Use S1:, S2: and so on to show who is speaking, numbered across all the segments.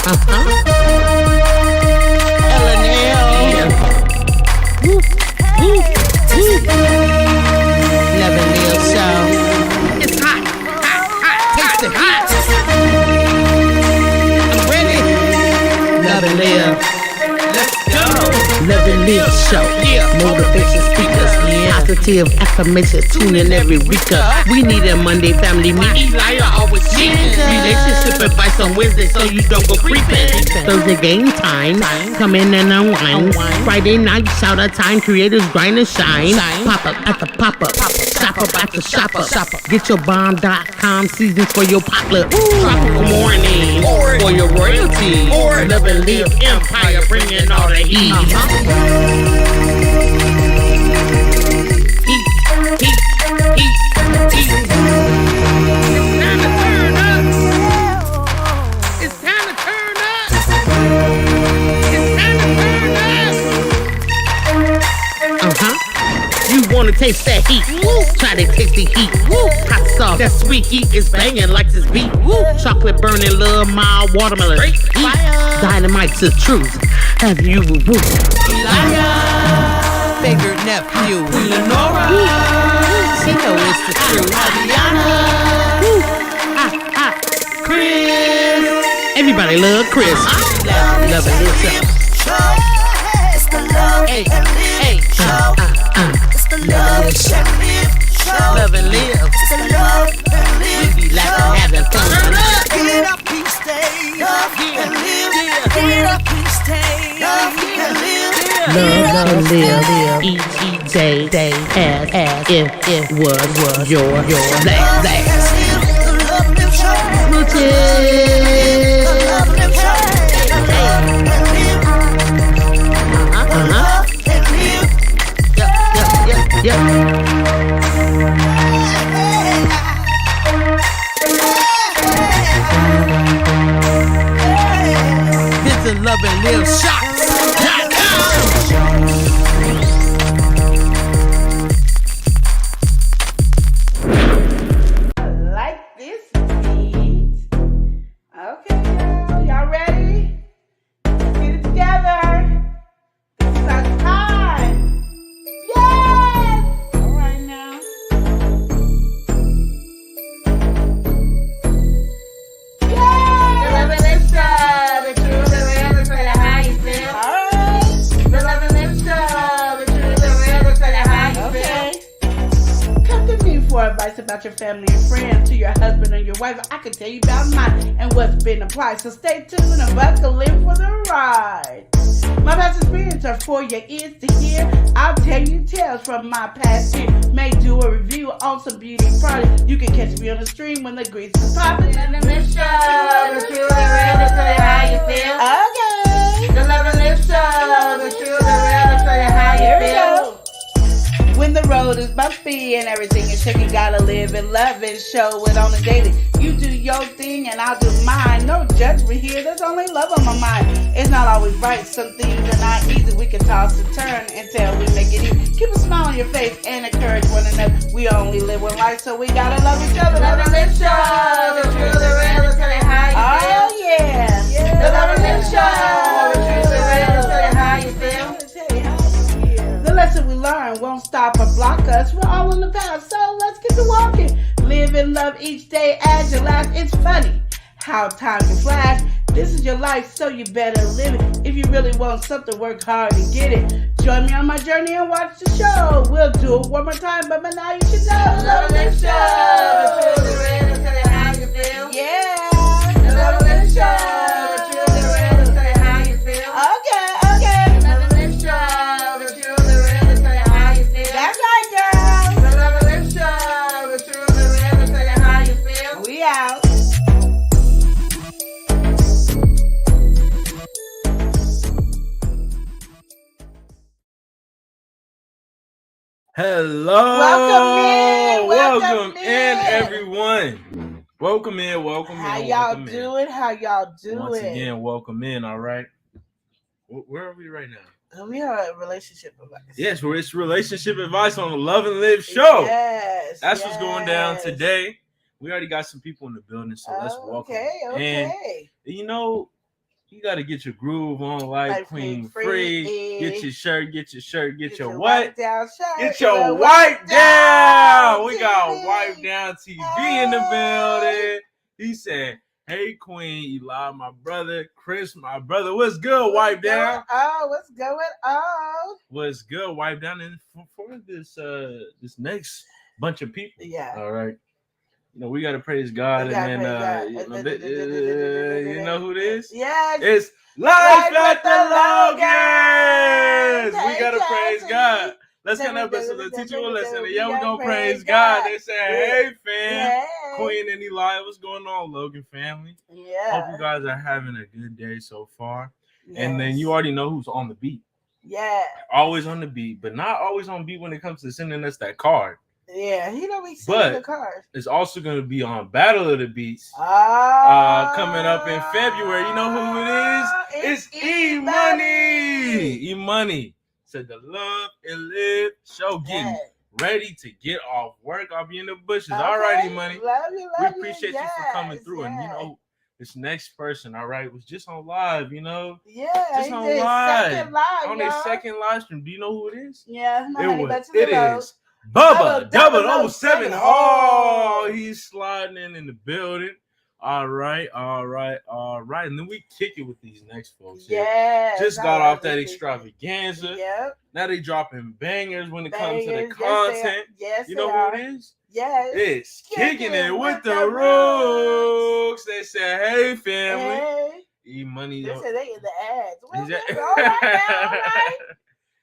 S1: Love and Live Show. It's hot, hot, hot, taste it hot. I'm ready. Love and Live. Let's go. Love and Live Show. Yeah. Motivation speakers. Yeah. Positive affirmations. Tune in every week. We need a Monday family meeting. Liar always cheating. Relationship advice on Wednesday so you don't go creeping. Thursday game time. Come in and unwind. Friday night shout out time. Creators grind and shine. Pop up at the pop up. Shop up at the shop up. Get your bomb.com seasons for your potluck. Tropical morning for your royalty. Love and Live Empire bringing all the heat. It's time to turn up. You wanna taste that heat? Try to taste the heat. Hot sauce, that sweet heat is banging like this beat. Chocolate burning, love, mild watermelon. Heat. Dynamite's the truth. Have you favorite nephew, Lenora? She know it's the truth. Chris. Everybody love Chris. Love and Live Show.
S2: It's the Love and Live Show. It's the Love and Live Show.
S1: Love and Live.
S2: It's the Love and Live
S1: We be laughing, having fun.
S2: Get up, please stay up and live. Get up, please stay up and live.
S1: Love and Live each day as if it was your last.
S2: The Love and Live Show. The Love and Live Show.
S1: Yep. Visit Love and Live Shots.com.
S3: Like this beat. Okay, y'all ready? Get it together. This is our time. Yes! All right now. Yes! The Love and Live Show. The truth, the real, the straight, how you feel. All right. The Love and Live Show. The truth, the real, the straight, how you feel. Come to me for advice about your family and friends, to your husband or your wife. I can tell you about mine and what's been applied. So stay tuned and buckle in for the ride. My past experiences are for your ears to hear. I'll tell you tales from my past year. May do a review on some beauty products. You can catch me on the stream when the grease is popping. And the Live Show, the truth, the real, the straight, how you feel. Okay. The Love and Live Show, the truth, the real, the straight, how you feel. When the road is bumpy and everything is shaky, gotta live and love and show it on the daily. You do your thing and I'll do mine. No judgment here, there's only love on my mind. It's not always right, some things are not easy. We can toss and turn until we make it easy. Keep a smile on your face and encourage one another. We only live one life, so we gotta love each other. Love and Live Show, the truth, the real, the straight, how you feel. Oh yeah, the Love and Live Show, the truth, the real, the straight, how you feel. The lesson we learn won't stop or block us. We're all on the path, so let's get to walking. Live and love each day as your last. It's funny how time can flash. This is your life, so you better live it. If you really want something, work hard to get it. Join me on my journey and watch the show. We'll do it one more time, but by now you should know. Love and Live Show. The truth, the real, the straight, how you feel. Yeah. The Love and Live Show. The truth, the real, the straight, how you feel. Okay. Love and Live Show. The truth, the real, the straight, how you feel. That's right, girl. The Love and Live Show. The truth, the real, the straight, how you feel. We out.
S4: Hello. Welcome in, everyone. Welcome in.
S3: How y'all doing?
S4: Once again, welcome in. All right. Where are we right now?
S3: We are a relationship advice.
S4: Yes, it's relationship advice on the Love and Live Show.
S3: Yes.
S4: That's what's going down today. We already got some people in the building, so let's welcome.
S3: Okay.
S4: And you know, You got to get your groove on, like Queen Free. Get your shirt, get your what?
S3: Wipe down shirt.
S4: Get your wipe down. We got Wipe Down TV in the building. He said, hey, Queen Eli, my brother. Chris, my brother. What's good, Wipe Down?
S3: Oh, what's going on?
S4: What's good, Wipe Down? And for this next bunch of people.
S3: Yeah.
S4: All right. You know, we got to praise God. And then, you know who it is?
S3: Yes.
S4: It's Life at the Logans. We got to praise God. Let's get up to the teacher will listen. Yeah, we're going to praise God. They say, hey, fam. Queen and Eli, what's going on, Logan family?
S3: Yeah.
S4: Hope you guys are having a good day so far. Yes. And then you already know who's on the beat.
S3: Yeah.
S4: Always on the beat, but not always on beat when it comes to sending us that card.
S3: Yeah, he don't be sending the cards.
S4: It's also going to be on Battle of the Beats coming up in February. You know who it is? It's E Money. Said the Love and Live show getting ready to get off work. I'll be in the bushes. Okay. All right, E-Money. We appreciate you for coming through. And, you know, this next person, all right, was just on live, you know?
S3: Yeah.
S4: Just on live. On their second live stream. Do you know who it is?
S3: Yeah.
S4: It is Bubba 007. Oh, he's sliding in the building. All right. And then we kick it with these next folks.
S3: Yeah.
S4: Just got off that extravaganza.
S3: Yep.
S4: Now they dropping bangers when it comes to the content.
S3: Yes,
S4: you know who it is?
S3: Yes.
S4: It's kicking it with the Rooks. They said, hey, family.
S3: Hey.
S4: E-Money.
S3: They said they in the ads. All
S4: right.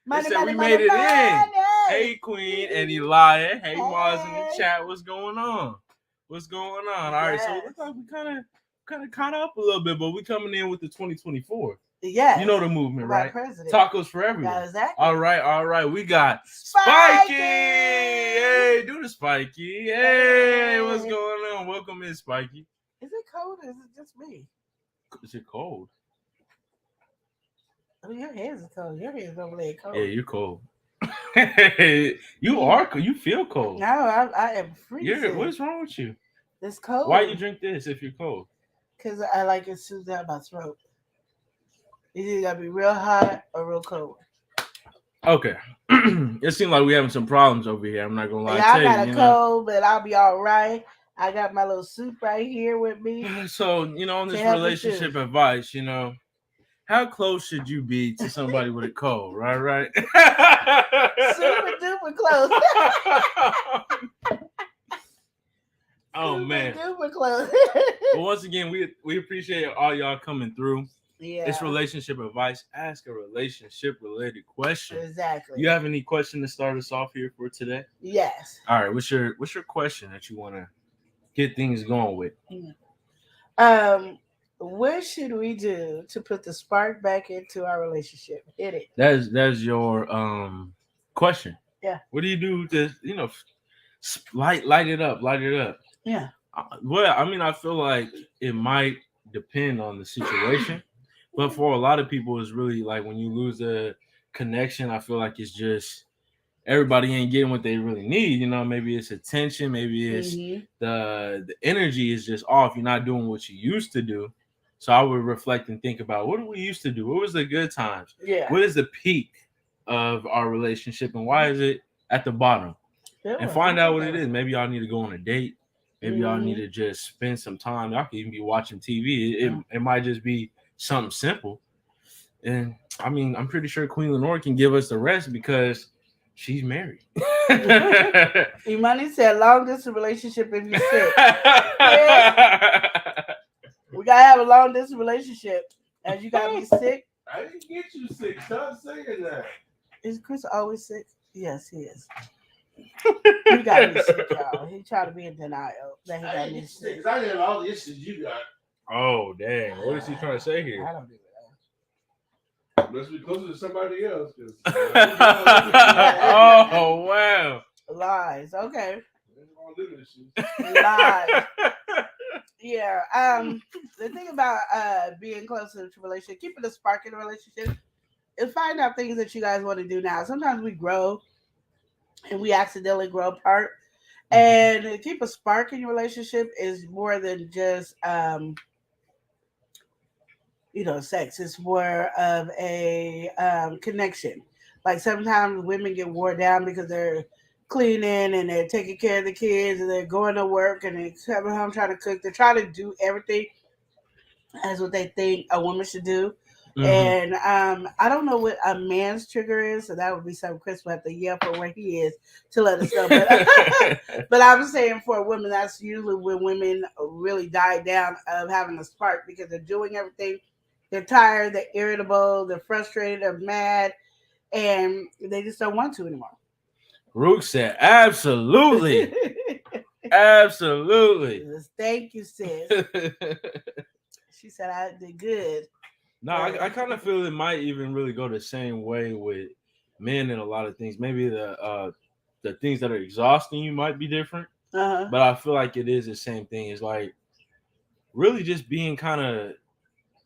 S3: Money,
S4: they said
S3: money,
S4: we
S3: money,
S4: made it
S3: money.
S4: in. Hey, Queen and Eli. Hey, Mars in the chat. What's going on? All right, so it looks like we kind of caught up a little bit, but we coming in with the 2024.
S3: Yeah,
S4: you know the movement, right?
S3: President.
S4: Tacos for everyone.
S3: Yeah, exactly.
S4: All right. We got Spiky. Hey, do the Spiky. Hey, what's going on? Welcome in, Spiky.
S3: Is it cold or is it just me?
S4: Is it cold?
S3: Oh, your hands are cold. Your hands over there cold.
S4: Yeah, you're cold. You feel cold.
S3: No, I am freezing.
S4: What's wrong with you?
S3: It's cold.
S4: Why you drink this if you're cold?
S3: Because I like it soothes out my throat. It's either gotta be real hot or real cold.
S4: Okay. It seems like we're having some problems over here. I'm not gonna lie.
S3: Yeah, I got a cold, but I'll be all right. I got my little soup right here with me.
S4: So, you know, on this relationship advice, you know, how close should you be to somebody with a cold? Right?
S3: Super duper close.
S4: Oh, man.
S3: Super close.
S4: But once again, we appreciate all y'all coming through.
S3: Yeah.
S4: It's relationship advice. Ask a relationship-related question.
S3: Exactly.
S4: You have any question to start us off here for today?
S3: Yes.
S4: All right. What's your question that you want to get things going with?
S3: What should we do to put the spark back into our relationship? Hit it.
S4: That's your question.
S3: Yeah.
S4: What do you do to, you know, light it up?
S3: Yeah.
S4: Well, I mean, I feel like it might depend on the situation, but for a lot of people, it's really like when you lose a connection, I feel like it's just everybody ain't getting what they really need. You know, maybe it's attention, maybe it's the energy is just off. You're not doing what you used to do. So I would reflect and think about what do we used to do? What was the good times?
S3: Yeah.
S4: What is the peak of our relationship and why is it at the bottom? Yeah, and find out what it is. Maybe y'all need to go on a date. Maybe y'all need to just spend some time. Y'all can even be watching TV. It might just be something simple. And I mean, I'm pretty sure Queen Lenore can give us the rest because she's married.
S3: Imani said long distance relationship if you're sick. Yeah. We gotta have a long distance relationship. And you gotta be sick.
S4: I didn't get you sick. Stop saying that.
S3: Is Chris always sick? Yes, he is. He got me sick, y'all. He tried to be in denial that he got me sick.
S4: I didn't all the issues you got. Oh, dang. What is he trying to say here?
S3: I don't do that.
S5: Must be closer to somebody else.
S4: Oh, wow.
S3: Lies. Okay. Lies. Yeah. The thing about being close to a relationship, keeping a spark in a relationship, is find out things that you guys want to do now. Sometimes we grow and we accidentally grow apart. And to keep a spark in your relationship is more than just
S5: sex. It's more of a connection. Like sometimes women get wore down because they're cleaning and they're taking care of the kids and they're going to work and they're coming home trying to cook. They're trying to do everything as what they think a woman should do.
S4: Mm-hmm.
S5: And I don't know what a man's trigger is, so that would be something Chris will have to yell for where he is to let us know. But I'm saying for women, that's usually when women really die down of having a spark because they're doing everything. They're tired, they're irritable, they're frustrated, they're mad, and they just don't want to anymore.
S4: Rook said, absolutely. Absolutely.
S5: Thank you, sis. She said I did good.
S4: No, I kind of feel it might even really go the same way with men in a lot of things. Maybe the things that are exhausting you might be different, but I feel like it is the same thing. It's like really just being kind of.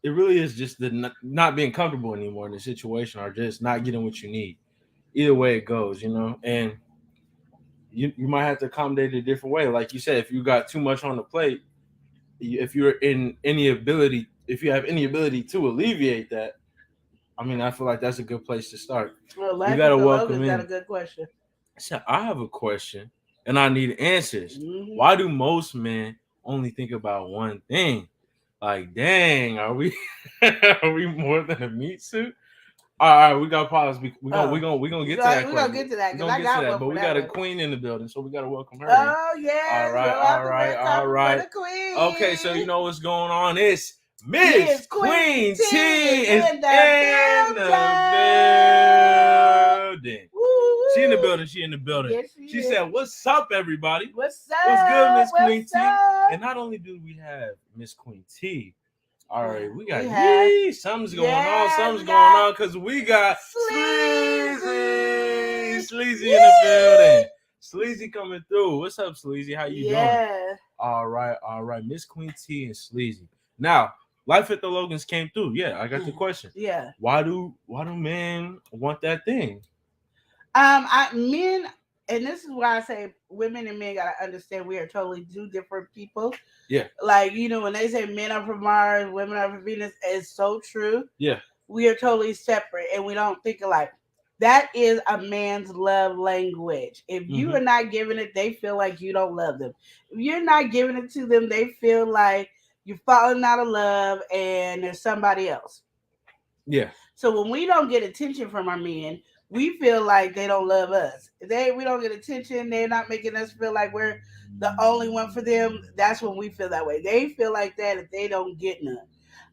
S4: It really is just the not being comfortable anymore in the situation, or just not getting what you need. Either way it goes, and you might have to accommodate it a different way. Like you said, if you got too much on the plate, if you have any ability to alleviate that, I mean, I feel like that's a good place to start.
S5: Well,
S4: you got to welcome in.
S5: Got a good question.
S4: So I have a question, and I need answers.
S5: Mm-hmm.
S4: Why do most men only think about one thing? Like, dang, are we more than a meat suit? All right, we got pause. We gonna get to that.
S5: We're gonna get to that because I got one.
S4: But we got a queen in the building, so we gotta welcome her.
S5: Oh yeah!
S4: All right. Okay, so you know what's going on? It's Miss Queen T is in the building. Woo-hoo. She in the building. Yes, she said, "What's up, everybody?
S5: What's up?
S4: What's good, Miss Queen T?" And not only do we have Miss Queen T, all right, we got something's going on because we got Sleazy in the building. Sleazy coming through. What's up, Sleazy? How you doing? All right, Miss Queen T and Sleazy. Now, Life at the Logans came through. Yeah, I got the question.
S5: Yeah.
S4: Why do men want that thing?
S5: Men, and this is why I say women and men gotta understand we are totally two different people.
S4: Yeah.
S5: Like, when they say men are from Mars, women are from Venus, it's so true.
S4: Yeah.
S5: We are totally separate and we don't think alike. That is a man's love language. If you are not giving it, they feel like you don't love them. If you're not giving it to them, they feel like you're falling out of love and there's somebody else.
S4: Yeah.
S5: So when we don't get attention from our men, we feel like they don't love us. We don't get attention. They're not making us feel like we're the only one for them. That's when we feel that way. They feel like that if they don't get none.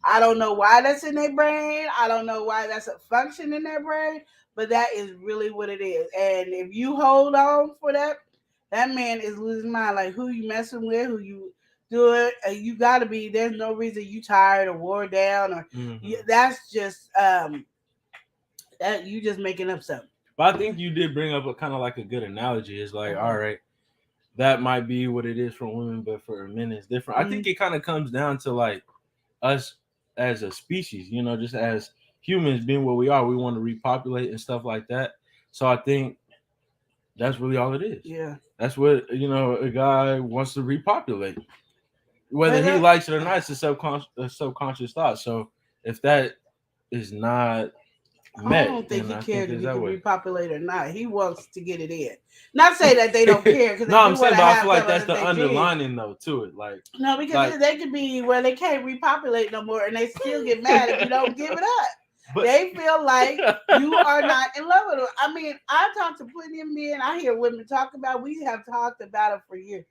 S5: I don't know why that's in their brain. I don't know why that's a function in their brain, but that is really what it is. And if you hold on for that, that man is losing mind. Like who you messing with, who you do it. You got to be. There's no reason you tired or wore down or that's just that you just making up something.
S4: But I think you did bring up a kind of like a good analogy. It's like, all right, that might be what it is for women, but for men it's different. I think it kind of comes down to like us as a species, just as humans being what we are, we want to repopulate and stuff like that. So I think that's really all it is.
S5: Yeah.
S4: That's what, a guy wants to repopulate. Whether he likes it or not, it's a subconscious thought. So if that is not met,
S5: I don't think he cares if he can repopulate or not. He wants to get it in. Not say that they don't care.
S4: No, I'm saying, but I feel like that's the underlining though to it. Like
S5: no, because they could be where they can't repopulate no more, and they still get mad if you don't give it up. But they feel like you are not in love with them. I mean, I talk to plenty of men. I hear women talk about. We have talked about it for years.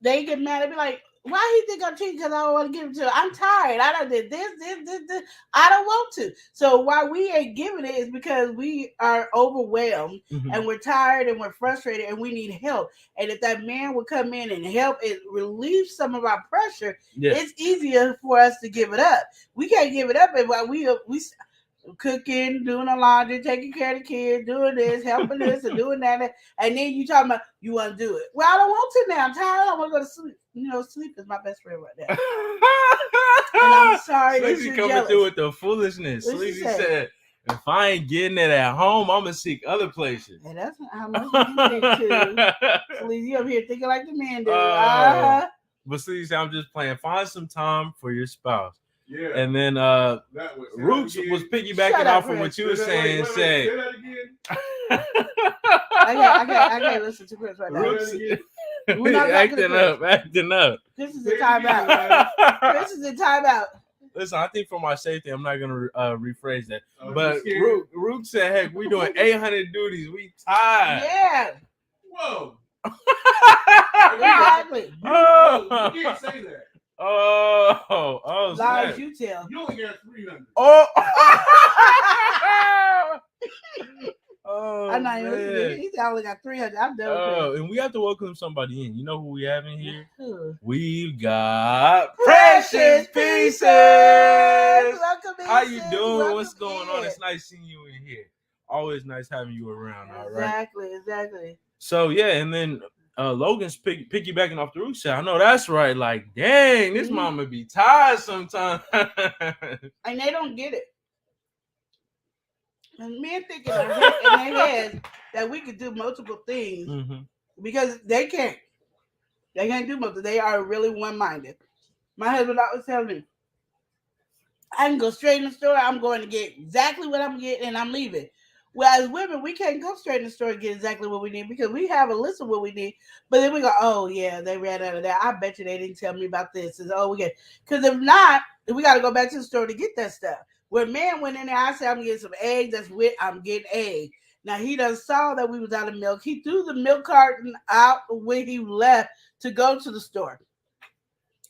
S5: They get mad and be like, why he think I'm cheating because I don't want to give it to him? I'm tired. I done did this. I don't want to. So why we ain't giving it is because we are overwhelmed and we're tired and we're frustrated and we need help. And if that man would come in and help and relieve some of our pressure, it's easier for us to give it up. We can't give it up and while we cooking, doing the laundry, taking care of the kids, doing this, helping this, and doing that, and then you talking about you want to do it. Well, I don't want to now. I'm tired. I want to go to sleep. Sleep is my best friend right now. And I'm sorry that you're
S4: coming
S5: jealous.
S4: through with the foolishness. Sleazy said, "If I ain't getting it at home, I'm gonna seek other places."
S5: And that's how much you think too. Sleazy up here thinking like the man do.
S4: But Sleazy said, "I'm just playing. Find some time for your spouse."
S6: Yeah.
S4: And then Roots was piggybacking
S5: Shut up,
S4: off of what
S5: Chris.
S4: you were saying and said.
S6: Say that again.
S5: I can't listen to Chris right now.
S4: Roots
S5: We're not talking to Chris.
S4: acting up.
S5: This is the timeout. This is the timeout.
S4: Listen, I think for my safety, I'm not gonna rephrase that.
S6: Oh,
S4: But
S6: you scared?
S4: Root said, "Heck, we doing 800 duties. We tired."
S5: Yeah,
S6: Whoa.
S5: exactly.
S4: Oh,
S6: You can't say that.
S4: oh,
S5: Lies
S4: snap.
S5: you tell.
S6: You only got 300.
S4: Oh, oh,
S5: I'm not even listening.
S4: man.
S5: He said I only got 300. I'm done with
S4: Oh, and we have to welcome somebody in. You know who we have in here?
S5: Chris.
S4: We've got
S5: Precious
S4: Pieces.
S5: Welcome in.
S4: How you
S5: sis.
S4: doing?
S5: Welcome
S4: What's going on?
S5: in.
S4: It's nice seeing you in here. Always nice having you around. All right.
S5: Exactly.
S4: So yeah, and then Logan's piggybacking off the Root shot. I know that's right. Like, dang, this
S5: Mhm.
S4: mama be tired sometimes.
S5: And they don't get it. And men think in their heads that we could do multiple things
S4: Mhm.
S5: because they can't. They can't do multiple. They are really one-minded. My husband always tells me, I can go straight in the store. I'm going to get exactly what I'm getting, and I'm leaving. Well, as women, we can't go straight in the store and get exactly what we need because we have a list of what we need. But then we go, oh, yeah, they ran out of that. I bet you they didn't tell me about this. And, oh, we get, because if not, we got to go back to the store to get that stuff. When man went in there, I said, I'm getting some eggs. That's what I'm getting eggs. Now, he done saw that we was out of milk. He threw the milk carton out when he left to go to the store.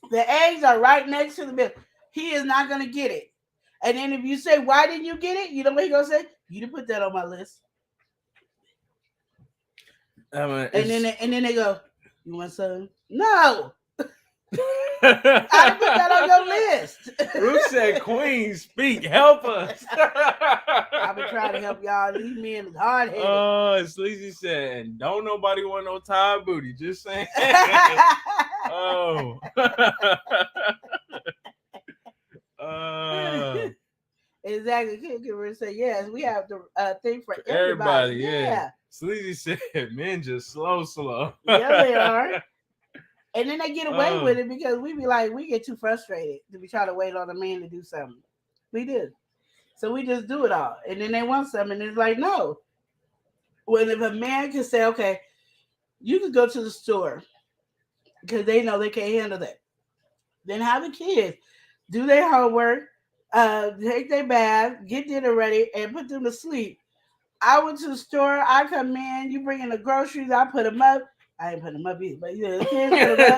S5: The eggs are right next to the milk. He is not going to get it. And then if you say, why didn't you get it? You know what he going to say? You didn't put that on my list. And then they go, you want some? No. I didn't put that on your list.
S4: Root said, Queen, speak, help us.
S5: I've been trying to help y'all. These men is hard-headed.
S4: Oh, Sleazy said, and don't nobody want no tired booty. Just saying. Oh.
S5: Exactly. Caregiver say, yes, we have the thing for
S4: everybody.
S5: everybody.
S4: Yeah. Sleazy said, men just slow.
S5: Yeah, they are. And then they get away with it because we be like, we get too frustrated to be trying to wait on a man to do something. We do. So we just do it all. And then they want something. And it's like, no. Well, if a man can say, okay, you can go to the store because they know they can't handle that. Then have the kids do their homework, take their bath, get dinner ready, and put them to sleep. I went to the store. I come in. You bring in the groceries. I put them up. I ain't putting them up either, but you know, the kids put them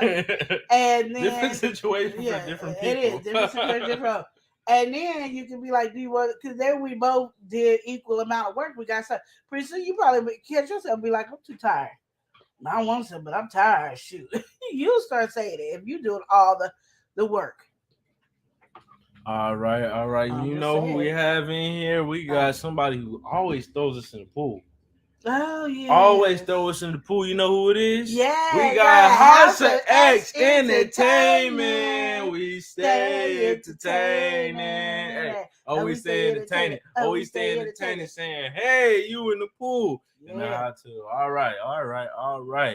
S5: up. And then
S4: different situation for different people.
S5: It is different situation, different. And then you can be like, do you want? Because then we both did equal amount of work. We got some. Pretty soon you probably catch yourself and be like, I'm too tired. I want some, but I'm tired. Shoot, you start saying it if you doing all the work.
S4: All right. You know who we have in here? We got somebody who always throws us in the pool.
S5: Oh, yeah.
S4: Always throw us in the pool. You know who it is?
S5: Yeah.
S4: We got House of X Entertainment. We stay entertaining. Hey. Oh, we stay entertaining. Oh, we stay entertaining. Saying, hey, you in the pool. And I too. All right. Yeah.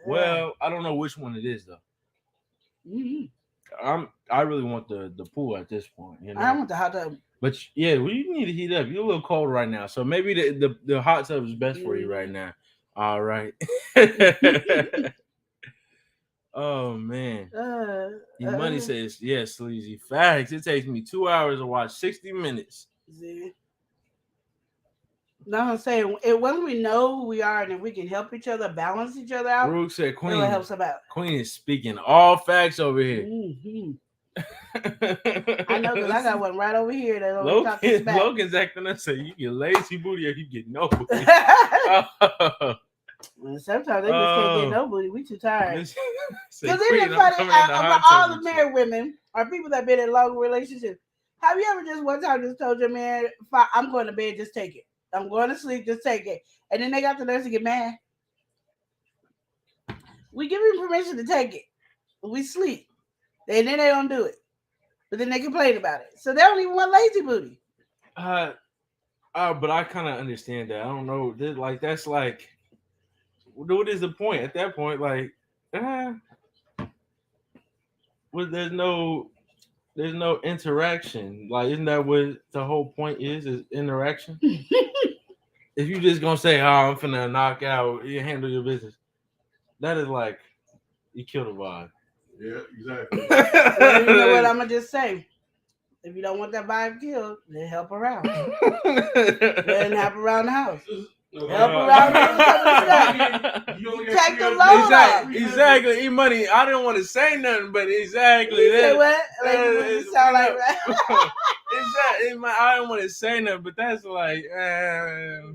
S4: Well, I don't know which one it is, though.
S5: Mm-hmm.
S4: I really want the pool at this point. You know?
S5: I want the hot tub.
S4: But yeah, well, you need to heat up. You're a little cold right now, so maybe the hot tub is best for you right now. All right. Oh man. Money says yes, Sleazy. Facts. It takes me 2 hours to watch 60 minutes.
S5: See? No, I'm saying it when we know who we are and if we can help each other, balance each other out.
S4: Rook said Queen.
S5: It helps about.
S4: Queen is speaking all facts over here.
S5: Mm-hmm. I know because I got one right over here that only talks back.
S4: Logan's acting up saying you get lazy booty or you get no booty.
S5: Well, sometimes they just can't get no booty. We too tired. Because
S4: even
S5: funny, all the married women are people that been in long relationships. Have you ever just one time just told your man, I'm going to bed, just take it. I'm going to sleep, just take it. And then they got the nerves to get mad. We give them permission to take it. We sleep. And then they don't do it. But then they complain about it. So they don't even want lazy booty.
S4: But I kind of understand that. I don't know. That's like, what is the point? At that point, like, well, there's no there's no interaction. Like, isn't that what the whole point is interaction? If you just gonna say, "Oh, I'm finna knock out," you handle your business. That is like you kill the vibe.
S6: Yeah, exactly.
S5: Well, you know what I'm gonna just say. If you don't want that vibe killed, then help her out. Then help around the house. Help around the house.
S6: You only
S5: Take the
S6: got
S5: load
S6: $300.
S4: Exactly. E-money. I didn't want to say nothing, but exactly.
S5: You say
S4: that-
S5: what? Like,
S4: that
S5: you
S4: is-
S5: sound like that.
S4: Exactly. I don't want to say nothing, but that's like,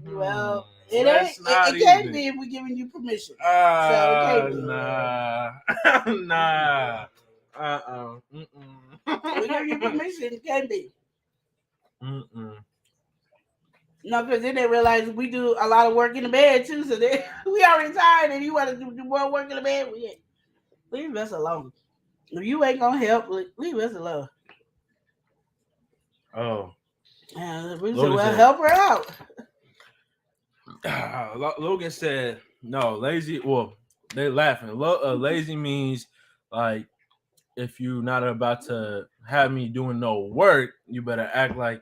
S5: Well,
S4: that's not
S5: it can't
S4: even.
S5: be if we're giving you permission.
S4: Nah.
S5: Nah.
S4: Mm-mm.
S5: We give you permission, it can't be.
S4: Mm-mm.
S5: No, because then they realize we do a lot of work in the bed too. So they, we already tired, and you want to do more work in the bed. Leave us alone. If you ain't gonna help, leave us alone.
S4: Oh.
S5: And we said,
S4: Logan
S5: well,
S4: said-
S5: help her out.
S4: Logan said, no, lazy. Well, they laughing. Lazy means like if you're not about to have me doing no work, you better act like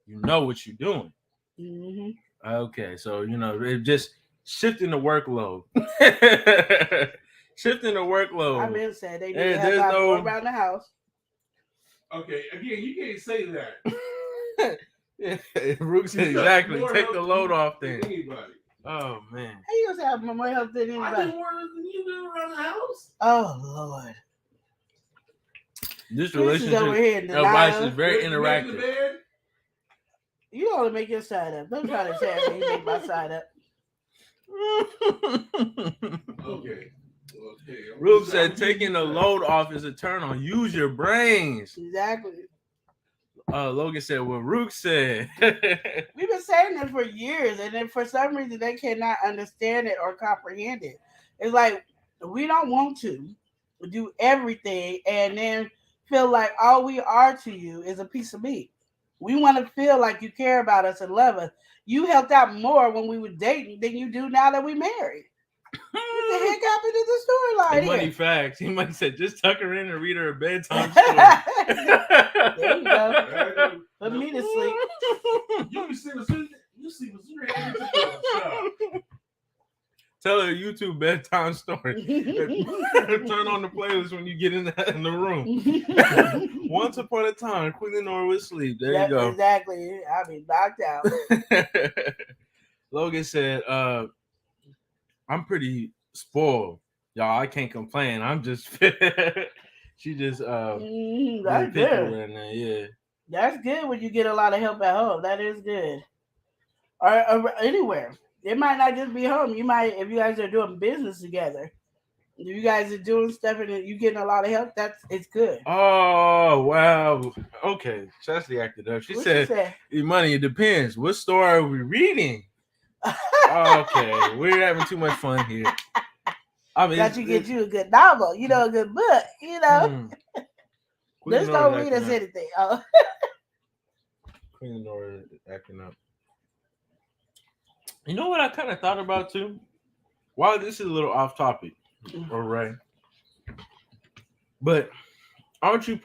S4: you know what you're doing.
S5: Mm-hmm.
S4: Okay, so it just shifting the workload. Shifting the workload.
S5: I've been said they need
S4: Hey,
S5: to have
S4: there's
S5: time to
S4: no-
S5: go around the house.
S6: Okay, again, you can't say that.
S4: Rook said
S6: You got
S4: exactly.
S6: more
S4: Take
S6: help
S4: the
S6: than
S4: load
S6: you-
S4: off
S6: than
S4: then.
S6: Anybody.
S4: Oh man.
S5: How you gonna have more help than
S6: I
S5: anybody?
S6: do more than you do around the house.
S5: Oh Lord,
S4: This
S5: Chris is over
S4: relationship
S5: here in
S4: advice
S5: denial.
S4: is very
S6: You making the
S4: interactive.
S6: bed?
S5: You only make your side up. Don't try to tell me you make my side up.
S6: Okay.
S4: Rook said taking the load off is a turn on. Use your brains.
S5: Exactly.
S4: Logan said what Rook said.
S5: We've been saying this for years, and then for some reason they cannot understand it or comprehend it. It's like we don't want to do everything and then feel like all we are to you is a piece of meat. We want to feel like you care about us and love us. You helped out more when we were dating than you do now that we married. What the heck happened to the storyline
S4: Money
S5: here?
S4: facts. He might said just tuck her in and read her a bedtime story.
S5: There you go. Put me to sleep.
S6: You can sleep as soon as you're heading to bed.
S4: Tell her a YouTube bedtime story. Turn on the playlist when you get in the room. Once upon a time, Queen Lenore would sleep. There you go.
S5: Exactly. I'll be knocked out.
S4: Logan said, I'm pretty spoiled. Y'all, I can't complain. I'm just she just really
S5: That's
S4: picky
S5: good.
S4: right now. Yeah.
S5: That's good when you get a lot of help at home. That is good. Or anywhere. It might not just be home. You might, if you guys are doing business together, if you guys are doing stuff and you getting a lot of help, it's good.
S4: Oh wow. Okay. Chastity acted up. She
S5: What
S4: said, money, it depends. What story are we reading? Okay, we're having too much fun here. I mean,
S5: Got you get you a good novel, a good book, Just don't read us anything. Oh.
S4: Queen Lenore acting up. You know what I kind of thought about too? While this is a little off topic, all right. But aren't you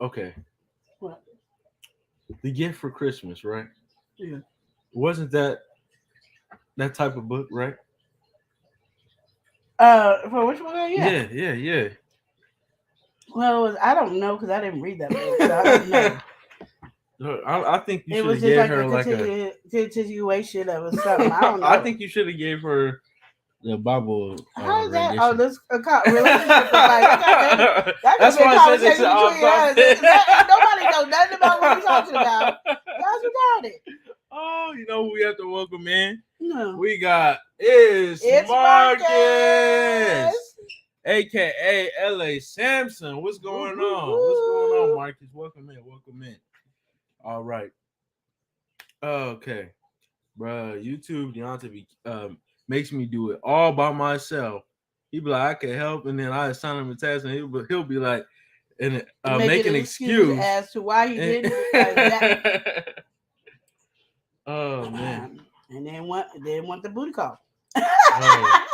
S4: okay?
S5: What?
S4: The Gift for Christmas, right?
S5: Yeah.
S4: Wasn't that type of book, right?
S5: For which one?
S4: Yeah.
S5: Well, I don't know because I didn't read that book. So I don't know.
S4: I think you
S5: It
S4: should
S5: was
S4: have
S5: just
S4: gave
S5: like
S4: her
S5: a
S4: like a.
S5: continuation of something. I don't know.
S4: I think you should have gave her the Bible.
S5: How is that?
S4: rendition.
S5: Oh, this relationship advice. That's
S4: why I said it's
S5: conversation
S4: off
S5: between us.
S4: topic.
S5: Nobody knows nothing about what we're talking about. That's retarded.
S4: Oh, you know who we have to welcome in?
S5: No.
S4: We got
S5: It's
S4: Marcus,
S5: Marcus.
S4: aka LA Samson. What's going on?
S5: Woo-hoo-hoo.
S4: What's going on, Marcus? Welcome in. All right. Okay, bro. YouTube Deontay makes me do it all by myself. He be like, I can help, and then I assign him a task, and he'll be like, and make an excuse
S5: as to why he didn't. That.
S4: Oh man.
S5: And then want the booty call.
S4: Oh.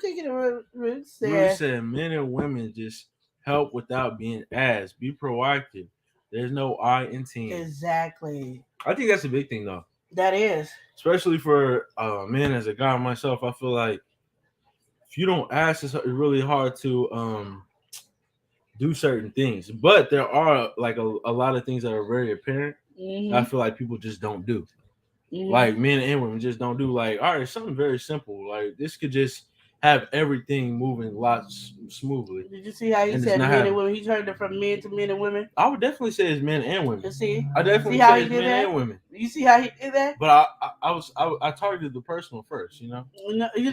S5: Taking a Ruth
S4: Ruth said men and women just help without being asked. Be proactive. There's no I in team.
S5: Exactly.
S4: I think that's a big thing though.
S5: That is.
S4: Especially for man, as a guy myself, I feel like if you don't ask, it's really hard to do certain things. But there are like a lot of things that are very apparent. I feel like people just don't do. Like men and women just don't do. Like, all right, something very simple. Like this could just have everything moving lots smoothly.
S5: Did you see how he said men and women? He turned it from men to men and women.
S4: I would definitely say it's men and women.
S5: You see?
S4: I definitely
S5: see how
S4: say
S5: he
S4: it's
S5: did
S4: men
S5: that?
S4: and women.
S5: You see how he did that?
S4: But I targeted the personal first, you know?
S5: No, you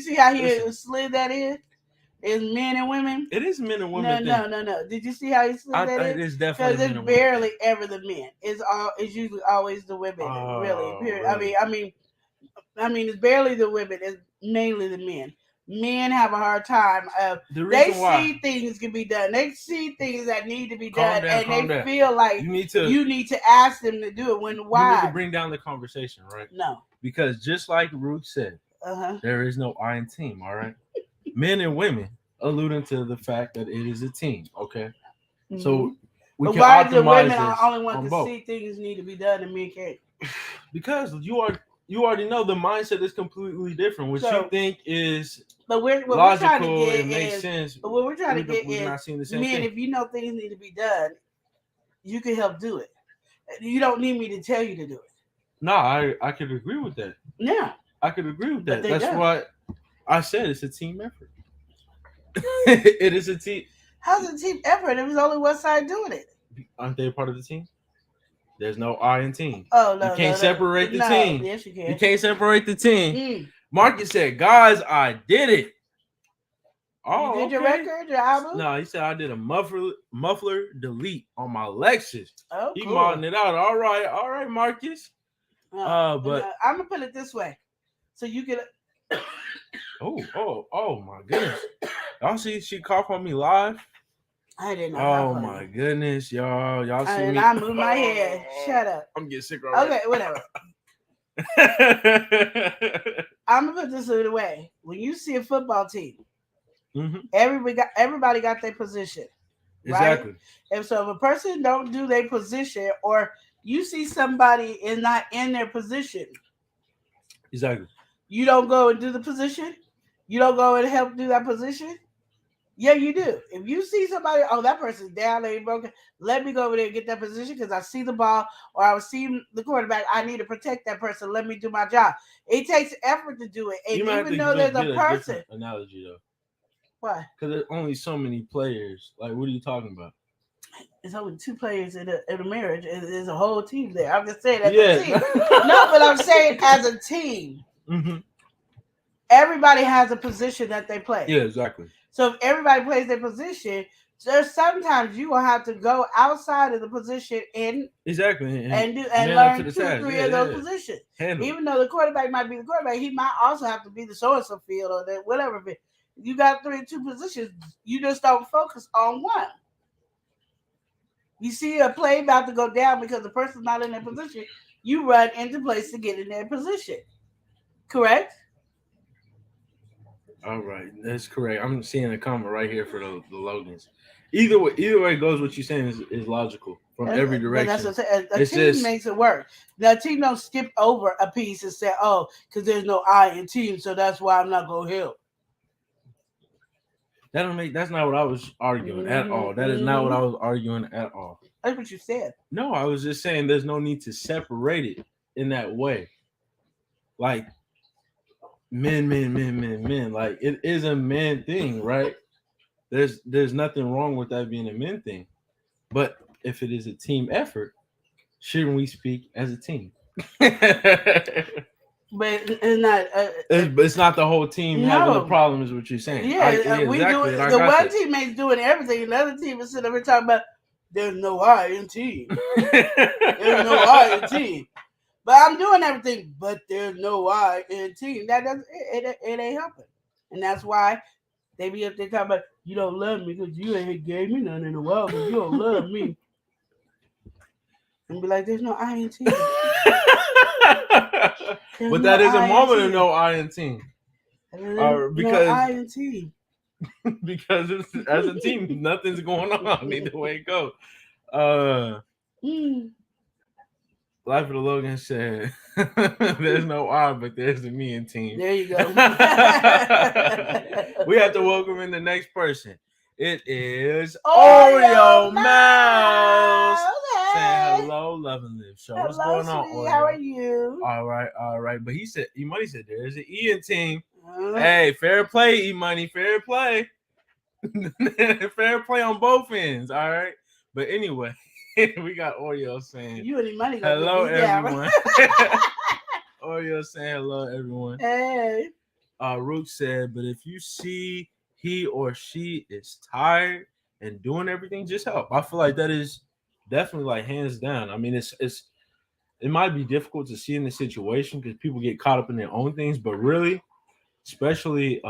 S5: see how he slid that in? It's men and women.
S4: It is men and women.
S5: No. Did you see how he slid that in?
S4: It is definitely
S5: because it's barely ever the men. It's usually always the women. Really. Period.
S4: Really?
S5: I mean, it's barely the women. It's mainly the men. Men have a hard time of see things can be done. They see things that need to be done, and they feel like you need to ask them to do it. Why?
S4: You need to bring down the conversation, right?
S5: No,
S4: because just like Ruth said, there is no I in team. All right, men and women alluding to the fact that it is a team. Okay, so we can
S5: why
S4: optimize
S5: the women
S4: this
S5: are only one to
S4: both.
S5: see things need to be done, and men can't?
S4: Because you already know the mindset is completely different. What you think is logical and makes sense.
S5: But what we're trying to get is,
S4: not seeing the same
S5: men,
S4: thing.
S5: if you know things need to be done, you can help do it. You don't need me to tell you to do it.
S4: No, I could agree with that.
S5: Yeah.
S4: I could agree with that. That's why I said it's a team effort. It is a team.
S5: How's it a team effort? It was only one side doing it.
S4: Aren't they a part of the team? There's no I in team.
S5: Oh, no.
S4: You can't separate the team.
S5: Yes, you can.
S4: You can't separate the team. Marcus said, guys, I did it. Oh,
S5: you did your record, your album?
S4: No, he said I did a muffler delete on my Lexus.
S5: Oh,
S4: he
S5: cool.
S4: modding it out. All right, Marcus. But
S5: I'm gonna put it this way, so you can.
S4: oh my goodness! Y'all see she coughed on me live.
S5: I didn't know.
S4: Oh my goodness, y'all see me?
S5: I moved my head. Shut up.
S4: I'm getting sick already.
S5: Okay, whatever. I'm gonna put this away. When you see a football team, everybody got their position.
S4: Exactly.
S5: Right? And so if a person don't do their position, or you see somebody is not in their position,
S4: exactly.
S5: You don't go and do the position. You don't go and help do that position. Yeah, you do. If you see somebody, that person's down, they broken, let me go over there and get that position because I see the ball or I see the quarterback. I need to protect that person. Let me do my job. It takes effort to do it. And even though there's a person.
S4: Analogy though.
S5: Why?
S4: Because there's only so many players. Like, what are you talking about?
S5: It's only two players in a marriage. There's a whole team there. I'm just saying as a team. No, but I'm saying as a team. Everybody has a position that they play.
S4: Yeah, exactly.
S5: So if everybody plays their position, there's sometimes you will have to go outside of the position and learn 2-3 of those positions. Even though the quarterback might be the quarterback, he might also have to be the so-and-so field or the whatever. You got 2 positions. You just don't focus on one. You see a play about to go down because the person's not in their position, you run into place to get in their position. Correct?
S4: All right, that's correct. I'm seeing a comment right here for the Logans. Either way goes, what you're saying is logical from every direction.
S5: That's what I'm saying. A team makes it work. The team don't skip over a piece and say, because there's no I in team, so that's why I'm not going to help.
S4: That's not what I was arguing at all. That is not what I was arguing at all.
S5: That's what you said.
S4: No, I was just saying there's no need to separate it in that way. Like, men. Like, it is a man thing, right? There's nothing wrong with that being a men thing. But if it is a team effort, shouldn't we speak as a team?
S5: But it's not.
S4: It's not the whole teim having the problem, is what you're saying.
S5: Yeah, we do it. The one teammate's doing everything, the other team is sitting over talking about there's no I in team. There's no I in team. But I'm doing everything, but there's no I in team. That doesn't it ain't helping. And that's why they be up there talking about you don't love me because you ain't gave me nothing in a while, but you don't love me. And be like, there's no I in team.
S4: But that is a moment of no I in team.
S5: Because no I in team.
S4: because as a team, nothing's going on either way it goes. Life of the Logan said, "There's no R, but there's the me and team."
S5: There you go.
S4: We have to welcome in the next person. It is
S5: Oreo
S4: Oreo Mouse.
S5: Mouse.
S4: Saying hello, Love and Live Show. What's
S5: Hello,
S4: going on,
S5: sweetie.
S4: Oreo?
S5: How are you?
S4: All right. But he said, E-Money said, there's an E in team. Hey, fair play, E-Money, fair play. Fair play on both ends, all right? But anyway, we got Oreo saying,
S5: You and E-Money gonna
S4: hello,
S5: get me down.
S4: everyone. Oreo saying hello, everyone.
S5: Hey.
S4: Rook said, but if you see he or she is tired and doing everything, just help. I feel like that is definitely like hands down. I mean, it might be difficult to see in the situation because people get caught up in their own things, but really, especially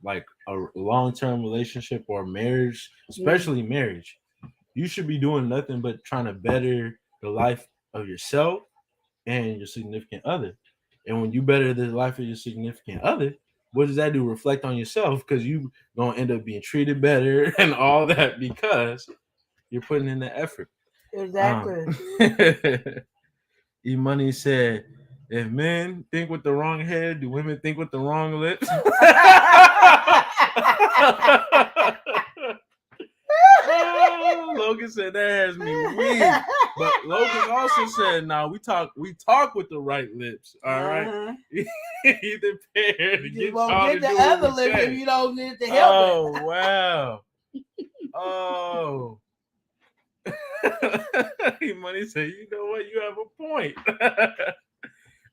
S4: like a long-term relationship or marriage, especially marriage, you should be doing nothing but trying to better the life of yourself and your significant other. And when you better the life of your significant other, what does that do? Reflect on yourself, because you gonna end up being treated better and all that because you're putting in the effort.
S5: Exactly.
S4: E-Money said, if men think with the wrong head, do women think with the wrong lips? Logan said that has me weak. But Logan also said, "Nah, we talk with the right lips. All right, either pair to
S5: You
S4: get
S5: won't
S4: y'all
S5: get
S4: to
S5: the
S4: do what
S5: other
S4: we
S5: lip
S4: say."
S5: if you don't get the help.
S4: Oh wow! Oh, Money said, "You know what? You have a point.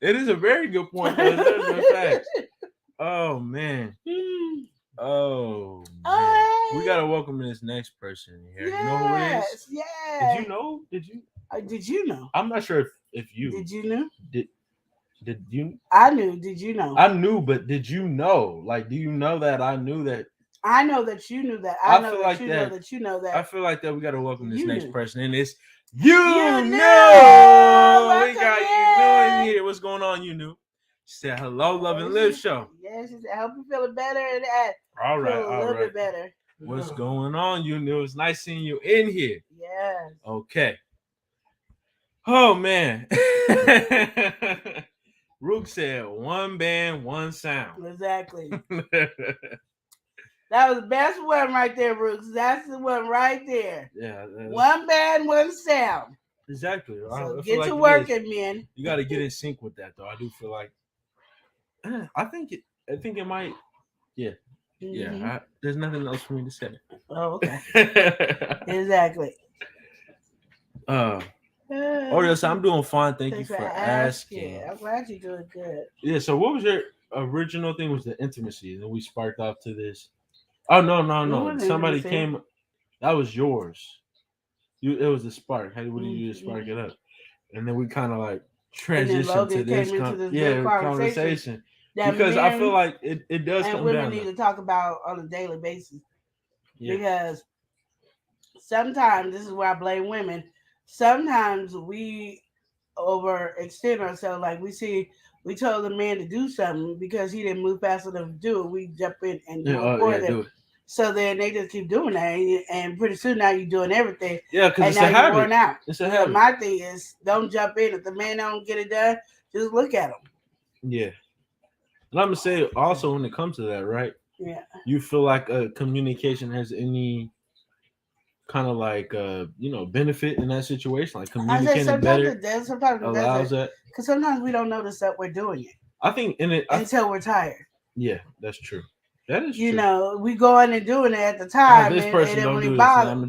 S4: It is a very good point. There's no facts. Oh man." Oh, man. We gotta welcome this next person here.
S5: Yes,
S4: you know who it is?
S5: yes.
S4: Did you know?
S5: Did you know?
S4: I'm not sure if you
S5: Did you know?
S4: Did you?
S5: I knew. Did you know?
S4: I knew, but did you know? Like, do you know that I knew that?
S5: I know that you knew that.
S4: I
S5: know
S4: feel
S5: that
S4: like
S5: you
S4: that.
S5: know that you know that.
S4: I feel like that we gotta welcome this
S5: You
S4: next
S5: knew.
S4: person, and it's you
S5: Knew.
S4: knew. We got you
S5: Welcome
S4: in here. What's going on, you knew? She said, hello, Love and Live Show.
S5: Yes, she said, I hope you feeling better and
S4: All right,
S5: feel a
S4: all
S5: little
S4: right.
S5: bit better.
S4: What's going on, you knew? It's nice seeing you in here.
S5: Yes.
S4: Okay. Oh, man. Rook said, one band, one sound.
S5: Exactly. That was the best one right there, Brooks. That's the one right there.
S4: Yeah.
S5: One band, one sound.
S4: Exactly.
S5: So
S4: I
S5: get
S4: like
S5: to working, men.
S4: You got to get in sync with that, though. I do feel like, I think it might. Yeah.
S5: Mm-hmm.
S4: Yeah. There's nothing else for me to say.
S5: Oh, okay. Exactly.
S4: Oreo, so I'm doing fine. Thank you
S5: Thanks
S4: for asking.
S5: I'm glad you're doing good.
S4: Yeah. So what was your original thing? Was the intimacy, and then we sparked off to this. Oh no. Somebody
S5: intimacy.
S4: came. That was yours. It was the spark. What did you do to spark it up? And then we kind of like transitioned to this, good conversation. Because I feel like it does
S5: and
S4: come
S5: women
S4: down
S5: need
S4: to
S5: to talk about on a daily basis.
S4: Yeah.
S5: Because sometimes, this is where I blame women, sometimes we overextend ourselves. Like we told the man to do something because he didn't move fast enough to do it. We jump in and do it for them.
S4: Do it.
S5: So then they just keep doing that, and pretty soon now you're doing everything.
S4: Yeah, because it's
S5: now
S4: a habit.
S5: Worn out.
S4: It's a habit.
S5: My thing is, don't jump in. If the man don't get it done, just look at him.
S4: Yeah. And I'm gonna say also when it comes to that, right?
S5: Yeah.
S4: You feel like communication has any kind of like benefit in that situation, like communicating better.
S5: Sometimes it
S4: allows that.
S5: Because sometimes we don't notice that we're doing it.
S4: I think
S5: until we're tired.
S4: Yeah, that's true. That is
S5: true.
S4: true.
S5: We go in and doing it at the time,
S4: this person don't do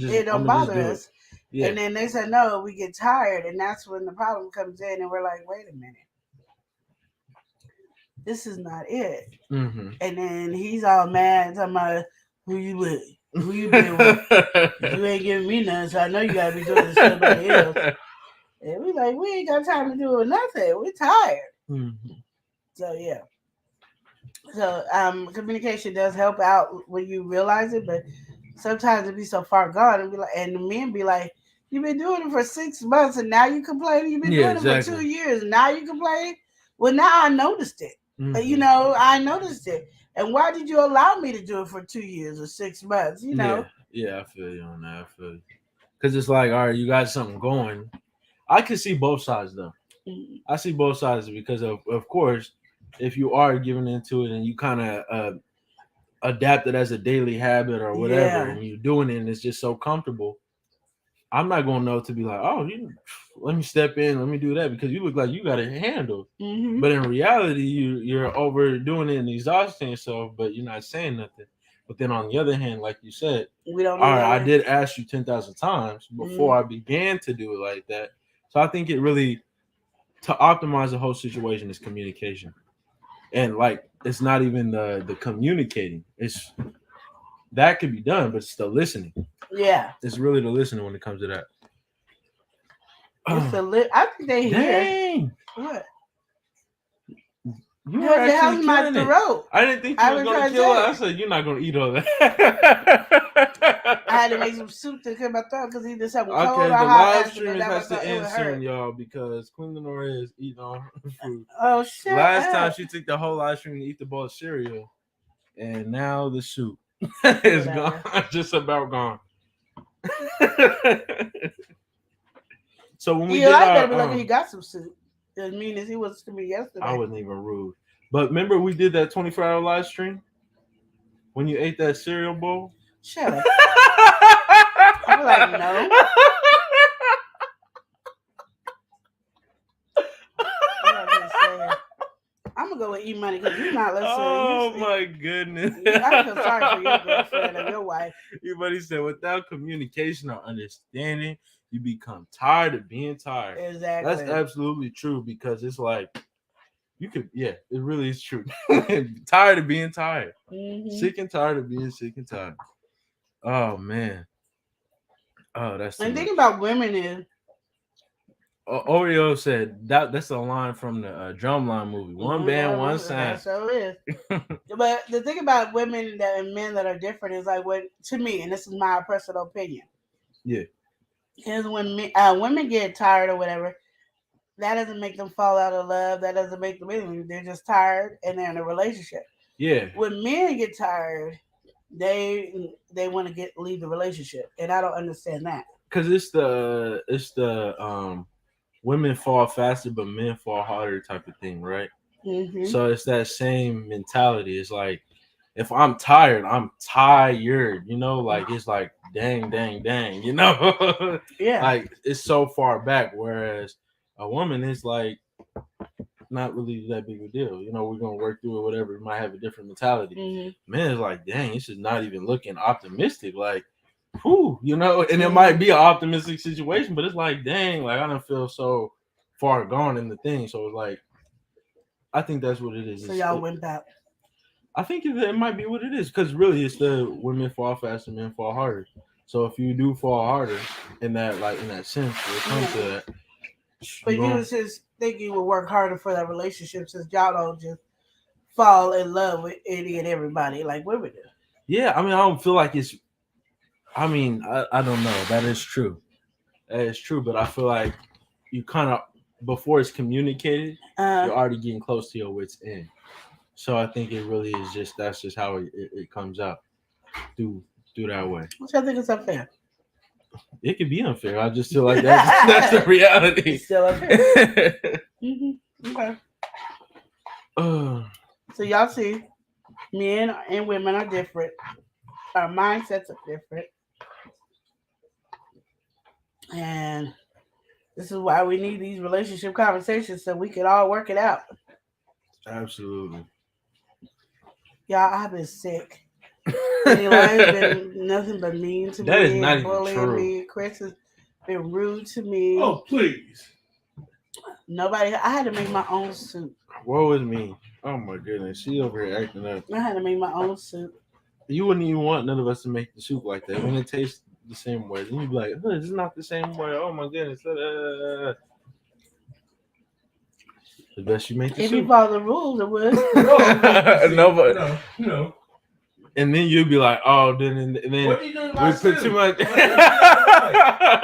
S5: it don't bother us. Yeah. And then they say no, we get tired, and that's when the problem comes in, and we're like, wait a minute, this is not it.
S4: Mm-hmm.
S5: And then he's all mad, talking about who you with, who you been with. You ain't giving me nothing, so I know you gotta be doing this to somebody else. And we like, we ain't got time to do nothing. We're tired.
S4: Mm-hmm.
S5: So yeah. So communication does help out when you realize it, but sometimes it be so far gone, and the men be like, "You've been doing it for 6 months, and now you complaining. You've been doing it for 2 years, and now you complaining." Well, now I noticed it. Mm-hmm. I noticed it, And why did you allow me to do it for 2 years or 6 months? You know.
S4: Yeah, I feel you on that. I feel you. Because it's like, all right, you got something going. I can see both sides though. I see both sides because of course, if you are giving into it and you kind of adapt it as a daily habit or whatever, and you're doing it and it's just so comfortable, I'm not gonna know to be like, oh, let me step in, let me do that because you look like you got it handled. But in reality, you're overdoing it and exhausting yourself, but you're not saying nothing. But then on the other hand, like you said,
S5: we don't.
S4: All right, I did ask you 10,000 times before I began to do it like that. So I think it really, to optimize the whole situation is communication. And like, it's not even the communicating. It's that could be done, but it's the listening.
S5: Yeah.
S4: It's really the listening when it comes to that.
S5: It's I think they hear. What?
S4: You were actually
S5: my
S4: killing
S5: throat.
S4: I didn't think you was going to kill her. I said, you're not going to eat all that.
S5: I had to make some soup to clear my throat because either something cold or
S4: the
S5: hot.
S4: live stream has to end soon, y'all, because Queen Lenora is eating all her food.
S5: Oh, shit.
S4: Last time she took the whole live stream to eat the bowl of cereal, and now the soup is gone. Just about gone. So when we did our,
S5: he got some soup. As mean as he was to me yesterday.
S4: I wasn't even rude. But remember we did that 24-hour live stream? When you ate that cereal bowl?
S5: Shut up. I'm like, no. I'm going to go with E-Money because you're not listening.
S4: Oh, my goodness.
S5: I feel sorry for your girlfriend or your wife.
S4: Everybody said, without communication or understanding, you become tired of being tired.
S5: Exactly.
S4: That's absolutely true because it's like, you could, it really is true. Tired of being tired. Sick and tired of being sick and tired. Oh, man. Oh, that's
S5: and think about women is.
S4: Oreo said that's a line from the Drumline movie. One band, one sound.
S5: So it is. But the thing about women and men that are different is like to me, and this is my personal opinion.
S4: Yeah.
S5: Is when women get tired or whatever, that doesn't make them fall out of love. That doesn't make them anything. They're just tired and they're in a relationship.
S4: Yeah.
S5: When men get tired, they want to leave the relationship, and I don't understand that.
S4: Because it's the women fall faster, but men fall harder type of thing, right? So it's that same mentality. It's like, if I'm tired, I'm tired, like it's like, dang,
S5: Yeah.
S4: Like it's so far back. Whereas a woman is like, not really that big a deal. We're going to work through it, whatever. We might have a different mentality. Man is like, dang, this is not even looking optimistic. Like, whew, and it might be an optimistic situation, but it's like, dang, like I don't feel so far gone in the thing. So it's like, I think that's what it is.
S5: So y'all went back.
S4: I think it might be what it is because really it's the women fall faster, men fall harder. So if you do fall harder in that sense, when it comes to that.
S5: But you just think you would work harder for that relationship since y'all don't just fall in love with any and everybody like women do.
S4: Yeah, I don't feel like it's. I don't know. That is true. But I feel like you kind of, before it's communicated, you're already getting close to your wit's end. So I think it really is that's just how it comes out through that way.
S5: Which I think is unfair.
S4: It could be unfair. I just feel like that's the reality.
S5: It's still unfair. Okay. So y'all see, men and women are different. Our mindsets are different. And this is why we need these relationship conversations so we can all work it out.
S4: Absolutely.
S5: Y'all, I've been sick. Eli's been nothing but mean to me.
S4: That is not
S5: bullying
S4: even true.
S5: Me. Chris has been rude to me.
S6: Oh, please.
S5: Nobody. I had to make my own soup.
S4: Woe is me. Oh my goodness. She over here acting up.
S5: I had to make my own soup.
S4: You wouldn't even want none of us to make the soup like that. When it tastes the same way, then you'd be like, oh, this is not the same way. Oh my goodness. The best you make the
S5: if
S4: soup.
S5: you follow the rules, it would.
S4: No, but
S6: no.
S4: And then you'll be like, oh, then
S6: What do you do
S4: we
S6: about
S4: put too much.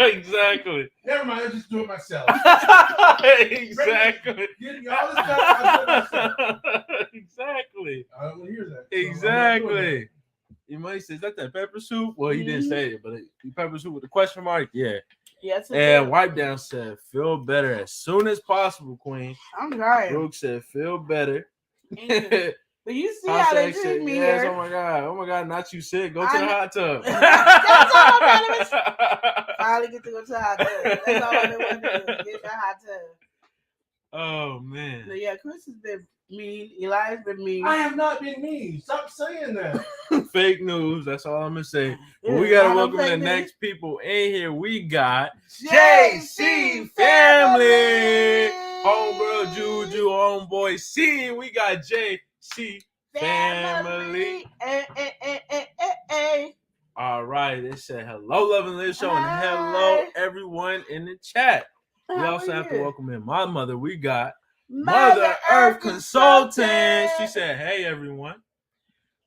S4: Exactly.
S6: Never mind, I'll just do it myself.
S4: Exactly.
S6: Give me all this time, I'll do it myself.
S4: Exactly.
S6: I don't want to hear that. So
S4: Exactly. You might say, is that pepper soup? Well, he didn't say it, but pepper soup with a question mark? Yeah.
S5: Yes.
S4: And Wipe Down said, feel better as soon as possible, Queen.
S5: I'm sorry.
S4: Brooke said, feel better.
S5: But you see how they treat me
S4: yes,
S5: here.
S4: Oh my God, not you sick. Go to the hot tub.
S5: That's all I'm trying to finally get to go to the hot tub. That's all I've been wanting to do. Get the hot tub.
S4: Oh man.
S5: But yeah, Chris has been mean. Eli's been mean.
S6: I have not been mean. Stop saying that.
S4: Fake news. That's all I'm gonna say. But
S5: Yeah,
S4: we gotta
S5: not no
S4: welcome the
S5: fake news.
S4: next people in here. We got
S5: JC
S4: family. Homegirl Juju, homeboy C. We got JC family. All right, it said hello, Love and Live Show, and hello everyone in the chat. We also have to welcome in my mother. We got Mother Earth Consultant. She said, hey everyone.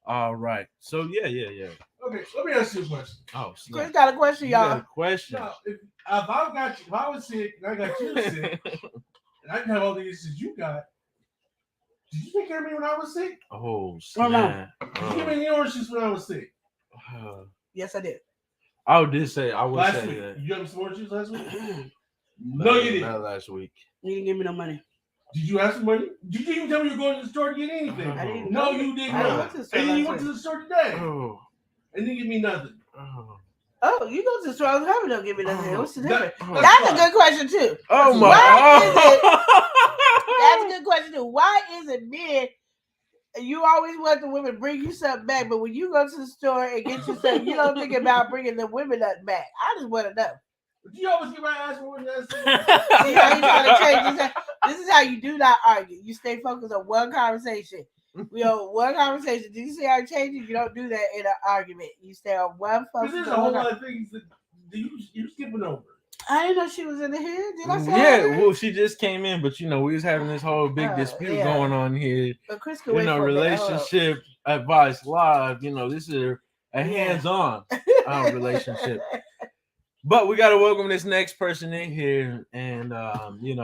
S4: All right. So yeah.
S6: Okay, let me ask you a question.
S4: Oh,
S5: Chris got a question,
S4: you got
S5: y'all.
S4: a question.
S6: Now, if I was sick and I got you sick, and I didn't have all the issues you got, did you take care of me when I was sick?
S4: Oh, snap.
S6: Did you give me any oranges when I was sick?
S5: Yes, I did.
S4: I would say
S6: Last
S4: that.
S6: week. You gave me some oranges last week?
S4: No,
S6: you didn't.
S4: Not last week.
S5: You didn't give me no money.
S6: Did you have some money? Did you even tell me you were going to the store to get anything?
S5: I didn't.
S6: No, you didn't.
S5: I didn't go to the store
S6: And then you
S5: last
S6: went to
S5: week.
S6: the store today
S4: Oh.
S6: and didn't give me nothing.
S5: Oh, you go to the store. How don't give me nothing? What's the difference?
S6: That's
S5: That's a
S6: fine.
S5: good question too.
S4: Oh my
S5: That's a good question too. Why is it men? You always want the women to bring you something back, but when you go to the store and get you something, you don't think about bringing the women nothing back. I just want to know.
S6: Do you always get my ass for that?
S5: See how you trying to change this? This is how you do not argue. You stay focused on one conversation. We on one conversation. Do you see how it changes? You don't do that in an argument. You stay on one focus.
S6: Because there's a whole lot of things that you're skipping over.
S5: I didn't know she was in the here. Did I say
S4: Yeah, well, she just came in, but we was having this whole big dispute
S5: yeah.
S4: going on here.
S5: But Chris could wait for
S4: Relationship advice live. This is a hands-on relationship. But we gotta welcome this next person in here, and you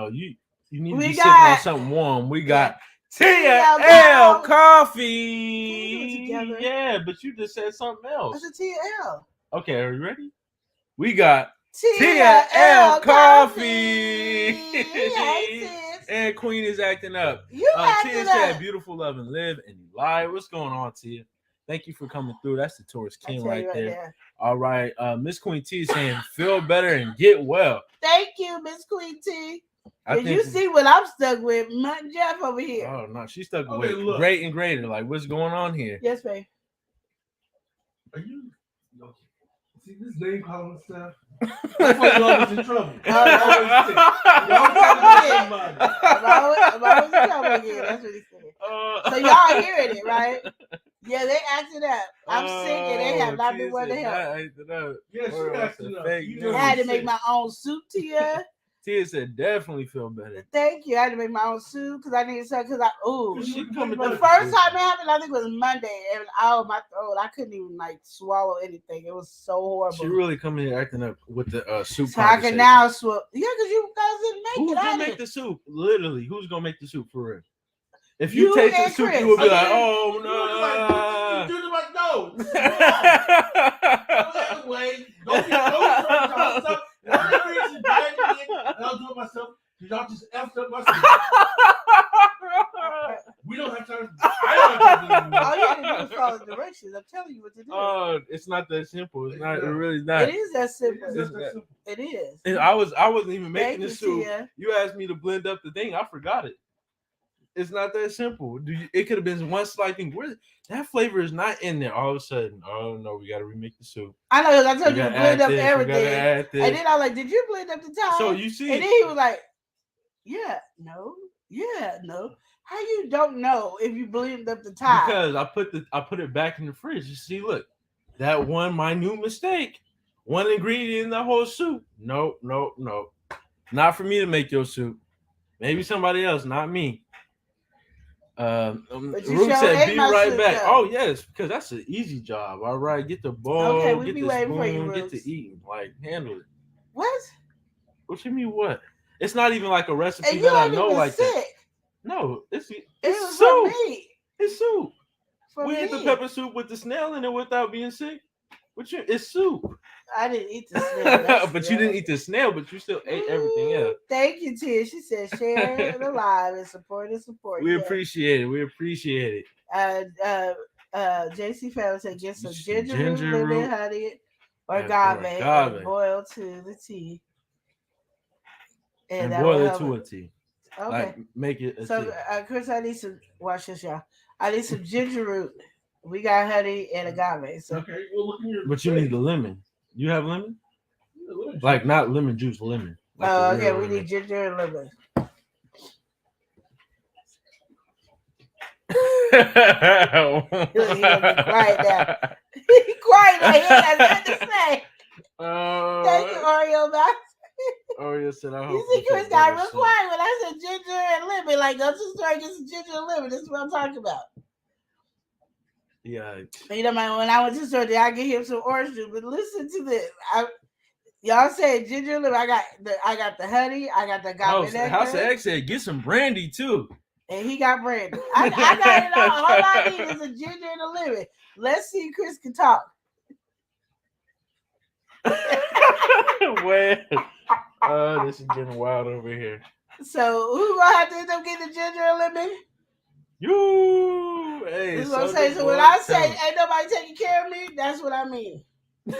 S4: need to be sipping on something warm. We got TL Coffee. Yeah, but you just said something else.
S5: That's a TL.
S4: Okay, are you ready? We got
S5: TL
S4: Coffee.
S5: Hey,
S4: And Queen is acting up.
S5: you
S4: Tia said, beautiful, love, and live. And Eli, what's going on, Tia? Thank you for coming through. That's the Tourist King right there. All right. Miss Queen T is saying, feel better and get well.
S5: Thank you, Miss Queen T. Did you see what I'm stuck with? Mutton Jeff over here.
S4: Oh, no. She's stuck with great and greater. Like, what's going on here?
S5: Yes, babe.
S6: Are you? See this name calling stuff? That's why you're always in trouble. I'm
S5: always in trouble again. That's what he said. So y'all hearing it, right? Yeah, they acted up. I'm sick and they have not been wanting to help.
S6: Yeah, she acted up.
S5: I had to make my own soup, Tia.
S4: Tia said, definitely feel better.
S5: Thank you. I had to make my own soup because I needed something. The
S6: The
S5: first time it happened, I think it was Monday, and my throat, I couldn't even swallow anything. It was so horrible.
S4: She really coming here acting up with the soup.
S5: So I can now swallow. Yeah, because you guys didn't make it.
S4: Who's gonna make the soup? Literally, who's gonna make the soup for real? If you taste the soup, you will be like, "Oh no!"
S6: You do like no. Anyway, don't get whatever reason, and I'll do it myself. Y'all just effed up my soup. We don't have time. I don't have time.
S5: All you have to do is follow directions. I'm telling you what to do.
S4: Oh, it's not that simple. It's not. It really is not.
S5: It is that simple. It is.
S4: And I wasn't even making the soup.
S5: Tia.
S4: You asked me to blend up the thing. I forgot it. It's not that simple. It could have been one slight thing. That flavor is not in there. All of a sudden, oh no, we got to remake the soup.
S5: I know. I told you to blend up everything. And then I was like, "Did you blend up the time?"
S4: So you see,
S5: and then he was like, "Yeah, no. How you don't know if you blend up the time?"
S4: Because I put it back in the fridge. You see, look, that one minute mistake, one ingredient in the whole soup. No, not for me to make your soup. Maybe somebody else, not me.
S5: But you
S4: Rook
S5: sure
S4: said,
S5: ate
S4: "Be
S5: my
S4: right
S5: soup,
S4: back."
S5: though.
S4: Oh yes, because that's an easy job. All right, get the bowl,
S5: Okay, we
S4: get
S5: be
S4: the
S5: waiting for you,
S4: spoon, get
S5: Rooks.
S4: to eating. Like handle it.
S5: What?
S4: What you mean? What? It's not even like a recipe
S5: And you
S4: that I
S5: ain't
S4: know
S5: even
S4: like
S5: sick.
S4: that. No, it's
S5: It was for
S4: soup.
S5: me.
S4: It's soup.
S5: For
S4: We
S5: me.
S4: ate the pepper soup with the snail in it without being sick. It's soup.
S5: I didn't eat the snail.
S4: But you didn't eat the snail, but you still ate everything else.
S5: Thank you, Tia. She said, "Share the live and support and support."
S4: We
S5: Yeah.
S4: appreciate it. We appreciate it.
S5: JC Family said, "Get some
S4: Some
S5: ginger
S4: ginger
S5: root, lemon,
S4: root
S5: honey, or
S4: and
S5: agave,
S4: agave.
S5: and boil to the tea,
S4: And
S5: that
S4: boil
S5: will
S4: it
S5: help
S4: to a tea.
S5: Okay.
S4: Like make it a
S5: So,
S4: tea.
S5: Chris, I need some. Watch this, y'all. I need some ginger root. We got honey and agave. So,
S6: Okay, well, look in your.
S4: But you need the lemon. You have lemon? Like not lemon juice, lemon. Like the
S5: okay,
S4: real
S5: we
S4: lemon.
S5: need ginger and lemon. He gonna be quiet now. He quiet now. He ain't got nothing to say. Thank you, Oreo. Max.
S4: Oreo said, "I hope
S5: You see,
S4: you
S5: Chris
S4: feel
S5: got
S4: better
S5: real
S4: soon."
S5: quiet when I said ginger and lemon. Like, go to the store and get some ginger and lemon. This is what I'm talking about.
S4: Yeah.
S5: You know, man, when I went to the store, I get him some orange juice. But listen to this. Y'all say ginger and lemon. I got the honey. I got the agave nectar.
S4: House of X said, "Get some brandy too."
S5: And he got brandy. I got it all. All I need is a ginger and a lemon. Let's see if Chris can talk.
S4: Well, this is getting wild over here.
S5: So who gonna have to end up getting the ginger and lemon?
S4: You, hey.
S5: Who's gonna say? So when I say ain't nobody taking care of me, that's what I mean. And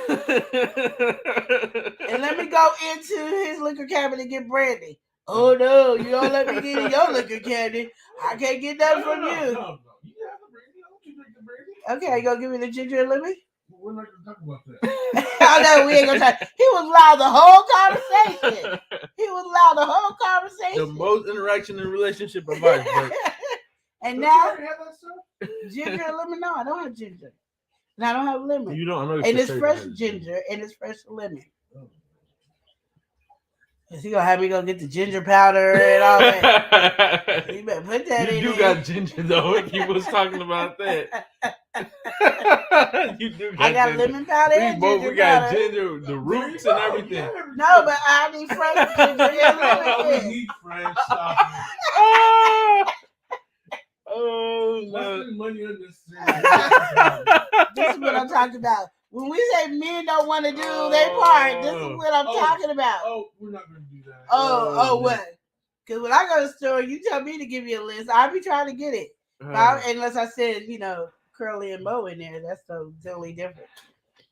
S5: let me go into his liquor cabinet and get brandy. Oh no, you don't let me get in your liquor cabinet. I can't get that from you.
S6: No. You have the brandy. I want you to drink the brandy.
S5: Okay, you gonna give me the ginger and lemon?
S6: We're not gonna talk about that.
S5: Oh no, we ain't gonna talk. He was loud the whole conversation. He was loud the whole
S4: The
S5: conversation.
S4: most interaction in relationship advice. But
S5: And
S6: Don't
S5: now,
S6: you already have that stuff?
S5: ginger and lemon. No, I don't have ginger. And I don't have lemon.
S4: you don't. I know.
S5: And
S4: for
S5: it's
S4: certain
S5: fresh
S4: that it's
S5: ginger and it's fresh lemon. Is he gonna have me go get the ginger powder and all that? You better put that in.
S4: You do
S5: there.
S4: got ginger though. He was talking about that. You do got
S5: I got
S4: ginger.
S5: lemon powder and ginger
S4: We got
S5: powder.
S4: ginger, the roots and everything.
S5: No, but I need fresh ginger and
S6: We
S5: lemon.
S6: need fresh stuff.
S4: Oh
S6: Let's
S4: no.
S6: spend money on this.
S5: This is what I'm talking about. When we say men don't want to do their part, this is what I'm talking about.
S6: Oh, we're not gonna do that.
S5: Oh, what? Because when I go to the store, you tell me to give you a list. I'll be trying to get it. Unless I said, Curly and Mo in there. That's totally different.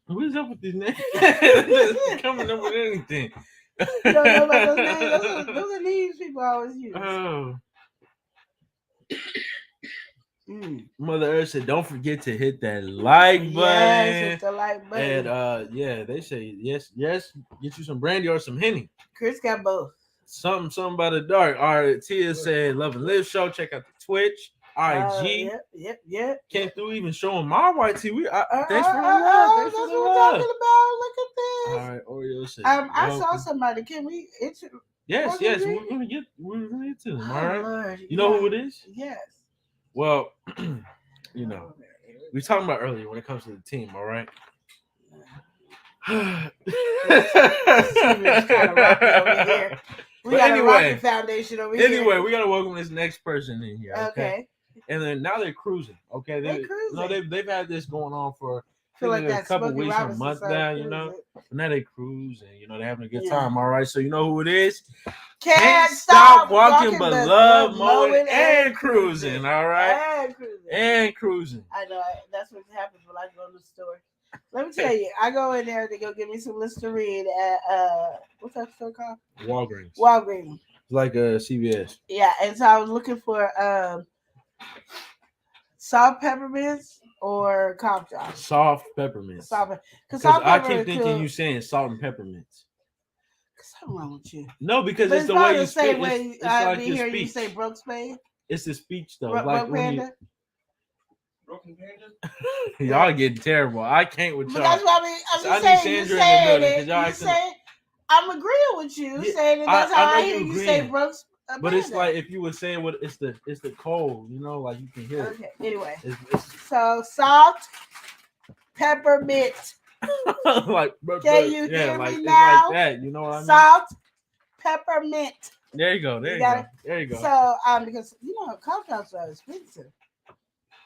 S4: What is up with these names? Coming up with anything.
S5: You don't know about those names? Those are names people always use.
S4: Oh. Mother Earth said, "Don't forget to hit that like button."
S5: Yes, hit the like button.
S4: And they say yes. Get you some brandy or some Henny.
S5: Chris got both.
S4: Something by the dark. All right, Tia said, "Love and Live Show." Check out the Twitch, IG.
S5: Yep.
S4: Came through even showing my white tee. Thanks for the
S5: That's
S4: love.
S5: what I'm talking about. Look at this.
S4: All right, Oreo said,
S5: I saw somebody. Can we?
S4: Yes.
S5: Wasn't it?
S4: We're gonna get to them.
S5: Oh,
S4: All right.
S5: Lord.
S4: You know who it is?
S5: Yes.
S4: Well, we were talking about earlier when it comes to the team. All right.
S5: We got a rocket foundation over here.
S4: Anyway, we gotta welcome this next person in here.
S5: Okay.
S4: And then now they're cruising. Okay.
S5: They're cruising.
S4: They've had this going on for
S5: Feel like
S4: a
S5: that
S4: couple
S5: Smokey
S4: weeks or a
S5: Robinson
S4: month
S5: song
S4: now.
S5: cruising.
S4: But now they cruise and they're having a good
S5: Yeah.
S4: time. All right. So you know who it is?
S5: Can't
S4: stop walking, but love mowing and cruising. All right. And cruising.
S5: I know. That's what happens when I go to the store. Let me tell you, I go in there to go get me some Listerine at what's that store called?
S4: Walgreens.
S5: Walgreens.
S4: Like a CVS.
S5: Yeah, and so I was looking for salt peppermints or cough drops.
S4: Soft peppermints.
S5: Because
S4: I keep thinking you saying salt and peppermints.
S5: Something wrong with you.
S4: No, because
S5: But
S4: it's the way you speak.
S5: same way
S4: It's like
S5: be
S4: your
S5: here.
S4: speech.
S5: You say Brooke Spade.
S4: It's the speech though.
S5: Broke
S4: Like when
S5: Panda.
S6: Broken Panda?
S4: y'all getting terrible. I can't with
S5: But
S4: y'all.
S5: that's what I mean. I'm
S4: I
S5: just
S4: need
S5: saying. You
S4: Sandra in the
S5: saying
S4: building,
S5: it.
S4: 'cause y'all
S5: You
S4: acting-
S5: say I'm agreeing with you.
S4: Yeah,
S5: Saying that that's how
S4: I know
S5: I hear
S4: you
S5: you say
S4: agreeing.
S5: Brooks.
S4: But it's
S5: Amanda.
S4: like if you were saying what it's the cold, you know, like you can hear it.
S5: Okay. Anyway,
S4: It's
S5: so salt, peppermint.
S4: like
S5: Can you
S4: yeah,
S5: hear
S4: like
S5: me
S4: it's
S5: now?
S4: like that. You know what I mean?
S5: Salt, peppermint.
S4: There you go. There you
S5: got
S4: go.
S5: it?
S4: There you go.
S5: So because cough drops are expensive.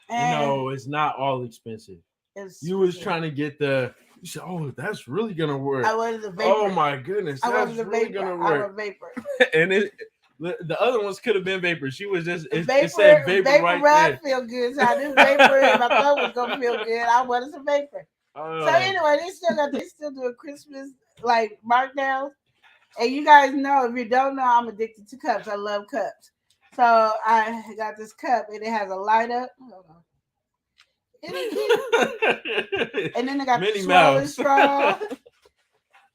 S5: And
S4: No, it's not all expensive. You was trying to get the. You said, "Oh, that's really gonna work."
S5: I wanted the vapor.
S4: Oh my goodness,
S5: I
S4: that's
S5: wanted the
S4: really
S5: vapor.
S4: gonna
S5: I
S4: work.
S5: want vapor.
S4: And the other ones could have been vapor. She was just it
S5: Vapor,
S4: said vapor right
S5: rub
S4: there.
S5: feel good. So I knew vapor and my throat was gonna feel good. I wanted some vapor. So anyway, they still doing Christmas like markdowns. And you guys know, if you don't know, I'm addicted to cups. I love cups. So I got this cup and it has a light up. Hold on. Isn't it cute? And then I got
S4: Minnie
S5: the swirling
S4: Mouse.
S5: straw.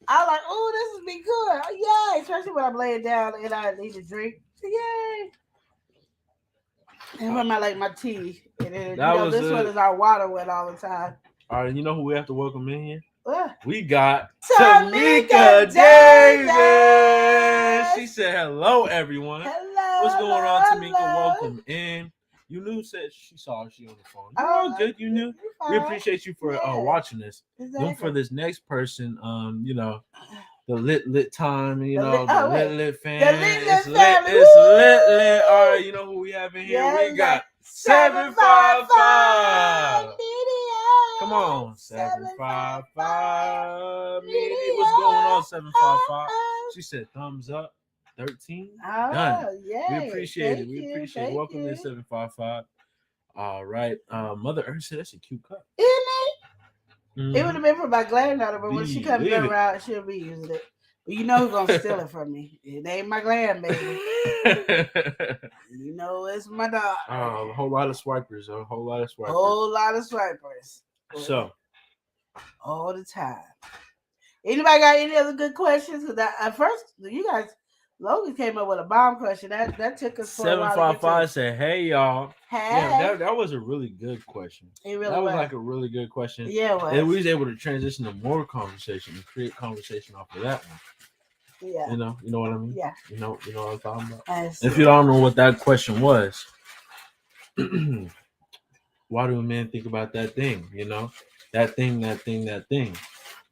S5: I like, oh, this would be good. Oh, yay. Especially when I'm laying down and I need a drink. Yay. And when my tea. And then, this one is our water one all the time.
S4: All right, you know who we have to welcome in here?
S5: What?
S4: We got
S5: Tamika
S4: Davis. She said, "Hello, everyone.
S5: Hello.
S4: What's going on, Tamika?
S5: Hello.
S4: Welcome in." You knew said she saw she on the phone. You're
S5: Oh,
S4: all good. You knew. We appreciate you for watching this.
S5: Exactly.
S4: Then for this next person, the lit time, the lit fam.
S5: The lit
S4: It's
S5: family.
S4: It's lit. All right, you know who we have in here?
S5: Yeah,
S4: We got
S5: 755
S4: Come on, 755 media. What's going on, 755? She said thumbs up. 13. Done.
S5: Yay.
S4: We appreciate it.
S5: Thank
S4: We
S5: you.
S4: appreciate it.
S5: Thank
S4: Welcome
S5: you.
S4: to 755. All right. Mother Earth said that's a cute cup.
S5: Isn't it?
S4: Mhm.
S5: It would have been for my granddaughter, but when she comes
S4: Believe it.
S5: around, she'll be using it. But you know who's gonna steal it from me? It ain't my grandbaby. You know it's my daughter.
S4: A whole lot of swipers.
S5: Whole lot of swipers.
S4: So
S5: all the time. Anybody got any other good questions? Because at first, you guys, Logan came up with a bomb question. That took us for a while.
S4: 755 said, "Hey y'all."
S5: Hey.
S4: Yeah, that was a really good question.
S5: It really
S4: that was
S5: was
S4: like a really good question.
S5: Yeah, it was.
S4: And we was able to transition to more conversation and create conversation off of that one.
S5: Yeah.
S4: You know what I mean?
S5: Yeah.
S4: You know what I'm talking about?
S5: If
S4: you don't know what that question was, why do men think about that thing? That thing.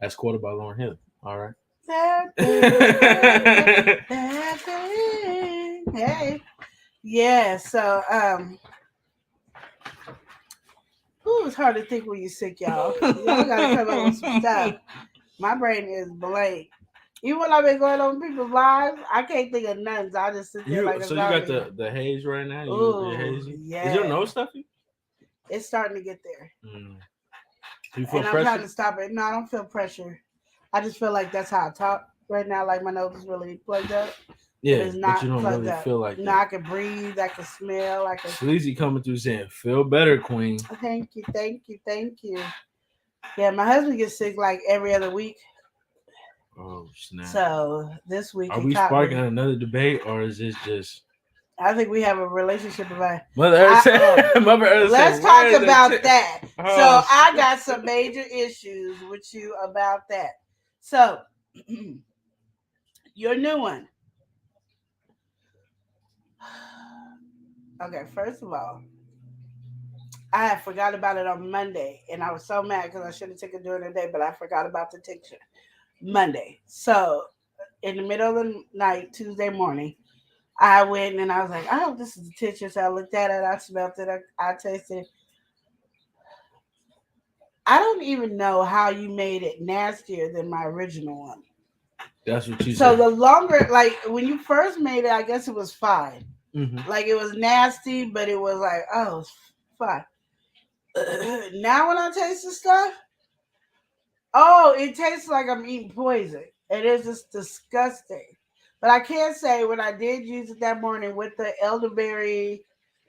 S4: That's quoted by Lauryn Hill. All right.
S5: That thing. Hey. Yeah, so it's hard to think when you're sick, y'all. Y'all gotta come up with some stuff. My brain is blank. Even when I've been going on people's lives, I can't think of nothing. So I just sit there like a
S4: So you got the haze right now?
S5: Ooh,
S4: hazy?
S5: yeah.
S4: Is your nose stuffy?
S5: It's starting to get there.
S4: You feel
S5: and
S4: pressure?
S5: I'm trying to stop it. No, I don't feel pressure. I just feel like that's how I talk right now. Like my nose is really plugged up.
S4: Yeah,
S5: it's not
S4: but you don't really
S5: up.
S4: feel like
S5: no, I can breathe. I can smell. I can.
S4: Sleazy coming through saying, "Feel better, Queen."
S5: Thank you. Yeah, my husband gets sick like every other week.
S4: Oh snap!
S5: So this week,
S4: are we sparking another debate, or is this just?
S5: I think we have a relationship about.
S4: Mother Earth said.
S5: Let's talk about that.
S4: Oh,
S5: so I got some major issues with you about that. So your new one. Okay, first of all, I had forgot about it on Monday, and I was so mad because I should have taken it during the day, but I forgot about the tincture Monday. So in the middle of the night, Tuesday morning, I went and I was like, "Oh, this is the tincture." So I looked at it, I smelled it, I tasted it. I don't even know how you made it nastier than my original one.
S4: That's what you said.
S5: So the longer, like when you first made it, I guess it was fine.
S4: Mm-hmm.
S5: Like it was nasty, but it was like, oh, it's fine. Now when I taste the stuff, it tastes like I'm eating poison. It is just disgusting. But I can say when I did use it that morning with the elderberry,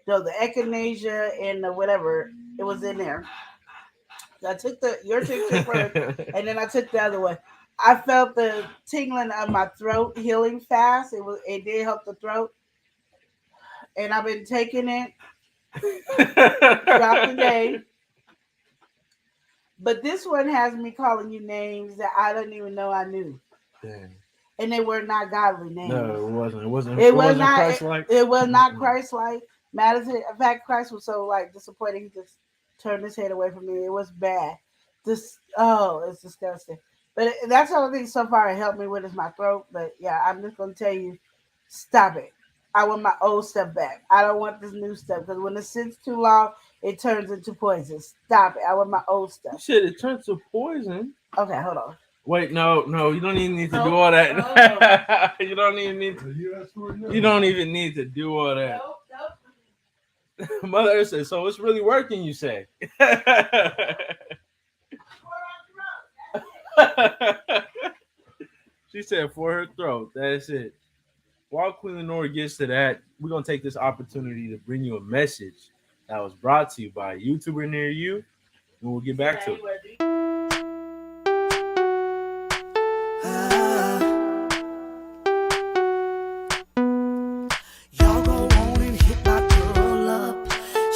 S5: the echinacea and the whatever, it was in there. So I took your tincture first, and then I took the other one. I felt the tingling of my throat healing fast. It did help the throat. And I've been taking it throughout the day. But this one has me calling you names that I don't even know I knew.
S4: Dang.
S5: and they were not godly names.
S4: No, it wasn't. It wasn't.
S5: It was
S4: wasn't
S5: not.
S4: Christ-like.
S5: It was not Christ-like. Madison. In fact, Christ was so like disappointed. He just turned his head away from me. It was bad. It's disgusting. But that's the only thing so far it helped me with is my throat. But yeah, I'm just gonna tell you, stop it. I want my old stuff back. I don't want this new stuff because when it sits too long, it turns into poison. Stop it. I want my old
S4: You
S5: stuff.
S4: said it turns to poison.
S5: Okay, hold on.
S4: Wait, no, you don't even need to
S5: Nope.
S4: do all that.
S5: Oh,
S4: You don't even need to.
S6: You
S4: You don't even need to do all that.
S5: Nope.
S4: Mother Earth says, so it's really working, you say. She said for her throat. That's it. While Queen Lenore gets to that, we're going to take this opportunity to bring you a message that was brought to you by a YouTuber near you, and we'll get back to it.
S2: Y'all go on and hit my girl up.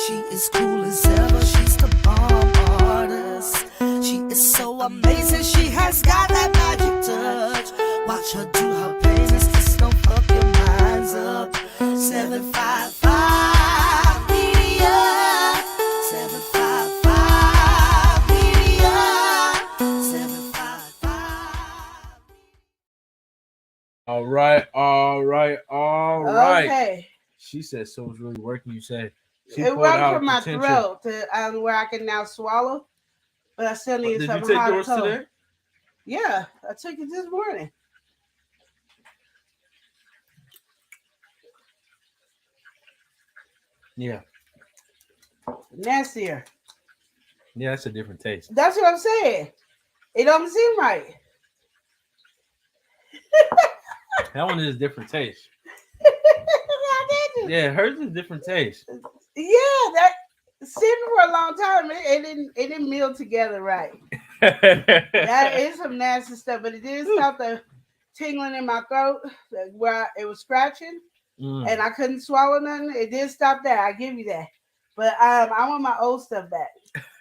S2: She is cool as ever. She's the bomb artist. She is so amazing. She has got that magic touch. Watch her do her paintings. This don't fuck your minds up. 755 media. 755 media. 755.
S4: All right.
S5: Okay.
S4: She said, so it's really working, you said. She
S5: It
S4: pulled
S5: worked
S4: out
S5: for my
S4: potential.
S5: throat to where I can now swallow, but I still need
S4: Did you
S5: something
S4: take
S5: hot
S4: yours
S5: and cold.
S4: today?
S5: Yeah, I took it this morning.
S4: Yeah.
S5: Nastier.
S4: Yeah, that's a different taste.
S5: That's what I'm saying. It don't seem right.
S4: That one is a different taste.
S5: I did it.
S4: Yeah, hers is a different taste.
S5: Yeah, that sitting for a long time, it didn't meld together right. That is some nasty stuff, but it did stop the tingling in my throat where it was scratching, and I couldn't swallow nothing. It did stop that. I give you that. But I want my old stuff back.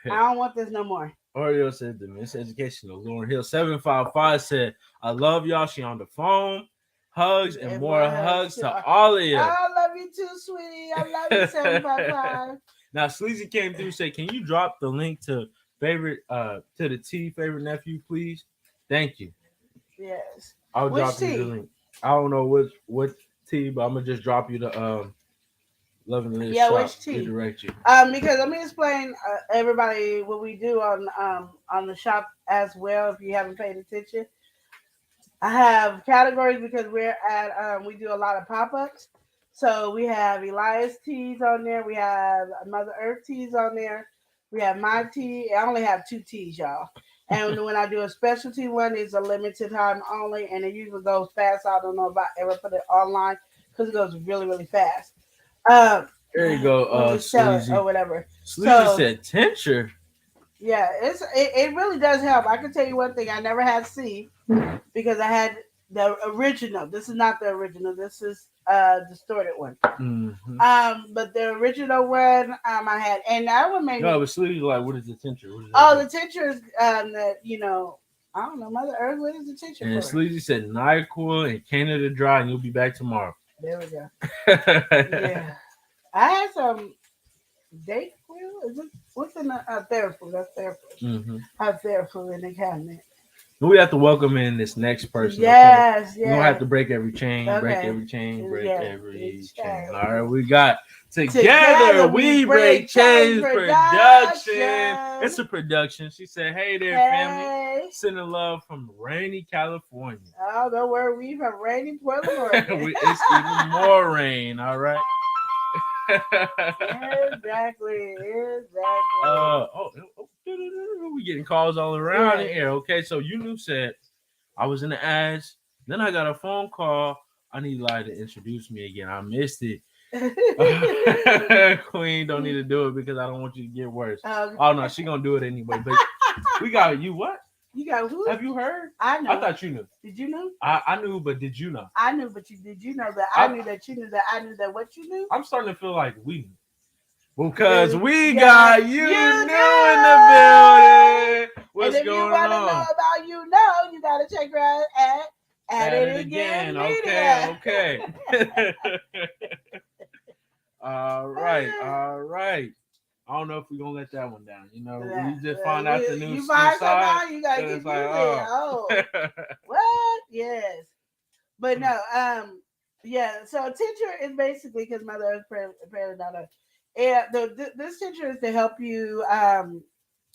S5: I don't want this no more.
S4: Oreo said the miseducation of Lauren Hill. 755 said, I love y'all. She on the phone. Hugs and more hugs to all of you.
S5: I love you too, sweetie. I love you, 755.
S4: Now, Sleazy came through and said, can you drop the link to the T favorite nephew, please? Thank you.
S5: Yes.
S4: I'll
S5: Which
S4: drop you
S5: tea?
S4: the link. I don't know what tea, but I'm gonna just drop you the Loving Liz
S5: Yeah,
S4: shop
S5: which tea?
S4: to direct you.
S5: Because let me explain everybody what we do on the shop as well. If you haven't paid attention, I have categories because we're at we do a lot of pop-ups. So we have Elias teas on there. We have Mother Earth teas on there. We have my tea. I only have 2 teas, y'all. And when I do a specialty one, it's a limited time only, and it usually goes fast. I don't know if I ever put it online because it goes really, really fast.
S4: There you go,
S5: when we sell it
S4: Sleazy.
S5: or whatever.
S4: Sleazy
S5: So-
S4: said tincture.
S5: Yeah, it really does help. I can tell you one thing. I never had C because I had the original. This is not the original. This is distorted one.
S4: Mm-hmm.
S5: But the original one I had, and that one made
S4: No,
S5: me.
S4: but Sleazy like, what is the tincture? What is
S5: Oh,
S4: that
S5: the tincture is that I don't know, Mother Earth. What is the tincture
S4: and
S5: for?
S4: Sleazy said NyQuil and Canada Dry, and you'll be back tomorrow.
S5: There we go. Yeah, I had some Dayquil. Is it what's in the Theraflu? That's Theraflu.
S4: Mm-hmm.
S5: I have Theraflu in the cabinet.
S4: We have to welcome in this next person.
S5: Yes,
S4: Okay? We're gonna have to break every chain, break
S5: Okay.
S4: every chain, break
S5: Yeah,
S4: every
S5: each
S4: chain.
S5: chain.
S4: All right, we got
S5: Together
S4: Together
S5: we
S4: we
S5: break
S4: break chains
S5: chains
S4: production.
S5: production.
S4: It's a production. She said, hey there, family.
S5: Hey.
S4: Sending love from rainy California.
S5: Oh, don't worry, we from rainy Portland, Oregon.
S4: It's even more rain, all right?
S5: Exactly.
S4: We getting calls all around
S5: Right.
S4: here. Okay, so Yunu said, I was in the ads. Then I got a phone call. I need Eli to introduce me again. I missed it. Queen don't need to do it because I don't want you to get worse. Oh no, she gonna do it anyway. But we got you. What?
S5: You got who?
S4: Have you heard?
S5: I know.
S4: I thought you knew.
S5: Did you know?
S4: I knew, but did you know?
S5: I knew, but did you know that I knew that you knew that I knew that what you knew?
S4: I'm starting to feel like we knew. Because we
S5: Yeah.
S4: got you new in the building. What's
S5: and if you
S4: going
S5: want to know
S4: on?
S5: about you gotta check her out at
S4: it again. Okay. All right. I don't know if we're gonna let that one down. You know, we just find out the new
S5: You find something
S4: side.
S5: out, you gotta
S4: and
S5: keep
S4: it's
S5: using
S4: like,
S5: it. Oh, what? Yes, but no. Yeah. So a tincture is basically because my mother is apparently not a. Yeah. This tincture is to help you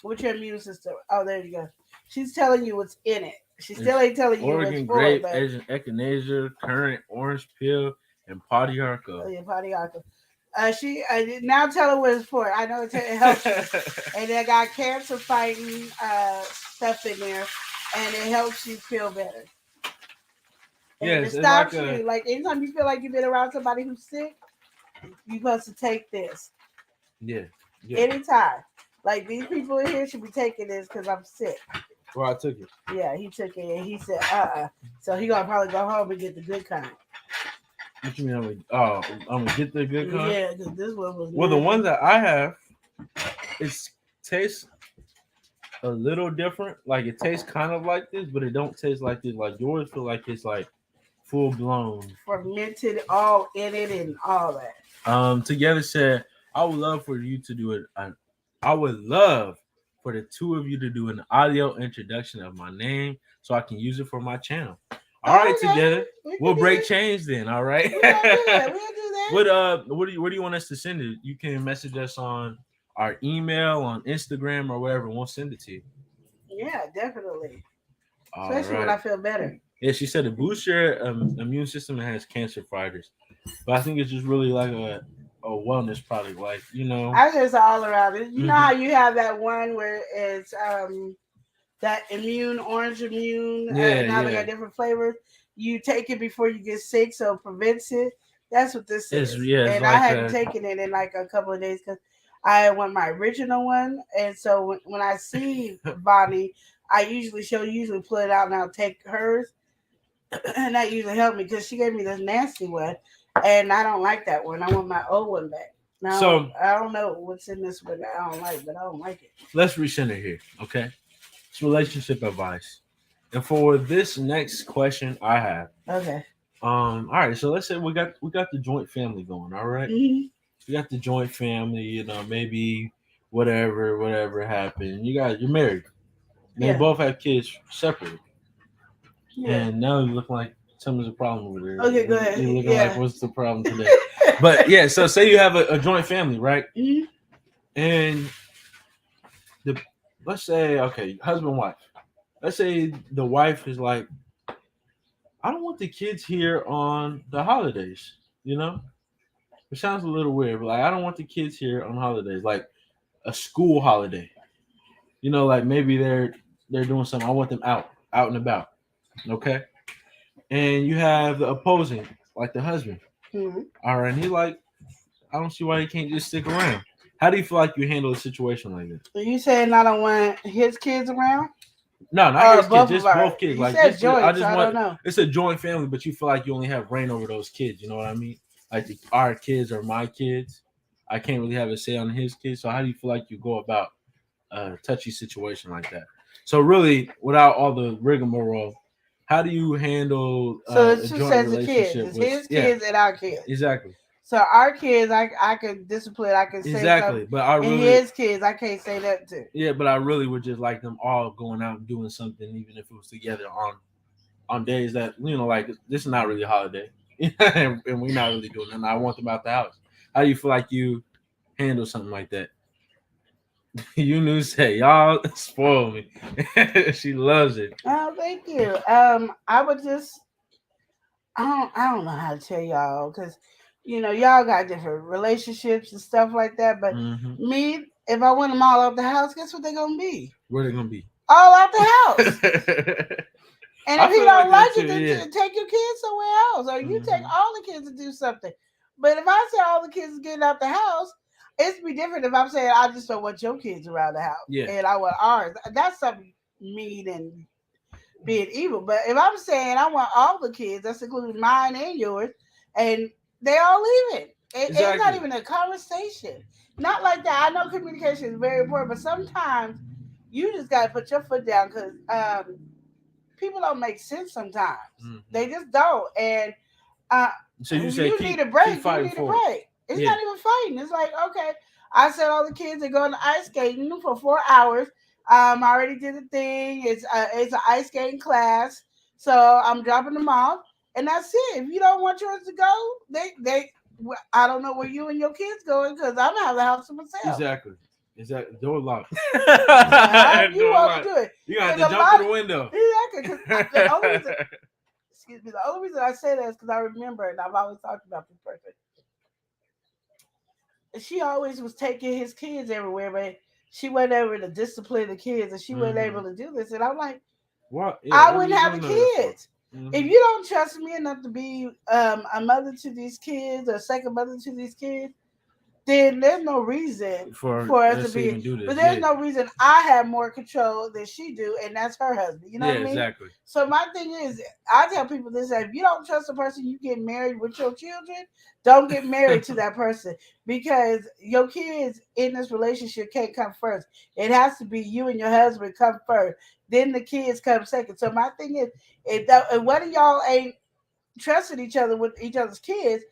S5: with your immune system. Oh, there you go. She's telling you what's in it. She still ain't telling you what's
S4: Oregon
S5: for it,
S4: grape,
S5: but
S4: Asian echinacea, currant, orange peel, and 𝒮𝒾𝒶𝓁𝓈s.
S5: yeah, 𝒮𝒾𝒶𝓁𝓈s. I now tell her what it's for. I know it helps you, and they got cancer fighting stuff in there, and it helps you feel better. And
S4: Yes,
S5: it
S4: it's
S5: stops
S4: like
S5: you. Like anytime you feel like you've been around somebody who's sick, you're supposed to take this.
S4: Yeah.
S5: Anytime. Like these people in here should be taking this because I'm sick.
S4: Well, I took it.
S5: Yeah, he took it and he said, So he gonna probably go home and get the good kind.
S4: What you mean? I'm gonna get the good kind?
S5: Yeah, because this one was.
S4: Well, the one that I have, it tastes a little different. Like it tastes kind of like this, but it don't taste like this. Like yours feel like it's like full blown
S5: fermented, all in it and all that.
S4: Together said, I would love for you to do it. I would love for the two of you to do an audio introduction of my name so I can use it for my channel. All right, together. We'll break chains then. All right.
S5: We'll do that.
S4: Where do you want us to send it? You can message us on our email, on Instagram, or wherever. We'll send it to you.
S5: Yeah, definitely.
S4: All
S5: Especially when I feel better.
S4: Yeah, she said it boosts your immune system and has cancer fighters. But I think it's just really like a wellness product, like, you know.
S5: I just all around it. You know how you have that one where it's that orange immune, now they got different flavors. You take it before you get sick, so it prevents it. That's what this is. And I hadn't taken it in like a couple of days because I want my original one. And so when I see Bonnie, I usually pull it out and I'll take hers. And that usually helped me because she gave me this nasty one. And I don't like that one. I want my old one back. Now, so I don't know what's in this one that I don't like, but I don't like it.
S4: Let's recenter here, okay? It's relationship advice. And for this next question I have.
S5: Okay.
S4: All right, so let's say we got the joint family going, all right?
S5: Mm-hmm.
S4: We got the joint family, you know, maybe whatever happened. You're married. They both have kids separately. Yeah. And now you're looking like something's a problem over there.
S5: Okay, go ahead.
S4: You're looking like, what's the problem today? But yeah, so say you have a joint family, right?
S5: Mm-hmm.
S4: And let's say, okay, husband, wife. Let's say the wife is like, I don't want the kids here on the holidays, you know? It sounds a little weird, but like, I don't want the kids here on holidays, like a school holiday. You know, like maybe they're doing something. I want them out and about. Okay? And you have the opposing, like the husband.
S5: Mm-hmm.
S4: All right, and he's like, I don't see why he can't just stick around. How do you feel like you handle a situation like this?
S5: Are you saying I don't want his kids around?
S4: No, not his kids, just both kids.
S5: You
S4: like
S5: said joint, I don't know.
S4: It's a joint family, but you feel like you only have reign over those kids. You know what I mean? Like our kids are my kids. I can't really have a say on his kids. So how do you feel like you go about a touchy situation like that? So really, without all the rigmarole, how do you handle
S5: so it's two sets of kids? It's his kids and our kids.
S4: Exactly.
S5: So our kids, I can discipline. I can say
S4: exactly, but I really,
S5: and his kids, I can't say that to.
S4: Yeah, but I really would just like them all going out and doing something, even if it was together on days that, you know, like this is not really a holiday, and we're not really doing nothing. I want them out the house. How do you feel like you handle something like that? You knew say y'all spoil me. She loves it.
S5: Oh, thank you. I would just, I don't know how to tell y'all because, you know, y'all got different relationships and stuff like that. But me, if I want them all out the house, guess what they're gonna be?
S4: Where they gonna be?
S5: All out the house. And if you don't like it, then take your kids somewhere else, or you take all the kids to do something. But if I say all the kids are getting out the house, it's be different if I'm saying I just don't want your kids around the house, and I want ours. That's something mean and being evil. But if I'm saying I want all the kids, that's including mine and yours, and they all leaving. It's not even a conversation. Not like that. I know communication is very important, but sometimes you just got to put your foot down because people don't make sense sometimes.
S4: Mhm.
S5: They just don't. And
S4: So you
S5: if
S4: say
S5: you
S4: keep,
S5: need a break,
S4: keep fighting
S5: you need a
S4: for it.
S5: break. It's
S4: Yeah.
S5: not even fighting. It's like, okay, I said all the kids are going to ice skating for 4 hours. I already did the thing. It's an ice skating class, so I'm dropping them off, and that's it. If you don't want yours to go, I don't know where you and your kids going because I'm gonna have the house to myself.
S4: Exactly. Door locked.
S5: However you want to do it.
S4: You got to
S5: Because
S4: jump through the window.
S5: Exactly. Because the only reason, excuse me, the only reason I say that is because I remember, and I've always talked about this person. She always was taking his kids everywhere, but she wasn't able to discipline the kids, and she wasn't able to do this. And I'm like,
S4: what? Yeah,
S5: I
S4: what
S5: wouldn't
S4: are you
S5: have the
S4: doing that for?
S5: kids. If you don't trust me enough to be a mother to these kids or a second mother to these kids, then there's no reason for us to be.
S4: even do this.
S5: But there's no reason I have more control than she do, and that's her husband. You know what I mean?
S4: Exactly.
S5: So my thing is, I tell people this: if you don't trust a person, you get married with your children. Don't get married to that person because your kids in this relationship can't come first. It has to be you and your husband come first. Then the kids come second. So my thing is, if one of y'all ain't trusting each other with each other's kids,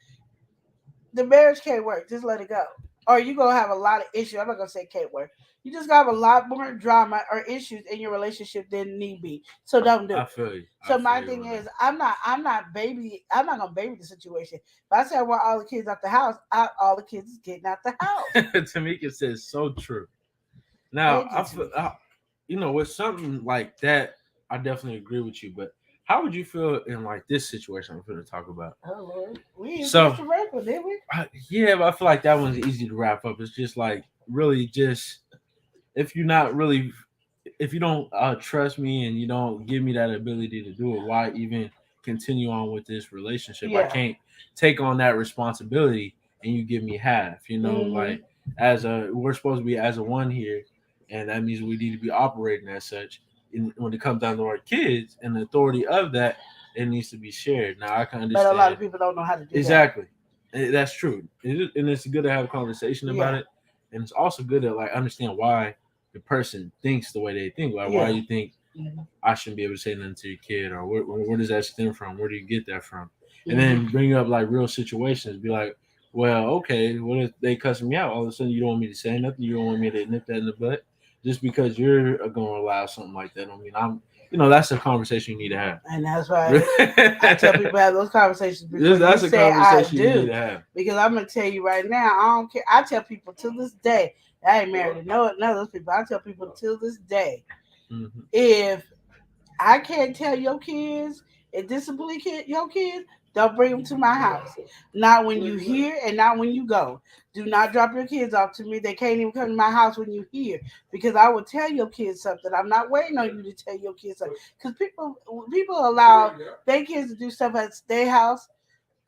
S5: the marriage can't work. Just let it go. Or you're going to have a lot of issues. I'm not going to say it can't work. You just going to have a lot more drama or issues in your relationship than need be. So don't do it.
S4: I feel you.
S5: So my thing is, I'm not going to baby the situation. If I say I want all the kids out the house, all the kids is getting out the house.
S4: Tamika says so true. Now, I feel, with something like that, I definitely agree with you. But how would you feel in like this situation I'm going to talk about?
S5: Oh Lord, we didn't finish the wrap up, did we?
S4: Yeah, but I feel like that one's easy to wrap up. It's just like really just if you don't trust me and you don't give me that ability to do it, why even continue on with this relationship?
S5: Yeah.
S4: I can't take on that responsibility and you give me half. Like we're supposed to be as a one here, and that means we need to be operating as such. When it comes down to our kids and the authority of that, it needs to be shared. Now I can understand,
S5: but a lot of people don't know how to do
S4: exactly. That's true, and it's good to have a conversation about it, and it's also good to like understand why the person thinks the way they think. Like why you think I shouldn't be able to say nothing to your kid, or where does that stem from? Where do you get that from? And then bring up like real situations. Be like, well, okay, what if they cussing me out? All of a sudden, you don't want me to say nothing. You don't want me to nip that in the butt. Just because you're going to allow something like that, I mean, that's a conversation you need to have.
S5: And that's why I tell people to have those conversations before
S4: that's
S5: you
S4: a
S5: say
S4: conversation
S5: I
S4: you
S5: do.
S4: need to have.
S5: Because I'm going to tell you right now, I don't care. I tell people to this day, I ain't married to none of those people. I tell people to this day, if I can't tell your kids and discipline your kids, don't bring them to my house. Not when you here and not when you go. Do not drop your kids off to me. They can't even come to my house when you here because I will tell your kids something. I'm not waiting on you to tell your kids something because people allow their kids to do stuff at their house,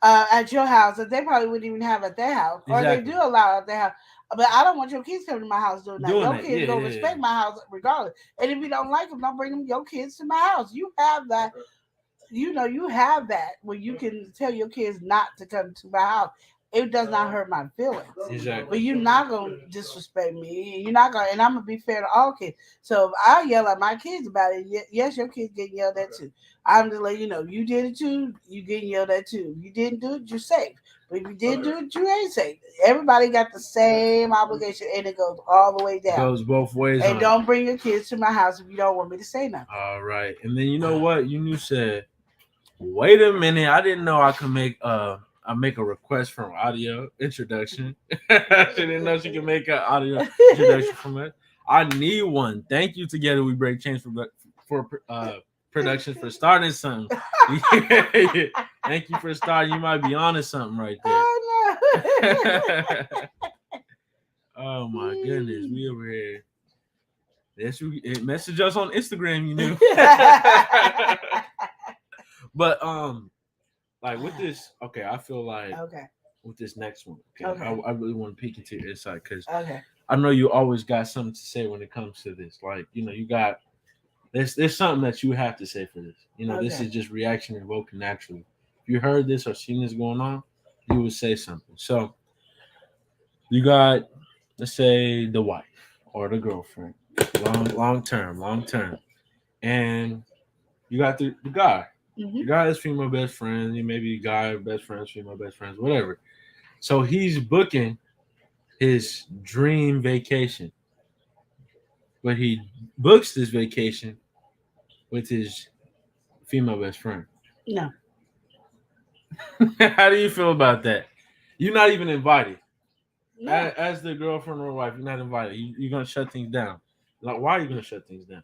S5: at your house that they probably wouldn't even have at their house, or they do allow at their house. But I don't want your kids coming to my house doing that. Your kids gonna respect my house regardless. And if you don't like them, don't bring them your kids to my house. You have that. You have that where you can tell your kids not to come to my house. It does not hurt my feelings.
S4: Exactly.
S5: But you're not gonna disrespect me. You're not gonna, and I'm gonna be fair to all kids. So if I yell at my kids about it, yes, your kids get yelled at too. I'm just letting you know, you did it too. You getting yelled at too. If you didn't do it, you're safe. But if you did do it, you ain't safe. Everybody got the same obligation, and it goes all the way down.
S4: It goes both ways.
S5: And don't bring your kids to my house if you don't want me to say nothing.
S4: All right, and then you know what? You said, wait a minute, I didn't know I could make a request from audio introduction. I didn't know she could make an audio introduction from it. I need one. Thank you. Together we break chains for productions for starting something. Thank you for starting. You might be onto something right there.
S5: Oh, no.
S4: Oh my goodness, we over here. Message us on Instagram, you knew. But like with this, okay, I feel like with this next one, I really want to peek into your insight because I know you always got something to say when it comes to this. Like, you got there's something that you have to say for this. This is just reaction evoking naturally. If you heard this or seen this going on, you would say something. So you got, let's say, the wife or the girlfriend, long term, and You got the guy.
S5: Mm-hmm.
S4: The guy has female best friends. You maybe guy best friends, female best friends, whatever. So he's booking his dream vacation, but he books this vacation with his female best friend.
S5: No.
S4: How do you feel about that? You're not even invited.
S5: No.
S4: As the girlfriend or wife, you're not invited. You're gonna shut things down. Like, why are you gonna shut things down?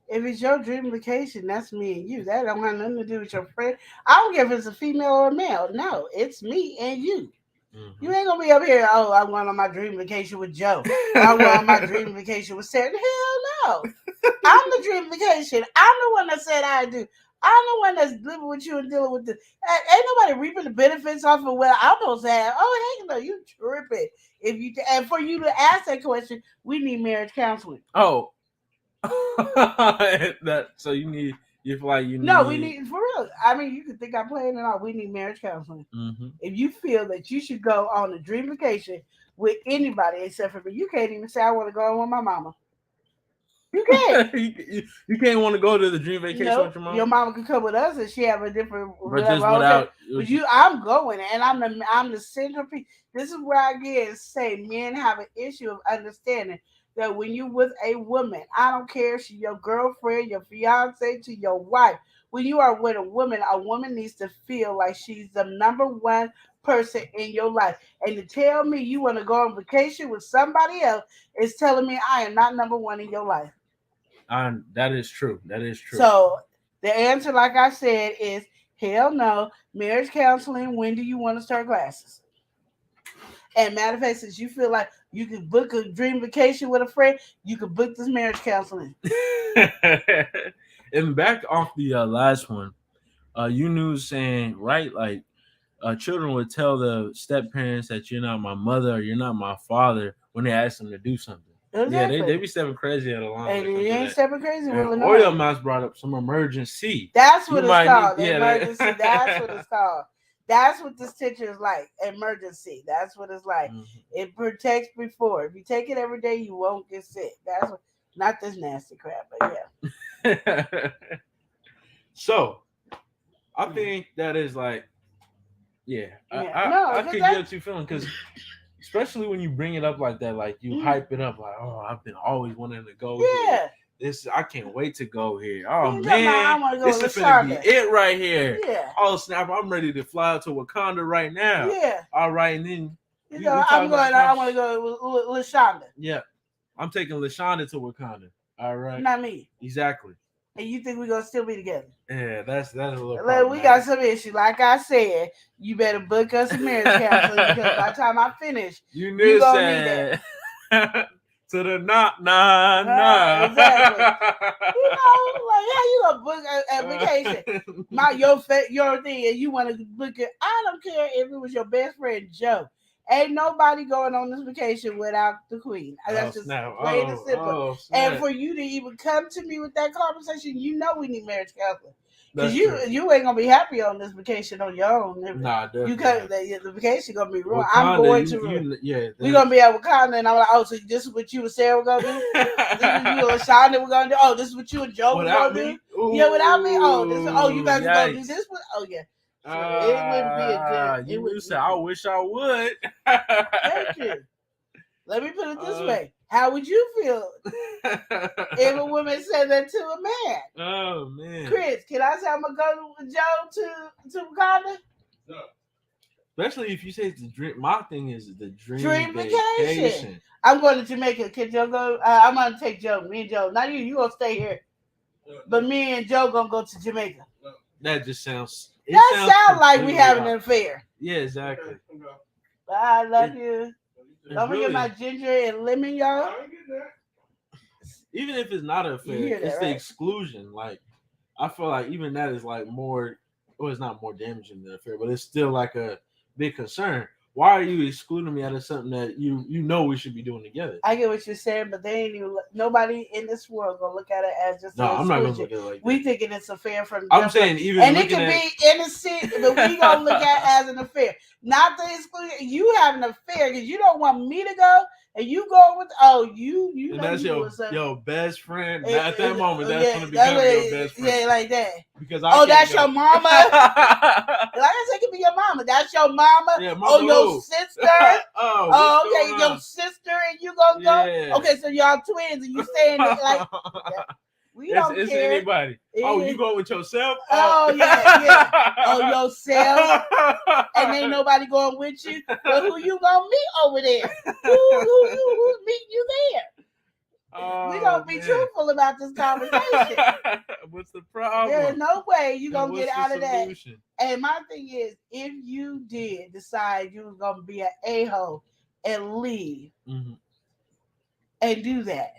S5: If it's your dream vacation, that's me and you. That don't have nothing to do with your friend. I don't care if it's a female or a male. No, it's me and you.
S4: Mm-hmm.
S5: You ain't gonna be up here. Oh, I went on my dream vacation with Joe. I went on my dream vacation with Sarah. Hell no. I'm the dream vacation. I'm the one that said I do. I'm the one that's living with you and dealing with this. Ain't nobody reaping the benefits off of what I'm supposed to have. Oh, heck no, you tripping. And for you to ask that question, we need marriage counseling.
S4: Oh. So you feel like you need.
S5: No, we need, for real. I mean, you could think I'm playing it off. We need marriage counseling.
S4: Mm-hmm.
S5: If you feel that you should go on a dream vacation with anybody except for me, you can't even say I want to go with my mama. You can't.
S4: you can't want to go to the dream vacation with your mama.
S5: Your mama can come with us and she have a different.
S4: But just without.
S5: But I'm going, and I'm the centerpiece. This is where I again say men have an issue of understanding that when you with a woman, I don't care if she's your girlfriend, your fiance, to your wife. When you are with a woman needs to feel like she's the number one person in your life. And to tell me you want to go on vacation with somebody else is telling me I am not number one in your life.
S4: That is true. That is true.
S5: So the answer, like I said, is hell no. Marriage counseling. When do you want to start classes? And matter of fact, since you feel like you can book a dream vacation with a friend, you can book this marriage counseling.
S4: And back off the last one, you knew saying, right, like children would tell the step parents that you're not my mother or you're not my father when they ask them to do something.
S5: Exactly.
S4: Yeah, they be stepping crazy at a line.
S5: And you ain't stepping crazy with Illinois.
S4: Oil Mouse brought up some emergency.
S5: That's what it's called.
S4: Need,
S5: emergency. That's what it's called. That's what this teacher is like. Emergency. That's what it's like. Mm-hmm. It protects before. If you take it every day, you won't get sick. That's what, not this nasty crap, but yeah.
S4: So, I think that is like, I could get what you're feeling because, especially when you bring it up like that, like you hype it up, like, oh, I've been always wanting to go.
S5: Yeah.
S4: Here. I can't wait to go here. Oh
S5: man,
S4: I want to go. This is gonna be it right here.
S5: Yeah.
S4: Oh snap! I'm ready to fly out to Wakanda right now.
S5: Yeah.
S4: All right, and then
S5: I want to go with LaShonda.
S4: Yeah, I'm taking LaShonda to Wakanda. All right.
S5: Not me.
S4: Exactly.
S5: And you think we're gonna still be together?
S4: Yeah, that's a little.
S5: Like, we got some issue. Like I said, you better book us a marriage counseling because by the time I finish,
S4: you
S5: gonna need that.
S4: To the nah.
S5: Exactly. Like how you gonna book a vacation? Your thing, and you want to book it. I don't care if it was your best friend Joe. Ain't nobody going on this vacation without the queen. That's just plain and simple. And for you to even come to me with that conversation, you know we need marriage counseling. Because you ain't gonna be happy on this vacation on your own.
S4: Nah, definitely.
S5: You can't. The vacation gonna be ruined.
S4: Wakanda,
S5: I'm going to. We're gonna be at Wakanda, and I'm like, oh, so this is what you and Sarah were gonna do. This is what you and LaShonda were gonna do. Oh, this is what you and Joe were gonna do.
S4: Ooh,
S5: yeah, without me. Oh, you guys are gonna do this one. Oh yeah.
S4: So it wouldn't be a good. You said, I wish I would.
S5: Thank you. Let me put it this way. How would you feel if a woman said that to a man?
S4: Oh, man.
S5: Chris, can I say I'm going to go with Joe to Wakanda?
S4: No. Especially if you say it's the dream. My thing is the dream
S5: vacation. I'm going to Jamaica. Can Joe go? I'm going to take Joe. Me and Joe. Not you. You going to stay here. But me and Joe going to go to Jamaica.
S4: That just sounds...
S5: That sounds like we having an affair.
S4: Yeah, exactly.
S5: I love you. Don't forget my ginger and lemon, y'all.
S4: Even if it's not an affair, it's the exclusion. Like, I feel like even that is like more, well, it's not more damaging than the affair, but it's still like a big concern. Why are you excluding me out of something that you know we should be doing together? I get what you're saying, but they ain't even, nobody in this world gonna look at it as just an exclusion. I'm not gonna look at it like that. We thinking it's a affair from the saying even
S5: and it can be innocent, but we gonna look at it as an affair. Not the exclusion. You have an affair because you don't want me to go. and you go with you
S4: And
S5: know
S4: that's
S5: you
S4: your
S5: doing something.
S4: best friend. At that moment, that's
S5: yeah,
S4: gonna become
S5: what
S4: your
S5: it-
S4: best friend.
S5: Yeah, like that.
S4: Because
S5: That's your mama. Like I said, it could be your mama. That's your mama.
S4: Yeah, mama
S5: oh, your
S4: who?
S5: sister.
S4: What's
S5: Okay,
S4: going
S5: your
S4: on?
S5: sister and you gonna
S4: Yeah.
S5: go. Okay, so y'all twins and you staying there like we don't
S4: it's
S5: care.
S4: anybody. Oh, you go with yourself?
S5: Oh yeah. Oh, yourself. And ain't nobody going with you. Well, who you gonna meet over there? Who's meeting you there? We gonna be truthful about this conversation.
S4: What's the problem?
S5: There's no way you gonna get out of that.
S4: Solution?
S5: And my thing is, if you did decide you was gonna be an a-hole and leave and do that,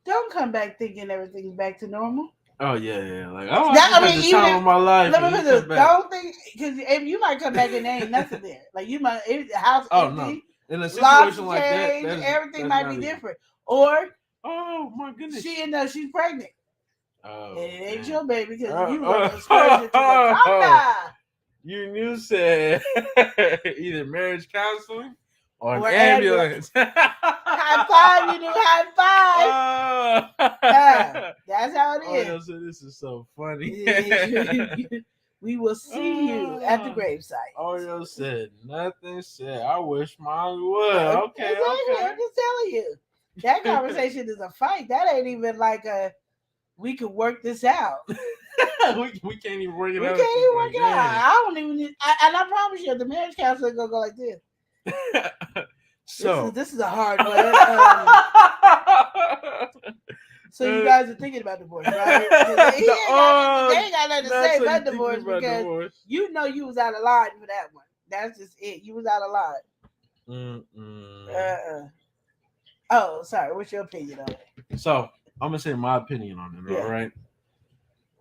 S5: don't come back thinking everything's back to normal.
S4: Oh yeah. Like
S5: the
S4: time of my life.
S5: Don't think because if you might come back and there ain't nothing there. Like you might the house empty.
S4: No. In a situation like that,
S5: everything might be different. Or
S4: my goodness,
S5: she's pregnant.
S4: Oh,
S5: and it ain't your baby because you were excursion to Wakanda.
S4: You said either marriage counseling or
S5: ambulance. High five, you do high five. That's how it is.
S4: So this is so funny.
S5: We will see you at the gravesite.
S4: Oreo said nothing said. I wish mine would. Okay.
S5: I'm just telling you. That conversation is a fight. That ain't even like we could work this out.
S4: we can't even work it out.
S5: We can't even work it out. I don't even and I promise you the marriage counselor is gonna go like this.
S4: So
S5: this is a hard one. So you guys are thinking about divorce, right? They ain't got nothing to say about divorce because you know you was out of line for that one. That's just it. You was out of line. Oh, sorry. What's your opinion on it?
S4: So I'm gonna say my opinion on it. All right.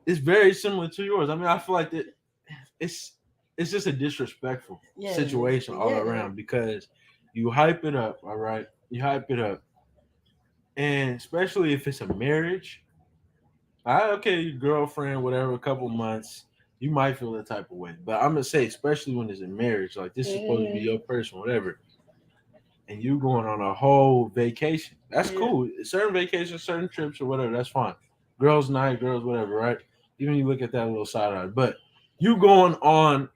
S4: It's very similar to yours. I mean, I feel like it's just a disrespectful situation all around because you hype it up. All right, you hype it up. And especially if it's a marriage, your girlfriend, whatever, a couple months, you might feel that type of way. But I'm gonna say, especially when it's a marriage, like this is supposed to be your person, whatever, and you going on a whole vacation. That's cool. Certain vacations, certain trips, or whatever, that's fine. Girls' night, girls, whatever, right? Even you look at that little side eye. But you going on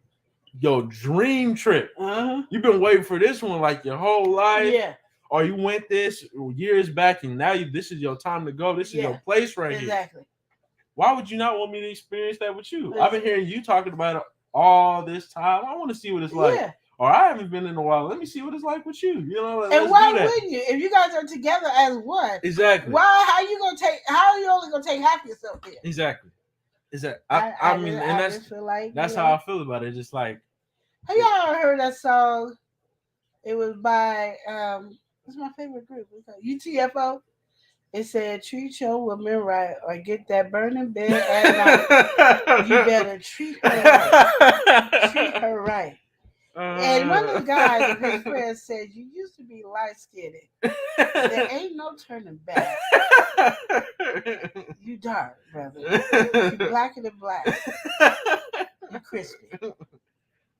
S4: your dream trip. You've been waiting for this one like your whole life.
S5: Yeah.
S4: Or you went this years back and now this is your time to go. This is your place right here.
S5: Exactly.
S4: Why would you not want me to experience that with you? I've been hearing you talking about it all this time. I want to see what it's like. Yeah. Or I haven't been in a while. Let me see what it's like with you. You know,
S5: and why wouldn't you? If you guys are together as one.
S4: Exactly.
S5: How are you only gonna take half yourself there?
S4: Exactly. I mean, that's how I feel about it. Just like,
S5: have y'all heard that song? It was by it's my favorite group. UTFO. It said, "Treat your woman right, or get that burning bed at night. You better treat her right. Treat her right." And one of the guys in his friends said, "You used to be light-skinned. There ain't no turning back. You dark, brother. You blacker than black. You crispy.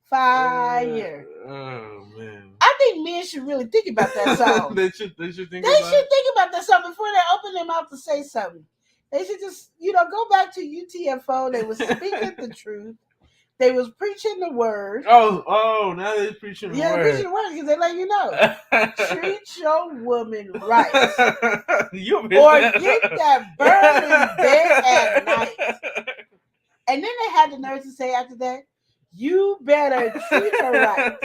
S5: Fire."
S4: Oh man!
S5: I think men should really think about that song.
S4: They should think
S5: about that song before they open their mouth to say something. They should just, go back to UTFO. They were speaking the truth. They was preaching the word.
S4: Oh, now they're preaching the word.
S5: Yeah, preaching the word because they let you know. Treat your woman right. Or get that burning bed at night. And then they had the nerve to say after that, "You better treat her right."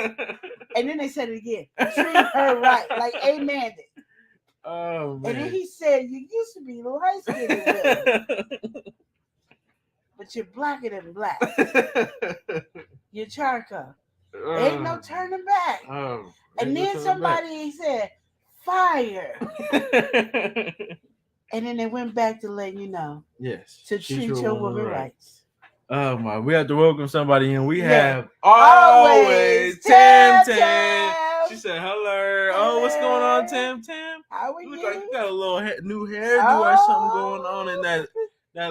S5: And then they said it again. Treat her right. Like amen it.
S4: Oh, man.
S5: And then he said, "You used to be light-skinned, but you're blacker than black. You're charcoal. Ain't no turning back." And then somebody said, "Fire." And then they went back to letting you know.
S4: Yes.
S5: To treat your woman right.
S4: Oh my! We have to welcome somebody in. We have always Tam. She said, "Hello. Oh, what's going on, Tam?
S5: How are
S4: you?
S5: Look
S4: like you got a little new hairdo or something going on in that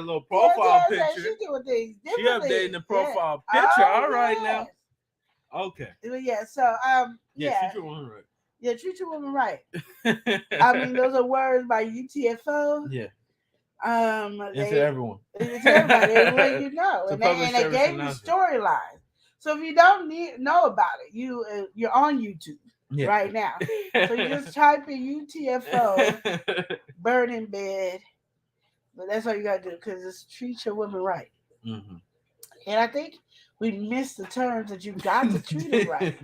S4: little profile picture."
S5: She doing things differently.
S4: She updating the profile picture. All right now. Okay.
S5: Yeah. So
S4: treat your woman right.
S5: Yeah, treat your woman right. I mean, those are words by UTFO.
S4: Yeah.
S5: It's
S4: everyone.
S5: It's everybody. They let you know,
S4: It's a
S5: and
S4: public
S5: they
S4: service
S5: gave you
S4: announcement.
S5: storylines. So if you don't know about it, you're on YouTube
S4: Yeah.
S5: right now. So you just type in UTFO, burn in bed. But that's all you gotta do because it's treat your woman right.
S4: Mhm.
S5: And I think we missed the terms that you got to treat them right.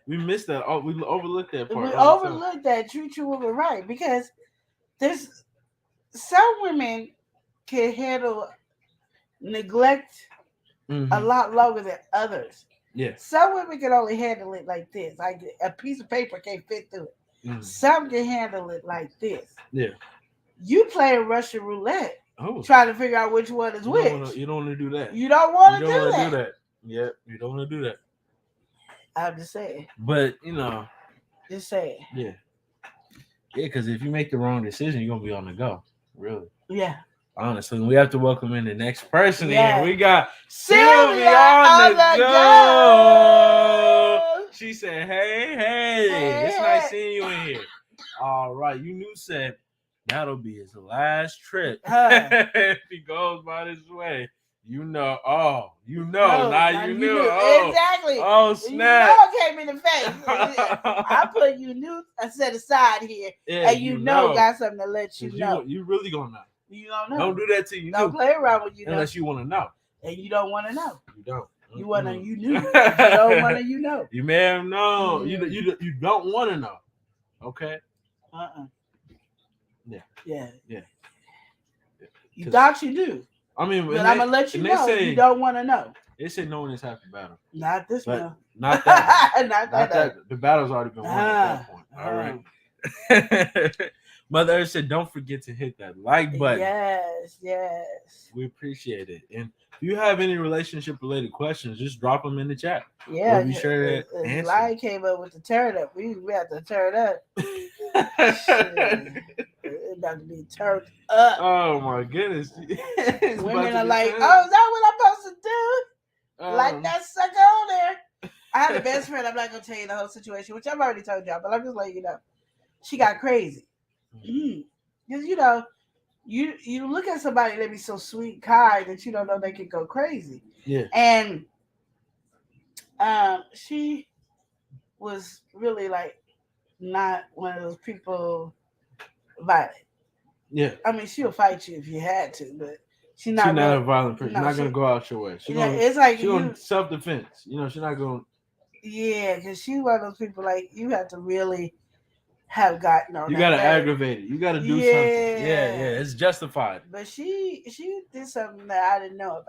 S4: We missed that. Oh, we overlooked that part.
S5: We
S4: all the time.
S5: overlooked that treat your woman right because there's some women can handle neglect a lot longer than others.
S4: Yeah.
S5: Some women can only handle it like this. Like a piece of paper can't fit through it. Some can handle it like this.
S4: Yeah.
S5: You play Russian roulette.
S4: Oh.
S5: Trying to figure out which one is which.
S4: You don't want to do that.
S5: You don't want to do
S4: that.
S5: that.
S4: Yeah, you don't want to do that.
S5: I'm just saying.
S4: But
S5: just saying.
S4: Yeah. Yeah, because if you make the wrong decision, you're gonna be on the go. Really.
S5: Yeah.
S4: Honestly, we have to welcome in the next person
S5: Yeah.
S4: in. We got
S5: Sylvia
S4: on the go.
S5: go.
S4: She said, hey, it's nice seeing you in here. All right, you knew said that'll be his last trip. If he goes by this way. Now you knew. Oh,
S5: exactly.
S4: Oh, snap.
S5: You know it came in the face. I put you knew set aside here, and you know got something to let you know.
S4: You really gonna know.
S5: You don't know.
S4: Don't do that to you.
S5: Don't play around with you
S4: unless you want to know.
S5: And you don't want to know.
S4: You don't.
S5: You want to. You knew. You don't want to. You know.
S4: You may have known. You don't want to know. Okay. Yeah.
S5: You thought you knew.
S4: I mean,
S5: but I'm gonna let you know. You don't want to know.
S4: They say no one is half the battle.
S5: Not this one.
S4: Not that.
S5: Not that.
S4: The battle's already been won at that point. All right. Mother Earth said, "Don't forget to hit that like button."
S5: Yes.
S4: We appreciate it. And if you have any relationship-related questions, just drop them in the chat.
S5: Yeah,
S4: we'll be sure to answer.
S5: Lion came up with the turn up. We have to turn up. It's about to be turned up.
S4: Oh my goodness!
S5: Women are like, "Oh, is that what I'm supposed to do? Like that sucker on there?" I had a best friend. I'm not gonna tell you the whole situation, which I've already told y'all, but I'm just letting you know. She got crazy. Because you look at somebody that be so sweet, kind that you don't know they could go crazy.
S4: Yeah.
S5: And she was really like not one of those people violent.
S4: Yeah.
S5: I mean, she'll fight you if you had to, but she's not
S4: a violent person. She's not gonna go out your way.
S5: It's like
S4: she's on self-defense. She's not going.
S5: Yeah, because she's one of those people like you have to really have gotten on.
S4: You gotta aggravate it. You gotta do something. Yeah, it's justified.
S5: But she did something that I didn't know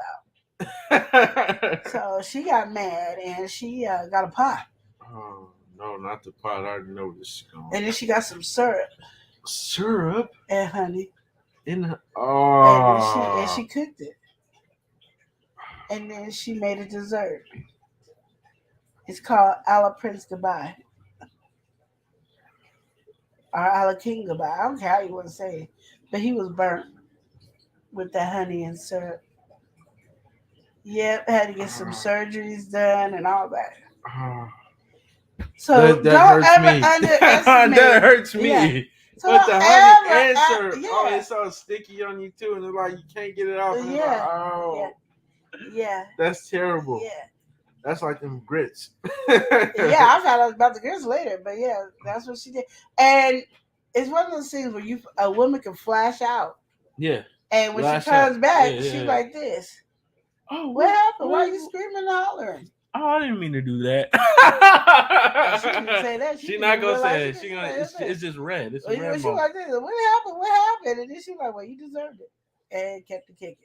S5: about. So she got mad and she got a pot.
S4: Oh no, not the pot! I already know where this is going.
S5: And then she got some syrup.
S4: Syrup
S5: and honey.
S4: And
S5: she cooked it. And then she made a dessert. It's called a la Prince Goodbye. Or a la King Goodbye. I don't care how you want to say it. But he was burnt with the honey and syrup. Yep, had to get some surgeries done and all that. So
S4: that
S5: don't ever
S4: underestimate. That hurts me.
S5: Yeah. So
S4: but the honey and syrup, it's so sticky on you too, and it's like you can't get it off.
S5: Yeah.
S4: That's terrible.
S5: Yeah.
S4: That's like them grits.
S5: I found out about the grits later, but yeah, that's what she did. And it's one of those things where a woman can flash out.
S4: Yeah.
S5: And when she comes back, she's like this. Oh, what happened? Why are you screaming and hollering?
S4: Oh, I didn't mean to do that.
S5: She didn't say that.
S4: She's not gonna say it. It's just red. It's a red.
S5: She like this. What happened? What happened? And then she's like, "Well, you deserved it," and kept the kicking.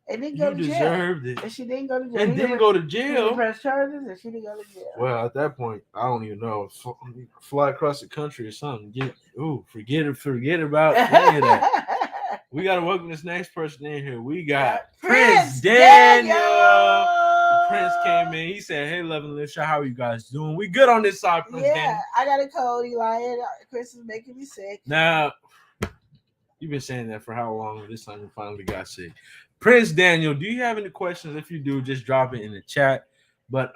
S5: And didn't go to jail. You deserved it. And she didn't go to jail.
S4: And didn't go to jail.
S5: Press charges, and she didn't go to jail.
S4: Well, at that point, I don't even know. Fly across the country or something. Forget about any of that. We gotta welcome this next person in here. We got Prince Daniel. Prince came in. He said, "Hey, Love and Live Show, how are you guys doing? We good on this side, Prince Daniel."
S5: I got a cold, Eli, and Chris is making me sick.
S4: Now, you've been saying that for how long? This time you finally got sick. Prince Daniel, do you have any questions? If you do, just drop it in the chat. But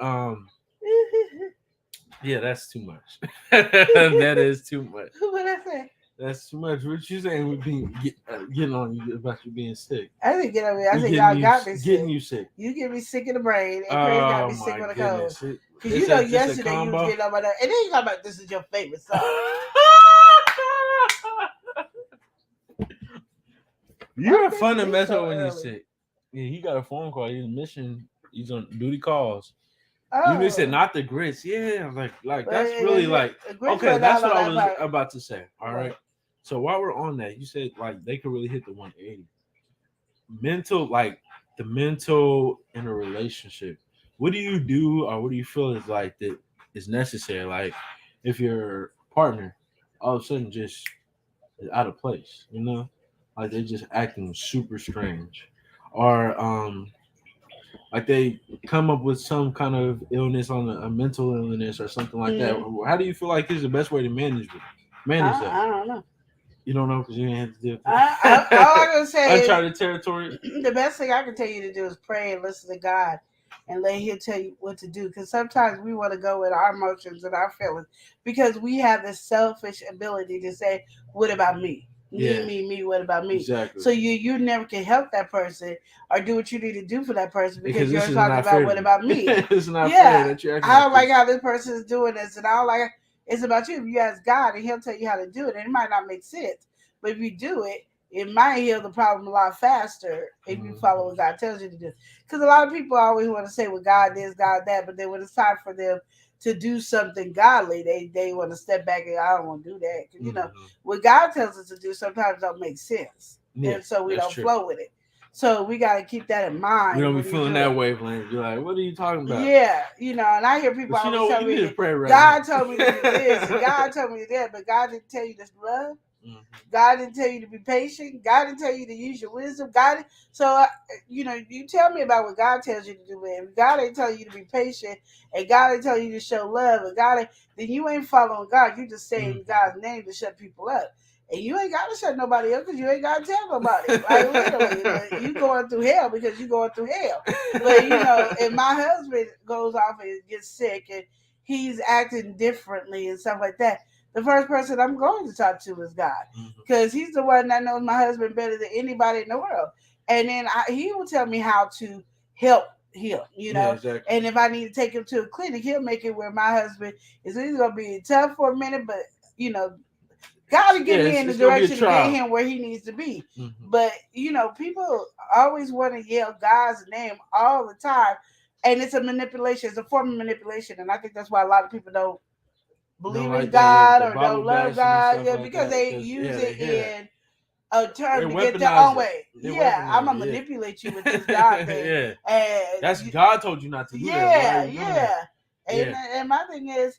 S4: Yeah, that's too much. That is too much.
S5: What I say?
S4: That's too much. What you saying with getting on you about you being sick?
S5: I didn't get over it. I
S4: We
S5: said
S4: getting
S5: y'all
S4: you
S5: got me
S4: getting
S5: sick.
S4: you sick.
S5: You get me sick in the brain, and Chris got
S4: Oh
S5: me sick
S4: my
S5: with a cold.
S4: goodness!
S5: Cause you know, yesterday you was getting on my nerves, and then you talking about this is your favorite song.
S4: You're
S5: Why
S4: fun to
S5: did
S4: mess
S5: so
S4: up when you're
S5: early?
S4: sick. Yeah, he got a phone call. He's mission. He's on duty calls.
S5: Oh,
S4: You said not the grits. Yeah, like
S5: but
S4: that's really like
S5: Grits
S4: okay.
S5: went
S4: That's
S5: out
S4: what
S5: on
S4: I
S5: that
S4: was
S5: part.
S4: about to say. All
S5: What?
S4: right. So while we're on that, you said like they could really hit the 180. Mental, like the mental in a relationship. What do you do, or what do you feel is like that is necessary? Like if your partner all of a sudden just is out of place, you know, like they're just acting super strange, or like they come up with some kind of illness on a mental illness or something like that. How do you feel like is the best way to manage that?
S5: I don't know.
S4: You don't know because you didn't have to do it.
S5: All I'm gonna say
S4: Uncharted territory.
S5: is the best thing I can tell you to do is pray and listen to God, and let Him tell you what to do. Because sometimes we want to go with our emotions and our feelings, because we have this selfish ability to say, "What about me?
S4: Yeah.
S5: Me. What about me?"
S4: Exactly.
S5: So you never can help that person or do what you need to do for that person because
S4: this
S5: you're
S4: is
S5: talking
S4: not
S5: about
S4: fair
S5: what
S4: to you.
S5: about me.
S4: It's not
S5: Yeah,
S4: fair that you're acting
S5: I don't
S4: like
S5: like how this person is doing this, and I don't like. It's about you. If you ask God, and He'll tell you how to do it, and it might not make sense, but if you do it, it might heal the problem a lot faster if you follow what God tells you to do. Because a lot of people always want to say, well, God this, God that, but then when it's time for them to do something godly, they want to step back and I don't want to do that. Because, you know, what God tells us to do sometimes don't make sense.
S4: Yeah,
S5: and so we
S4: that's
S5: don't
S4: true.
S5: flow with it. So we got to keep that in mind.
S4: We don't be
S5: when you
S4: feeling
S5: do
S4: that
S5: it.
S4: wavelength. You're like, what are you talking about?
S5: Yeah, you know, and I hear people
S4: But you know
S5: always
S4: what?
S5: tell
S4: You need
S5: me,
S4: to pray right
S5: God
S4: now.
S5: told me to do this, and God told me that, but God didn't tell you this love.
S4: Mhm.
S5: God didn't tell you to be patient. God didn't tell you to use your wisdom. You know, you tell me about what God tells you to do. And if God ain't tell you to be patient, and God ain't tell you to show love, and then you ain't following God. You just saying God's name to shut people up. And you ain't got to shut nobody up because you ain't got to tell nobody. Like, literally. But you going through hell because you going through hell. But, you know, if my husband goes off and gets sick and he's acting differently and stuff like that, the first person I'm going to talk to is God, because He's the one that knows my husband better than anybody in the world. And then He will tell me how to help him, you know.
S4: Yeah, exactly.
S5: And if I need to take him to a clinic, He'll make it where my husband is either going to be tough for a minute, but, you know, God will get me in the direction to get him where he needs to be. But, you know, people always want to yell God's name all the time. And it's a manipulation. It's a form of manipulation. And I think that's why a lot of people don't believe in God or don't love God, because they use it in a term to get their own way. Yeah, I'm gonna manipulate you with this God thing.
S4: Yeah,
S5: and
S4: that's God told you not to do that.
S5: Yeah. And my thing is,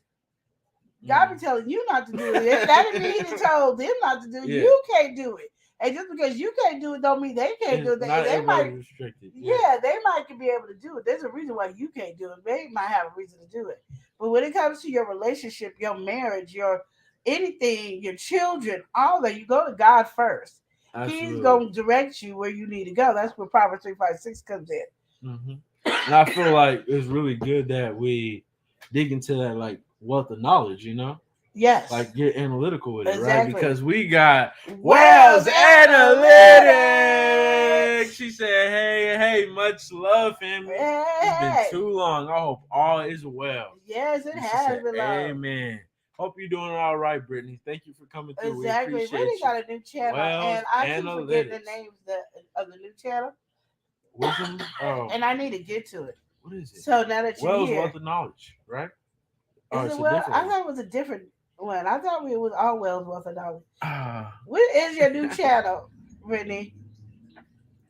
S5: God be telling you not to do it. That didn't mean He told them not to do it.
S4: Yeah.
S5: You can't do it. And just because you can't do it, don't mean they can't do it. They might restricted. Yeah, they might be able to do it. There's a reason why you can't do it. They might have a reason to do it. But when it comes to your relationship, your marriage, your anything, your children, all that, you go to God first. Absolutely. He's going to direct you where you need to go. That's where Proverbs 3:5-6 comes in.
S4: And I feel like it's really good that we dig into that, like, wealth of knowledge, you know?
S5: Yes.
S4: Like, get analytical with it, right? Because we got
S5: Wells
S4: Analytics. She said, hey, much love, family. It's been too long. I hope all is well.
S5: Yes, it has been long.
S4: Amen. Hope you're doing all right, Brittany. Thank you for coming through.
S5: Exactly.
S4: We appreciate
S5: Brittany got a new channel.
S4: Wells
S5: and I keep
S4: Analytics.
S5: forgetting the names of the new channel.
S4: Wisdom? Oh.
S5: And I need to get to it.
S4: What is it?
S5: So now that you're
S4: Wells
S5: here.
S4: Wealth of Knowledge, right?
S5: Is it Wells? I thought it was a different one. I thought it was all Wells Wealth of Knowledge. What is your new channel, Brittany?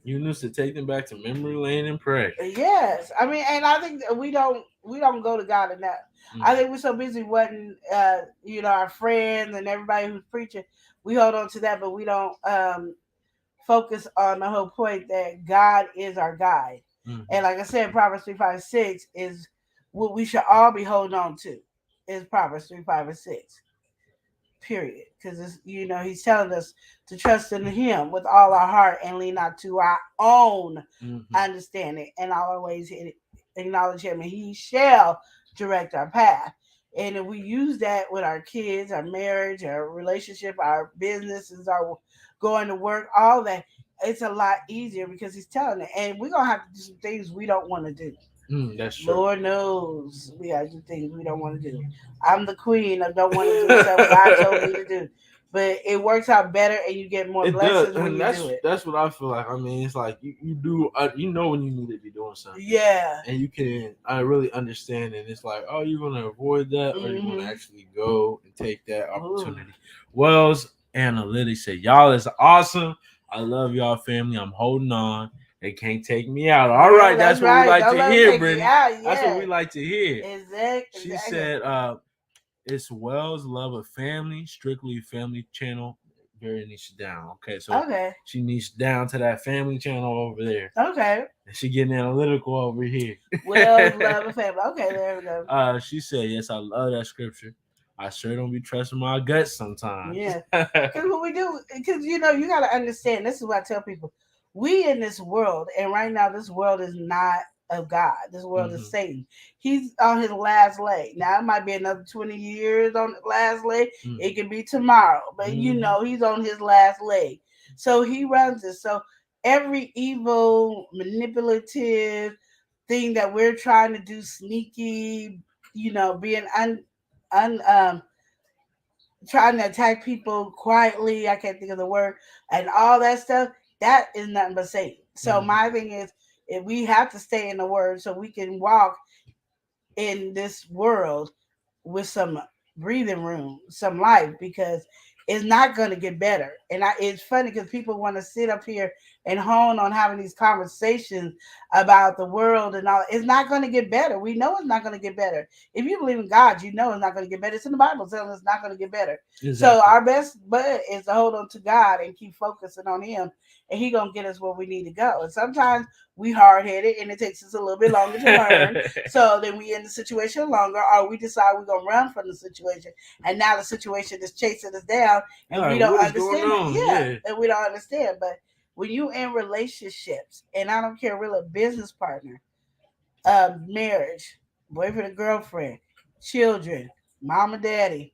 S4: You need to take them back to memory lane and pray.
S5: Yes. I mean, and I think that we don't go to God enough. I think we're so busy wanting, you know, our friends and everybody who's preaching. We hold on to that, but we don't focus on the whole point that God is our guide. And like I said, Proverbs 3:5-6 is what we should all be holding on to. Is Proverbs 3:5-6. Period. Because it's, you know, He's telling us to trust in Him with all our heart and lean not to our own understanding, and all our ways acknowledge Him, and He shall direct our path. And if we use that with our kids, our marriage, our relationship, our businesses, our going to work, all that, it's a lot easier because he's telling it. And we're gonna have to do some things we don't want to do.
S4: That's true.
S5: Lord knows we gotta do things we don't want to do. I'm the queen of don't want to do stuff God told me to do. But it works out better and you get more
S4: It does,
S5: blessings when
S4: and
S5: you do it.
S4: that's what I feel like. I mean, it's like you do you know when you need to be doing something,
S5: Yeah.
S4: and you can really understand. And it's like, oh, you're gonna avoid that, or you're gonna actually go and take that opportunity. Wells Analytics said, y'all is awesome. I love y'all family. I'm holding on. They can't take me out. All right, that's what we like
S5: Don't
S4: to
S5: let 'em
S4: hear,
S5: take you
S4: Brittany.
S5: out,
S4: That's what
S5: yeah.
S4: we like to hear.
S5: Exactly.
S4: She said, it's Wells Love of Family, strictly family channel. Very niche down. Okay, so
S5: Okay.
S4: she niche down to that family channel over there.
S5: Okay.
S4: And she getting analytical over here.
S5: Wells Love of Family. Okay, there we go.
S4: She said, yes, I love that scripture. I sure don't be trusting my guts sometimes.
S5: Yeah. Because what we do, because you got to understand, this is what I tell people. We in this world, and right now this world is not of God. This world is Satan. He's on his last leg. Now it might be another 20 years on the last leg. It can be tomorrow. But he's on his last leg. So he runs it. So every evil, manipulative thing that we're trying to do, sneaky, being trying to attack people quietly, I can't think of the word, and all that stuff, that is nothing but Satan. So my thing is, if we have to stay in the word so we can walk in this world with some breathing room, some life, because it's not going to get better. And it's funny because people want to sit up here and hone on having these conversations about the world and all. It's not going to get better. We know it's not going to get better. If you believe in God, you know it's not going to get better. It's in the Bible telling us it's not going to get better. Exactly. So our best bet is to hold on to God and keep focusing on Him, and He going to get us where we need to go. And sometimes we hard-headed and it takes us a little bit longer to learn. So then we in the situation longer, or we decide we're going to run from the situation, and now the situation is chasing us down and we don't understand it. Yeah, and we don't understand. But when you in relationships, and I don't care, really, a business partner, marriage, boyfriend and girlfriend, children, mom and daddy,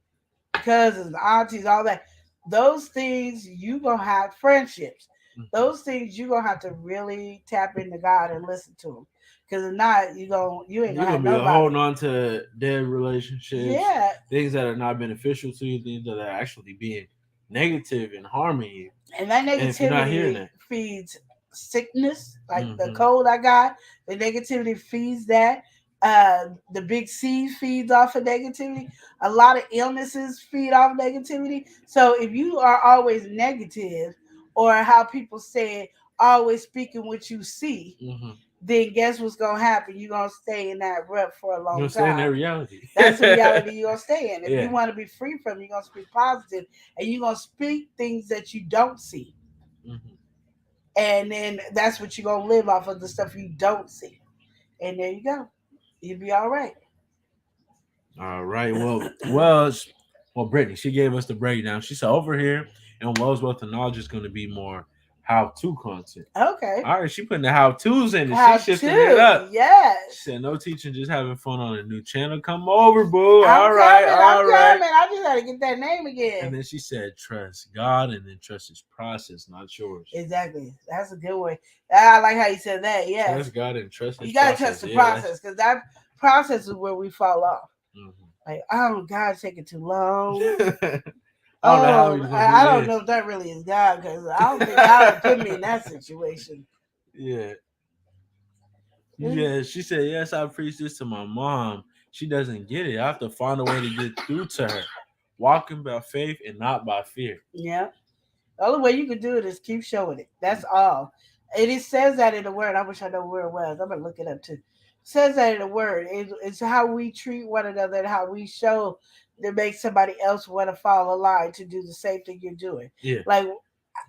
S5: cousins, aunties, all that, those things you gonna have friendships. Those things you gonna have to really tap into God and listen to Him. Because if not, you ain't gonna have
S4: be
S5: nobody.
S4: holding on to dead relationships.
S5: Yeah.
S4: Things that are not beneficial to you, things that are actually being negative and harming you.
S5: And that negativity feeds sickness, like the cold I got. The negativity feeds that. The big C feeds off of negativity. A lot of illnesses feed off negativity. So if you are always negative, or how people say, always speaking what you see, then guess what's gonna happen? You're gonna stay in that rut for a long time.
S4: Stay in that reality.
S5: That's the reality you're gonna stay in. If you want to be free from it, you're gonna speak positive, and you're gonna speak things that you don't see. And then that's what you're gonna live off of, the stuff you don't see. And there you go. You'll be all right.
S4: All right. Well, Brittany, she gave us the breakdown. She said over here in Wells Wealth and Knowledge is going to be more how-to content.
S5: Okay.
S4: All right. She putting the how-tos in it. She shifting
S5: it
S4: up.
S5: Yes.
S4: She said no teaching, just having fun on a new channel. Come over, boo.
S5: I'm
S4: all right.
S5: coming. I just got to get that name again.
S4: And then she said, trust God, and then trust His process, not yours.
S5: Exactly. That's a good way. I like how you said that. Yeah.
S4: Trust God and trust His process.
S5: You got to trust the process, because that process is where we fall off. Like, oh, God's taking too long. I don't know if that really is God, because I don't think God would put me in that situation.
S4: Yeah. Yeah, she said, yes, I preach this to my mom. She doesn't get it. I have to find a way to get through to her. Walking by faith and not by fear.
S5: Yeah. The only way you can do it is keep showing it. That's all. And it says that in the word. I wish I knew where it was. I'm going to look it up too. It says that in the word. It's how we treat one another and how we show that makes somebody else want to follow a line to do the same thing you're doing.
S4: Yeah.
S5: Like,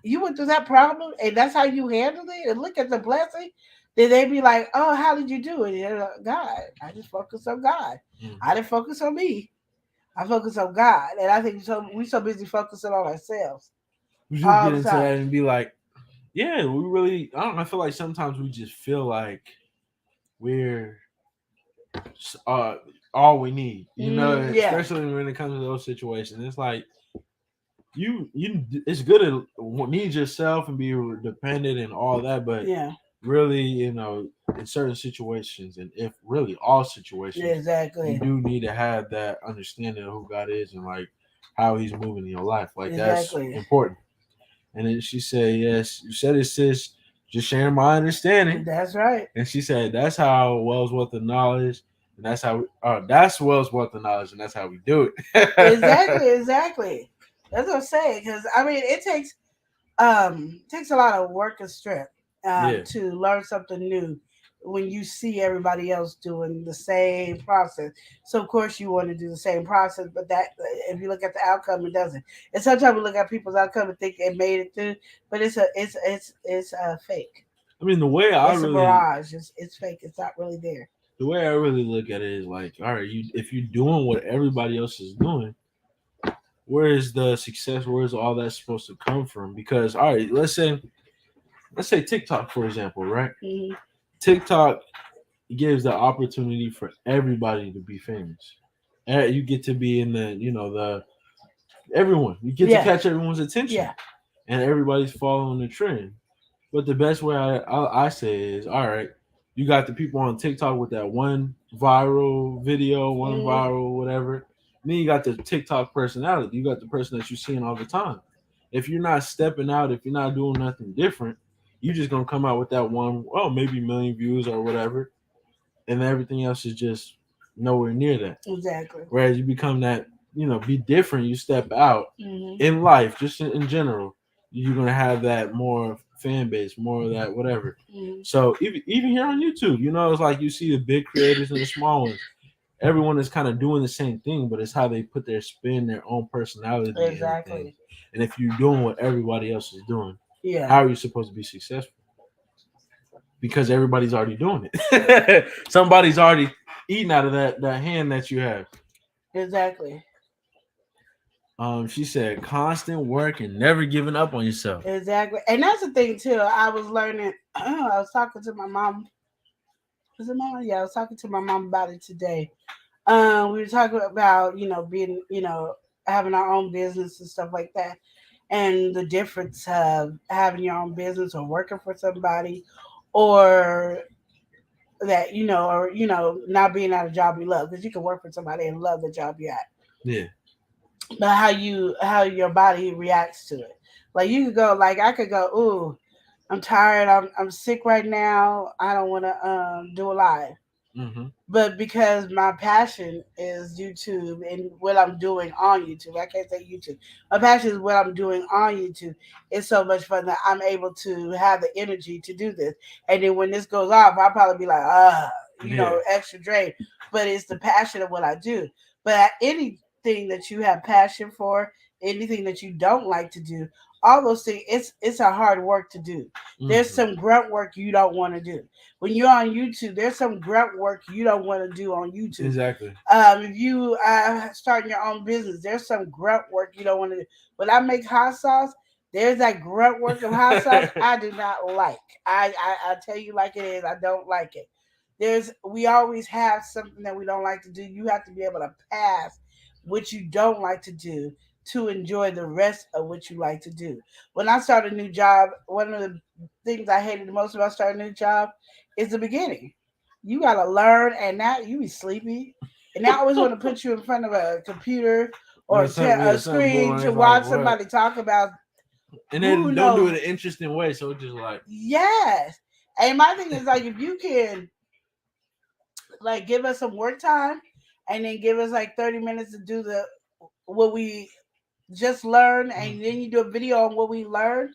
S5: you went through that problem and that's how you handled it, and look at the blessing. Then they be like, oh, how did you do it? And like, God, I just focused on God. I didn't focus on me. I focus on God. And I think we're so busy focusing on ourselves.
S4: We should get into that and be like, yeah, we really, I feel like sometimes we just feel like we're, our all we need. You know,
S5: Yeah.
S4: especially when it comes to those situations. It's like you it's good to need yourself and be dependent and all that, but
S5: Yeah.
S4: really, you know, in certain situations, and if really all situations, you
S5: Exactly.
S4: do need to have that understanding of who God is and like how He's moving in your life. Like
S5: Exactly.
S4: that's important. And then she said, "Yes, you said it, sis. Just sharing my understanding."
S5: That's right.
S4: And she said, "That's how Wells Wealth of Knowledge, and that's how that's Wells Wealth of Knowledge, and that's how we do it."
S5: Exactly. That's what I'm saying. Because I mean, it takes a lot of work and strength
S4: Yeah,
S5: to learn something new when you see everybody else doing the same process. So of course you want to do the same process, but that if you look at the outcome, it doesn't. And sometimes we look at people's outcome and think they made it through, but it's a fake.
S4: I mean
S5: It's a mirage. It's fake. It's not really there.
S4: the way I really look at it is like, all right, you if you're doing what everybody else is doing, where is the success? Where is all that supposed to come from? Because all right, let's say TikTok for example, right?
S5: Hmm.
S4: TikTok gives the opportunity for everybody to be famous. And you get to be in the, you know, the everyone. You get to
S5: Yeah.
S4: catch everyone's attention,
S5: Yeah.
S4: and everybody's following the trend. But the best way I say is, all right, you got the people on TikTok with that one viral video, one
S5: Hmm.
S4: viral whatever. And then you got the TikTok personality. You got the person that you're seeing all the time. If you're not stepping out, if you're not doing nothing different, you're just gonna come out with that one, oh, maybe million views or whatever, and everything else is just nowhere near that.
S5: Exactly.
S4: Whereas you become that, you know, be different. You step out
S5: Hmm.
S4: in life, just in general. You're gonna have that more fan base, more of that whatever.
S5: Hmm.
S4: So even here on YouTube, you know, it's like you see the big creators and the small ones. Everyone is kind of doing the same thing, but it's how they put their spin, their own personality in everything.
S5: Exactly.
S4: And if you're doing what everybody else is doing,
S5: Yeah.
S4: how are you supposed to be successful? Because everybody's already doing it. Somebody's already eating out of that hand that you have.
S5: Exactly.
S4: She said constant work and never giving up on yourself.
S5: Exactly. And that's the thing too. I was learning. I was talking to my mom. Was it mom? Yeah, I was talking to my mom about it today. We were talking about being having our own business and stuff like that, and the difference of having your own business or working for somebody, or that or not being at a job you love, because you can work for somebody and love the job you're at,
S4: Yeah.
S5: but how your body reacts to it. Like you could go, like I could go, ooh, I'm tired, I'm sick right now, I don't want to do a live.
S4: Mm-hmm.
S5: But because my passion is YouTube and what I'm doing on YouTube, I can't say YouTube. My passion is what I'm doing on YouTube. It's so much fun that I'm able to have the energy to do this. And then when this goes off, I'll probably be like,
S4: Yeah.
S5: extra drain. But it's the passion of what I do. But anything that you have passion for, anything that you don't like to do, all those things, it's a hard work to do. There's
S4: Mm-hmm.
S5: some grunt work you don't want to do. When you're on YouTube, there's some grunt work you don't want to do on YouTube.
S4: Exactly.
S5: If you starting your own business, there's some grunt work you don't want to do. When I make hot sauce, there's that grunt work of hot sauce I do not like. I tell you like it is. I don't like it. We always have something that we don't like to do. You have to be able to pass what you don't like to do to enjoy the rest of what you like to do. When I start a new job, one of the things I hated the most about starting a new job is the beginning. You gotta learn, and now you be sleepy, and I always want to put you in front of a computer or a
S4: Something
S5: screen
S4: boring.
S5: to
S4: It's like
S5: watch
S4: what?
S5: somebody talk about
S4: And
S5: who
S4: then don't do
S5: knows.
S4: it an interesting way. So it's just like,
S5: Yes, and my thing is like if you can like give us some work time, and then give us like 30 minutes to do the what we just learned, and then you do a video on what we learned.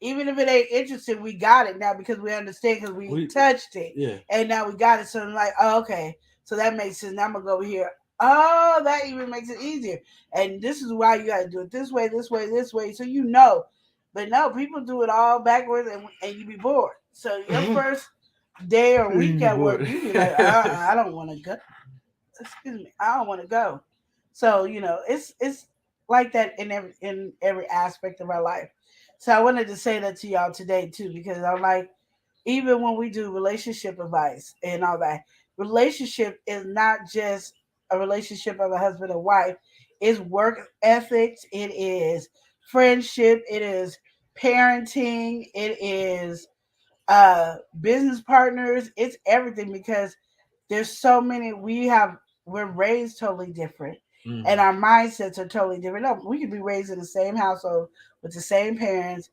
S5: Even if it ain't interesting, we got it now because we understand, because we touched it,
S4: yeah.
S5: and now we got it. So I'm like, oh, okay, so that makes sense. Now I'm gonna go over here. Oh, that even makes it easier. And this is why you got to do it this way, this way, this way, so you know. But no, people do it all backwards, and you be bored. So your first day or week at work, you be like, I don't want to go. Excuse me, I don't want to go. So it's like that in every aspect of our life. So I wanted to say that to y'all today too, because I'm like, even when we do relationship advice and all that, relationship is not just a relationship of a husband and wife is work ethics, it is friendship, it is parenting, it is business partners, it's everything because there's so many we're raised totally different and our mindsets are totally different. No, we could be raised in the same household with the same parents.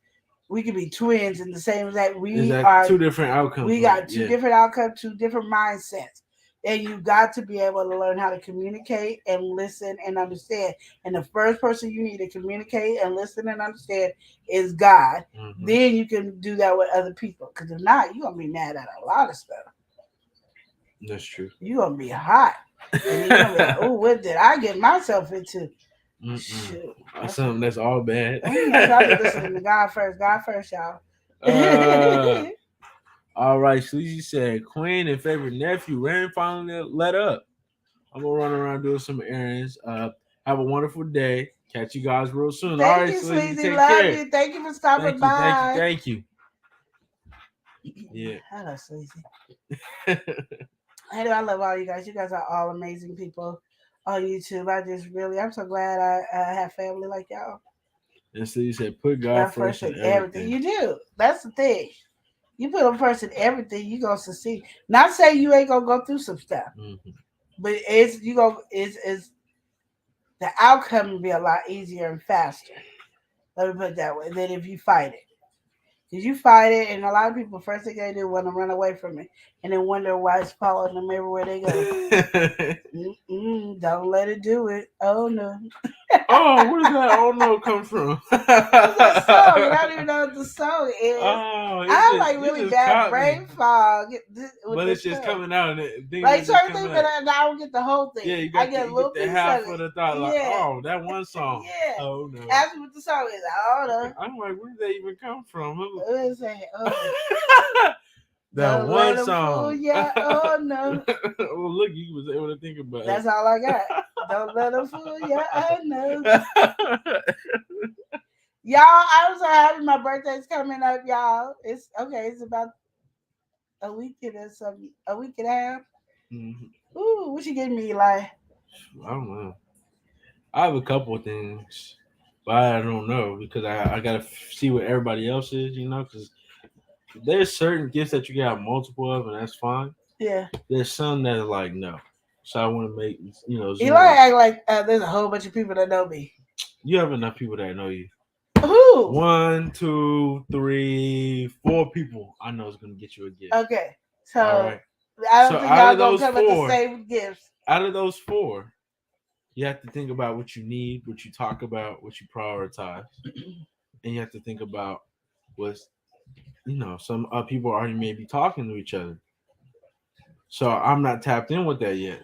S5: We could be twins in the same exact. We are
S4: two different outcomes.
S5: We got two different outcomes, two different mindsets. And you got to be able to learn how to communicate and listen and understand. And the first person you need to communicate and listen and understand is God. Then you can do that with other people. Because if not, you're going to be mad at a lot of stuff.
S4: That's true.
S5: You're going to be hot. And then you're going to be like, oh, what did I get myself into?
S4: Shoot. That's something that's all bad.
S5: Y'all be listening to God first. God first, y'all.
S4: All right, Sleazy said, Queen and favorite nephew, Rand finally let up. I'm going to run around doing some errands. Have a wonderful day. Catch you guys real soon.
S5: Thank
S4: all right,
S5: you,
S4: Sleazy.
S5: Sleazy. Love
S4: care.
S5: you. Thank you for stopping by.
S4: Thank you. Yeah.
S5: Hello, Sleazy. I love all you guys. You guys are all amazing people on YouTube. I'm so glad I have family like y'all.
S4: And so you said, put God first in everything.
S5: You do. That's the thing. You put him first in everything, you're gonna succeed. Not saying you ain't gonna go through some stuff, but it's the outcome will be a lot easier and faster. Let me put it that way. Than if you fight it. Because you fight it, and a lot of people, first thing they do want to run away from it, and then wonder why it's following them everywhere they go. Don't let it do it. Oh no.
S4: Oh, where does that "oh no" come from?
S5: It's a song, and I don't even know what the song is.
S4: Oh,
S5: I have like really bad brain fog.
S4: But it's just coming out.
S5: Like certain things, but I don't get the whole thing.
S4: Yeah, you got
S5: I get a little
S4: the half of the thought. Like, oh, that one song.
S5: Yeah.
S4: Oh no.
S5: Ask me what the song is. I don't know.
S4: I'm like, where did that even come from? That
S5: don't
S4: one song.
S5: Yeah. Oh no.
S4: Well, look, you was able to think about it.
S5: That's all I got. Don't let them fool you. I know. Y'all, I'm so happy my birthday's coming up, y'all. It's okay. It's about a week and a half. Ooh, what you getting me, Eli?
S4: I don't know. I have a couple of things, but I don't know because I gotta see what everybody else is, because there's certain gifts that you can have multiple of, and that's fine.
S5: Yeah.
S4: There's some that are like no, so I want to make
S5: Eli act like there's a whole bunch of people that know me.
S4: You have enough people that know you.
S5: Who?
S4: 1, 2, 3, 4 people I know is gonna get you a gift.
S5: Okay, so
S4: right.
S5: I don't think y'all gonna come with the same gifts.
S4: Out of those 4, you have to think about what you need, what you talk about, what you prioritize, and you have to think about what's some people already may be talking to each other. So I'm not tapped in with that yet.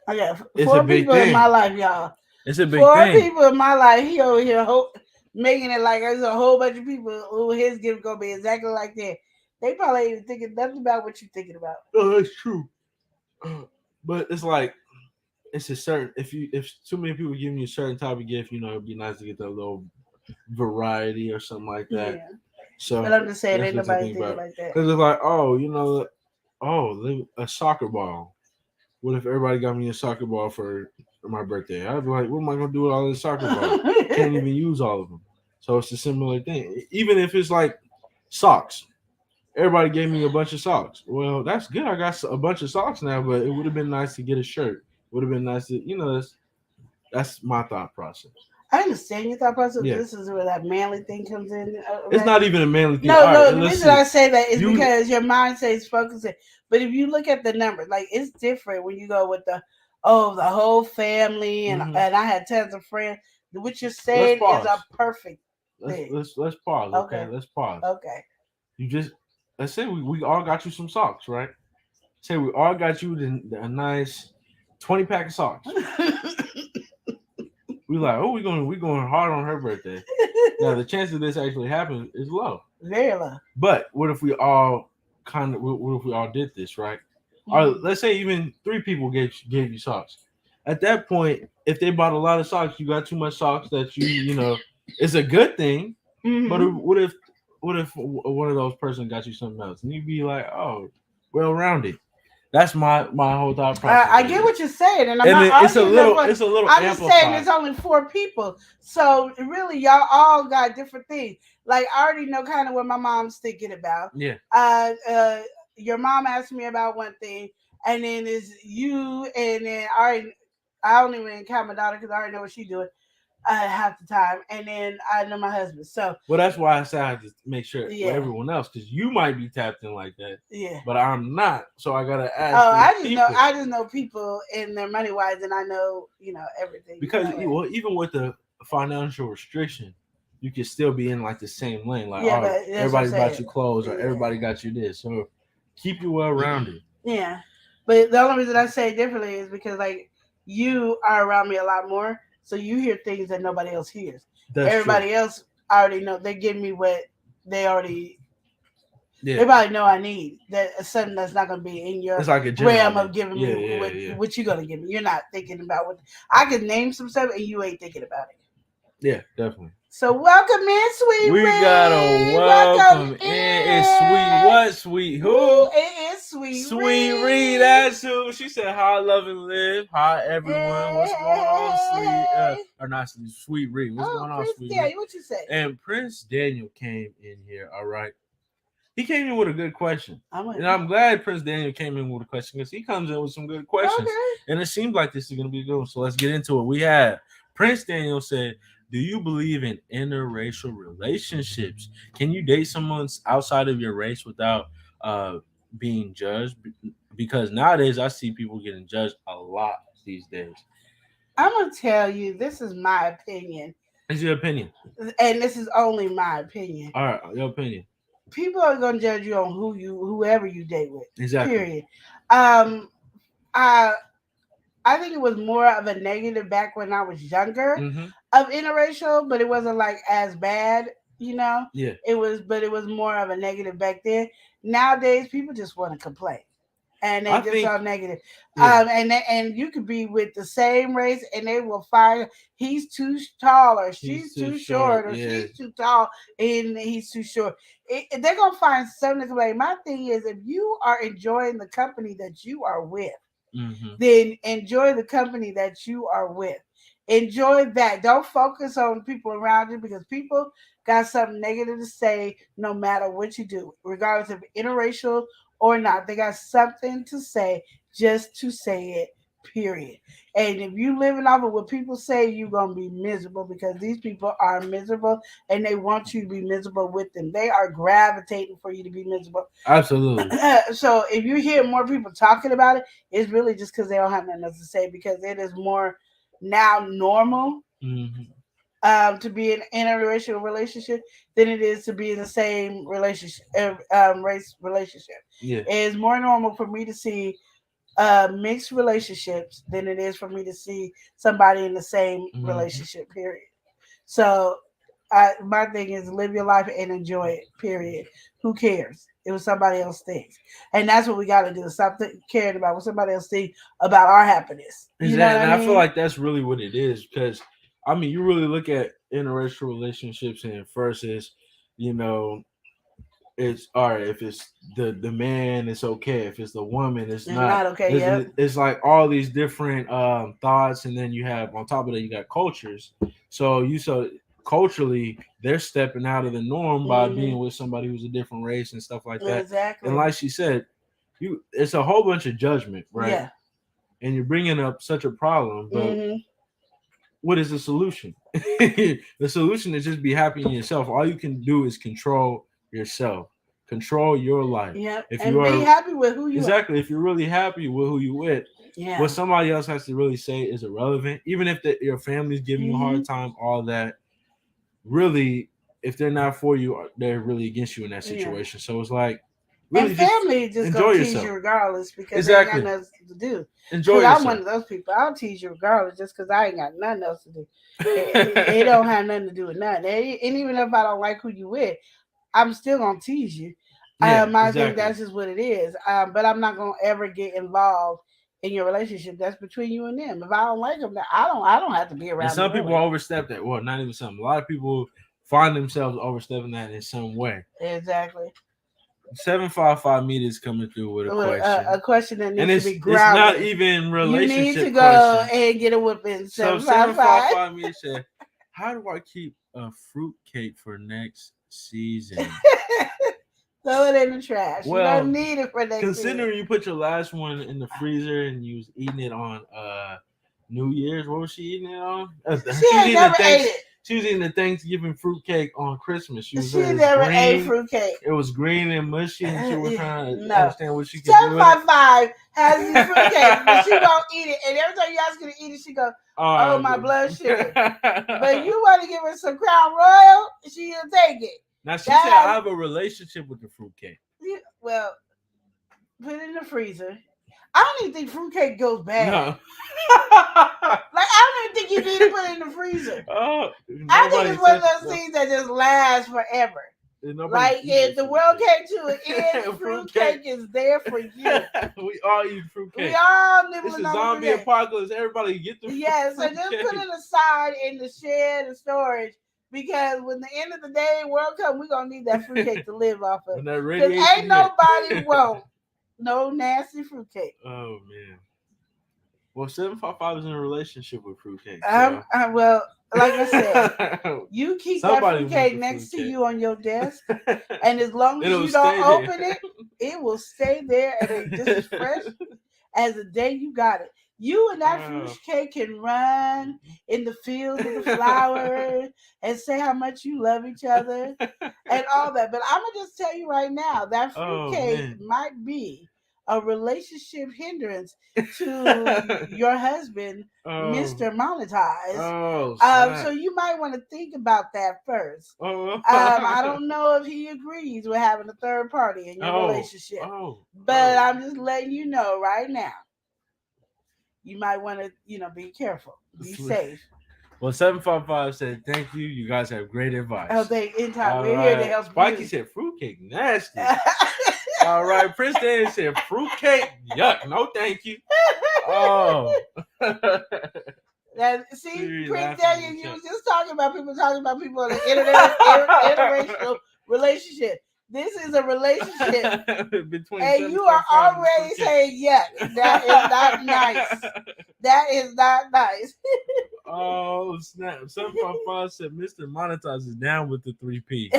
S5: Okay,
S4: it's
S5: 4
S4: a big
S5: people
S4: thing.
S5: In my life, y'all.
S4: It's a big
S5: 4
S4: thing.
S5: 4 people in my life. He over here making it like there's a whole bunch of people who his gift gonna be exactly like that. They probably ain't even thinking nothing about what you're thinking about.
S4: Oh, that's true. But it's like it's a certain if too many people give you a certain type of gift, it'd be nice to get that little variety or something like that.
S5: Yeah.
S4: So,
S5: but I'm just saying, ain't nobody thinking like that.
S4: Because it's like, a soccer ball. What if everybody got me a soccer ball for my birthday? I'd be like, what am I gonna do with all this soccer balls? Can't even use all of them. So it's a similar thing. Even if it's like socks. Everybody gave me a bunch of socks. Well, that's good. I got a bunch of socks now, but it would have been nice to get a shirt. It would have been nice to, that's my thought process.
S5: I understand your thought process.
S4: Yeah.
S5: This is where that manly thing comes in.
S4: It's not even a manly thing.
S5: No, the reason I say that is because your mindset is focusing. But if you look at the numbers, like it's different when you go with the whole family and I had tons of friends. What you're saying is a perfect thing.
S4: Let's pause. Okay, let's pause.
S5: Okay.
S4: Let's say we all got you some socks, right? Say we all got you a nice 20-pack of socks. We like, we going hard on her birthday. Now the chance of this actually happening is low,
S5: very low.
S4: But what if we all did this, right? Or let's say even 3 people gave you socks. At that point, if they bought a lot of socks, you got too much socks that it's a good thing. But what if one of those person got you something else, and you'd be like, oh, well rounded. That's my whole thought process.
S5: I get what you're saying, and I'm
S4: And
S5: not
S4: it's a
S5: arguing
S4: little,
S5: that,
S4: it's a little.
S5: I'm just saying
S4: amplified.
S5: there's only 4 people, so really y'all all got different things. Like I already know kind of what my mom's thinking about.
S4: Yeah.
S5: Your mom asked me about one thing, and then is you, and then I don't even count my daughter because I already know what she's doing half the time, and then I know my husband. So
S4: well, that's why I said I had to make sure
S5: Yeah.
S4: with everyone else, because you might be tapped in like that,
S5: yeah.
S4: but I'm not. So I gotta ask.
S5: I just know people in their money wise, and I know everything.
S4: Because even with the financial restriction, you can still be in like the same lane. Like,
S5: Yeah,
S4: oh,
S5: but that's
S4: everybody
S5: what I'm
S4: got you clothes, or
S5: Yeah.
S4: everybody got you this. So keep you well rounded.
S5: Yeah, but the only reason I say it differently is because like you are around me a lot more, so you hear things that nobody else hears.
S4: That's
S5: Everybody
S4: true.
S5: else already know. They give me what they already.
S4: Yeah.
S5: They probably know I need. That something that's not going to be in your
S4: It's like a
S5: realm
S4: general
S5: of giving
S4: yeah,
S5: me
S4: yeah,
S5: what,
S4: yeah.
S5: what you're going to give me. You're not thinking about what I can name some stuff, and you ain't thinking about it.
S4: Yeah, definitely.
S5: So welcome in, sweet.
S4: We
S5: Reed.
S4: got a welcome in. It's sweet what? Sweet who?
S5: Ooh, it is sweet.
S4: Sweet
S5: Reed.
S4: Reed, that's who. She said, "Hi, love and live. Hi, everyone. What's going on, Sweet? Or not Sweet, Sweet Reed. What's going on,
S5: Prince
S4: Sweet
S5: Daniel,
S4: Reed?"
S5: what you say?
S4: And Prince Daniel came in here. All right, he came in with a good question, and I'm glad Prince Daniel came in with a question because he comes in with some good questions, and it seems like this is gonna be good. So let's get into it. We have Prince Daniel said, "Do you believe in interracial relationships? Can you date someone outside of your race without being judged? Because nowadays I see people getting judged a lot these days."
S5: I'm gonna tell you, this is my opinion.
S4: It's your opinion,
S5: and this is only my opinion.
S4: All right, your opinion.
S5: People are gonna judge you on whoever you date with.
S4: Exactly.
S5: Period. I think it was more of a negative back when I was younger of interracial, but it wasn't like as bad,
S4: Yeah.
S5: It was more of a negative back then. Nowadays, people just want to complain, and they just are negative.
S4: Yeah.
S5: And you could be with the same race, and they will find he's too tall, or she's too short, or she's too tall, and he's too short. They're gonna find something to complain. My thing is, if you are enjoying the company that you are with, then enjoy the company that you are with. Enjoy that. Don't focus on people around you, because people got something negative to say no matter what you do, regardless of interracial or not. They got something to say just to say it, period. And if you living off of what people say, you're going to be miserable, because these people are miserable and they want you to be miserable with them. They are gravitating for you to be miserable.
S4: Absolutely.
S5: So if you hear more people talking about it, it's really just because they don't have nothing else to say, because it is more now normal to be in an interracial relationship than it is to be in the same relationship, race relationship.
S4: Yeah.
S5: It is more normal for me to see mixed relationships than it is for me to see somebody in the same relationship, period. So my thing is, live your life and enjoy it, period. Who cares? It was somebody else thinks. And that's what we got to do. Stop caring about what somebody else thinks about our happiness. You know what I mean?
S4: I feel like that's really what it is, because I mean, you really look at interracial relationships, and first is, it's all right. If it's the man, it's okay. If it's the woman, it's not
S5: okay.
S4: It's like all these different thoughts, and then you have on top of that, you got cultures. So culturally, they're stepping out of the norm by being with somebody who's a different race and stuff like that.
S5: Exactly.
S4: And like she said, it's a whole bunch of judgment, right?
S5: Yeah.
S4: And you're bringing up such a problem, but what is the solution? The solution is just be happy in yourself. All you can do is control yourself, control your life.
S5: Yeah.
S4: If
S5: and
S4: you
S5: be happy with who you
S4: are. If you're really happy with who you with, what somebody else has to really say is irrelevant. Even if your family's giving you a hard time, all that, really, if they're not for you, they're really against you in that situation. So it's like, really,
S5: and family just gonna tease you regardless, because they ain't got nothing to do.
S4: Enjoy yourself.
S5: I'm one of those people. I'll tease you regardless just because I ain't got nothing else to do. It don't have nothing to do with nothing. And even if I don't like who you with, I'm still gonna tease you. I think that's just what it is. But I'm not gonna ever get involved in your relationship. That's between you and them. If I don't like them, I don't have to be around.
S4: And some people overstep that. Well, not even some. A lot of people find themselves overstepping that in some way.
S5: Exactly.
S4: 755 meters coming through with a question.
S5: A question that needs
S4: And
S5: to
S4: it's
S5: be grounded.
S4: not even relationship.
S5: You need to go
S4: question.
S5: and get a whipping.
S4: So
S5: 755.
S4: 755 meters said, "How do I keep a fruit cake for next season?"
S5: Throw it in the trash.
S4: Well,
S5: you don't need it for next
S4: considering you put your last one in the freezer and you was eating it on New Year's, what was she eating it on?
S5: She ain't never ate it.
S4: She was eating the Thanksgiving fruitcake on Christmas. She
S5: never ate fruitcake.
S4: It was green and mushy, and she was trying to
S5: No.
S4: understand what she could do.
S5: 755 has these fruitcake, but she won't eat it. And every time you ask her to eat it, she goes, "Oh, my blood sugar." But you want to give her some Crown Royal, she'll take it.
S4: Now she said, "I have a relationship with the fruitcake."
S5: Well, put it in the freezer. I don't even think fruitcake goes bad.
S4: No.
S5: Like, I don't even think you need to put it in the freezer. I think it's one of those things that just lasts forever. Like, if the world came to an end, fruitcake is there for you.
S4: We all eat fruitcake.
S5: We all nibbling
S4: This is
S5: on
S4: zombie
S5: fruitcake.
S4: apocalypse. Everybody get the
S5: Yeah, so just put it aside in the shed and storage, because when the end of the day world comes, we're going to need that fruitcake to live off of. Because ain't nobody want no nasty fruitcake.
S4: Oh, man. Well, 755 is in a relationship with fruitcake.
S5: So. Well, like I said, you keep that fruitcake next to you on your desk, and as long as you don't open it, it will stay there and it's just as fresh as the day you got it. You and that fruitcake can run in the fields with the flowers and say how much you love each other and all that. But I'm gonna just tell you right now, that fruitcake might be a relationship hindrance to your husband, Mr. Monetize. So you might want to think about that first. I don't know if he agrees with having a third party in your relationship, but I'm just letting you know right now. You might want to, be careful, be safe.
S4: Well, 755 said, "Thank you. You guys have great advice."
S5: Oh, we're here to help.
S4: Spikey said, "Fruitcake nasty." All right, Prince Dan said, "Fruitcake, yuck, no thank you." Oh.
S5: See, Prince Daniel, you was just talking about people in an interracial relationship. This is a relationship
S4: between,
S5: and you are already saying, "Yuck, that is not nice. That is not nice."
S4: Oh, snap. 755 said, "Mr. Monetize is down with the 3P."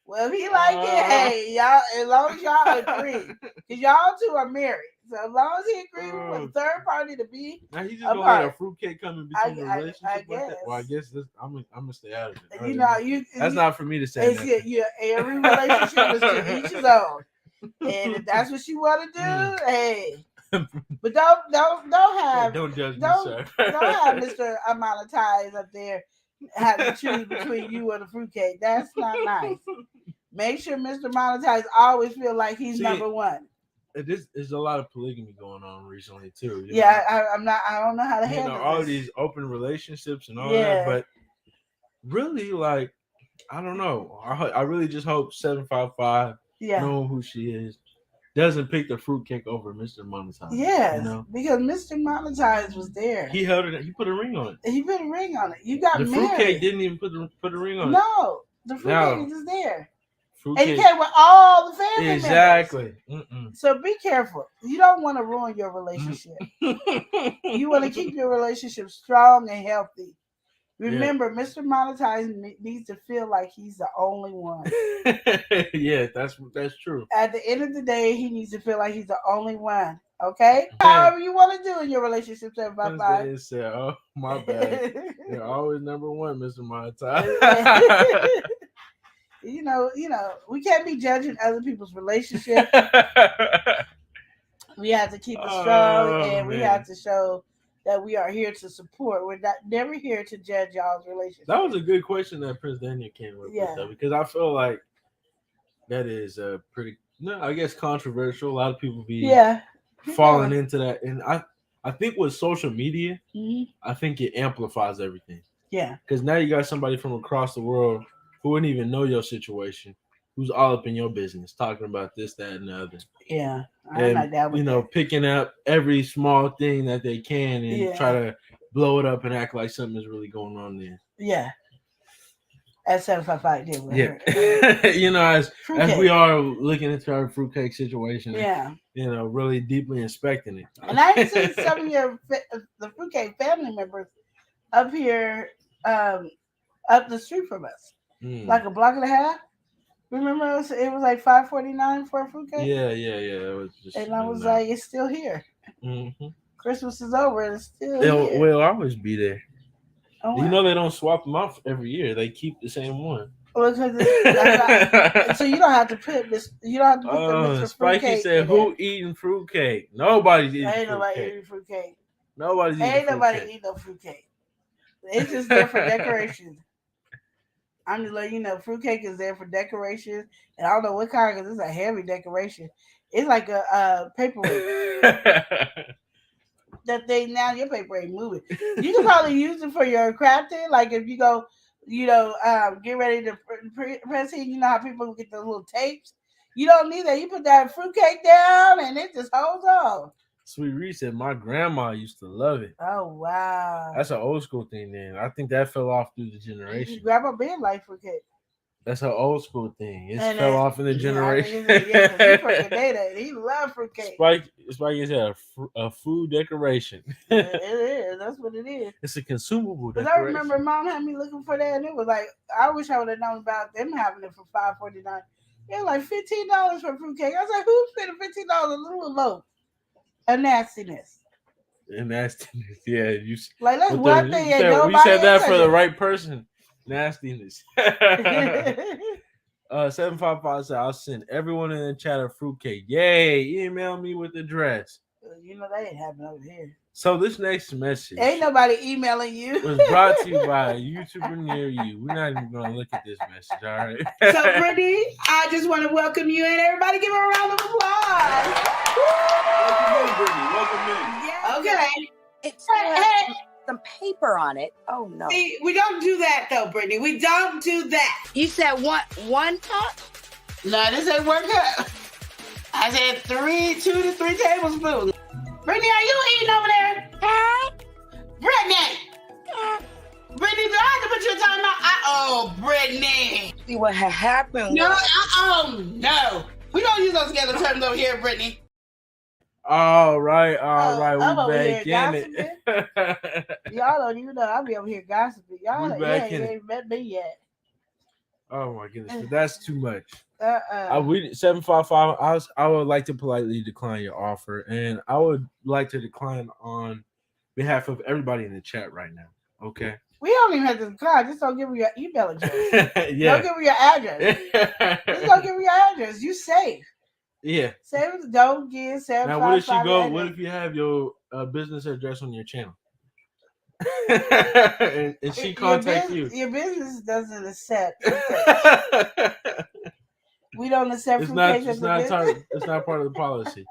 S5: Well, if he like it, hey, y'all, as long as y'all agree, because y'all two are married. So as long as he agrees with a third party to be
S4: now he's just gonna let a fruitcake come in between the relationship like that. Well, I guess I'm gonna stay out of it. That's not for me to say.
S5: Every relationship is to each his own, and if that's what you want to do, hey. But don't
S4: judge me,
S5: sir. Don't have Mr. Monetize up there have to choose between you and the fruitcake. That's not nice. Make sure Mr. Monetize always feel like he's number one.
S4: There's a lot of polygamy going on recently too.
S5: I don't know how to handle
S4: all these open relationships and all that, but really, like, I don't know. I really just hope 755 knowing who she is doesn't pick the fruitcake over Mr. Monetize.
S5: Yes, because Mr. Monetize was there.
S4: He held it. He put a ring on it.
S5: He put a ring on it. You got
S4: the
S5: married.
S4: Fruitcake didn't even put a ring on it.
S5: No, the fruitcake is just there.
S4: Fruitcake.
S5: And you came with all the family members.
S4: Exactly.
S5: So be careful. You don't want to ruin your relationship. You want to keep your relationship strong and healthy. Remember, Mr. Monetize needs to feel like he's the only one.
S4: Yeah, that's true.
S5: At the end of the day, he needs to feel like he's the only one. Okay? However you want to do in your relationship, 755.
S4: Said, "Oh, my bad. You're always number one, Mr. Monetize."
S5: You know, we can't be judging other people's relationships. We have to keep it strong, and we have to show that we are here to support. We're never here to judge y'all's relationship.
S4: That was a good question that Prince Daniel came with, though, because I feel like that is pretty, I guess, controversial. A lot of people be falling into that, and I think with social media, I think it amplifies everything.
S5: Yeah,
S4: because now you got somebody from across the world who wouldn't even know your situation, who's all up in your business, talking about this, that, and the other.
S5: Yeah, I'm not down with that.
S4: Picking up every small thing that they can and try to blow it up and act like something is really going on there.
S5: Yeah. At 755 did with
S4: Yeah,
S5: her.
S4: you know, as
S5: Fruitcake.
S4: we are looking into our fruitcake situation,
S5: Yeah.
S4: you know, really deeply inspecting it.
S5: And I've seen some of the fruitcake family members up here, up the street from us, like a block and a half. Remember, it was like $5.49 for a fruitcake.
S4: Yeah. It was just,
S5: and I was like, it's still here.
S4: Mm-hmm.
S5: Christmas is over, and it's still
S4: It'll,
S5: here.
S4: will always be there.
S5: Oh,
S4: you know they don't swap them out every year; they keep the same one.
S5: Well, because so you don't have to put this. You don't have to put the Mr.
S4: Spikey
S5: Fruitcake.
S4: said, "Who eating fruitcake? Nobody's eating
S5: Ain't nobody
S4: fruitcake.
S5: eating fruitcake.
S4: Nobody's eating
S5: Ain't nobody
S4: fruitcake.
S5: eating no fruitcake. It's just there for decoration. I'm just letting you know, fruitcake is there for decoration, and I don't know what kind because it's a heavy decoration. It's like a paperweight. That thing now, your paper ain't moving. You can probably use it for your crafting. Like if you go, get ready to press it. You know how people get those little tapes. You don't need that. You put that fruitcake down, and it just holds on.
S4: Sweet Reese said, my grandma used to love it.
S5: Oh, wow.
S4: That's an old school thing then. I think that fell off through the generation.
S5: Grandma been like fruitcake.
S4: That's an old school thing. It fell off in the generation.
S5: Yeah, he loved fruitcake.
S4: Spike said a food decoration.
S5: It is. That's what it is.
S4: It's a consumable
S5: Because
S4: decoration.
S5: I remember Mom had me looking for that, and it was like, I wish I would have known about them having it for $5.49. It was like $15 for fruitcake. I was like, who's spending $15 a little loaf? A nastiness.
S4: And nastiness, yeah. You
S5: like that's one thing.
S4: You said that for the right person. Nastiness. 755 said, I'll send everyone in the chat a fruitcake. Yay! Email me with the address.
S5: You know they ain't happening over here.
S4: So this next message
S5: ain't nobody emailing you.
S4: was brought to you by a YouTuber near you. We're not even gonna look at this message, all right?
S5: So Brittany, I just want to welcome you and everybody give her a round of applause.
S4: Welcome in, Brittany. Welcome in.
S5: Yeah. Okay.
S7: It's some paper on it. Oh no.
S5: See, we don't do that though, Brittany. We don't do that.
S7: You said one cup?
S5: No, this ain't 1 cup. I said 2 to 3 tablespoons. Brittany, are you eating over there? Brittany! Brittany, do I have to put you in time out? Oh, Brittany.
S7: See what had happened.
S5: No, no. We don't use those together terms over here, Brittany.
S4: All right.
S5: I'm
S4: We
S5: over
S4: back
S5: here
S4: in it.
S5: Y'all don't even know I'll be over here gossiping. Y'all
S4: We back in
S5: ain't met me yet.
S4: Oh my goodness, but that's too much.
S5: 755.
S4: I would like to politely decline your offer, and I would like to decline on behalf of everybody in the chat right now. Okay.
S5: We don't even have to decline. Just don't give me your email address.
S4: Yeah.
S5: Don't give me your address. Just don't give me your address. You safe.
S4: Yeah.
S5: Save. Don't give 755.
S4: Now, what if she go? What if you have your business address on your channel, and she contact you?
S5: Your business doesn't accept. We don't accept.
S4: It's not part of the policy.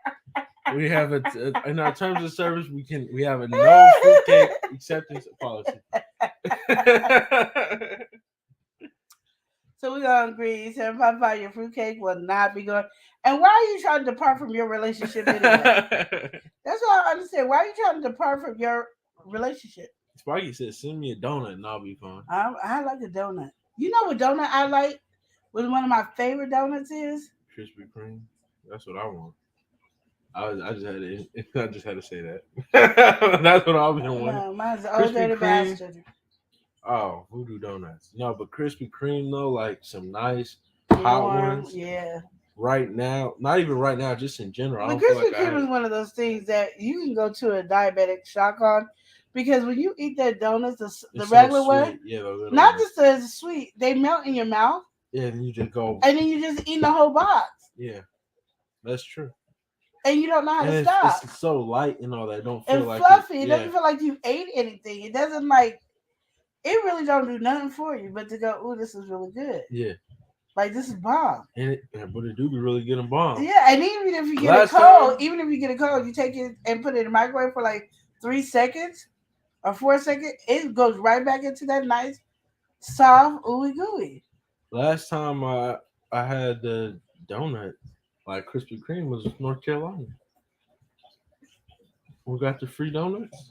S4: We have in our terms of service. We have a no fruitcake acceptance policy.
S5: So we're gonna agree 755. Your fruitcake will not be going. And why are you trying to depart from your relationship anyway? That's what I understand. Why are you trying to depart from your relationship?
S4: Sparky said, "Send me a donut and I'll be fine."
S5: I like a donut. You know what donut I like? What one of my favorite donuts is?
S4: Krispy Kreme. That's what I want. I just had to say that. That's what I've been wanting.
S5: No, mine's the old dirty bastard.
S4: Oh, Voodoo Donuts. No, but Krispy Kreme though, like some nice hot ones.
S5: Yeah.
S4: Right now, not even right now, just in general.
S5: But Krispy Kreme is one of those things that you can go to a diabetic shock on, because when you eat that donuts, the regular one, not just the sweet, they melt in your mouth.
S4: Yeah, and you just go.
S5: And then you just eat the whole box.
S4: Yeah, that's true.
S5: And you don't know how to stop.
S4: It's so light and all that. It don't feel
S5: and
S4: like
S5: fluffy. It doesn't feel like you ate anything. It doesn't it really don't do nothing for you but to go, oh, this is really good.
S4: Yeah.
S5: Like, this is bomb.
S4: But it do be really good and bomb.
S5: Yeah, and even if you get a cold, you take it and put it in the microwave for like 3 seconds or 4 seconds, it goes right back into that nice, soft, ooey gooey.
S4: Last time I had the donut, like Krispy Kreme, was North Carolina. We got the free donuts.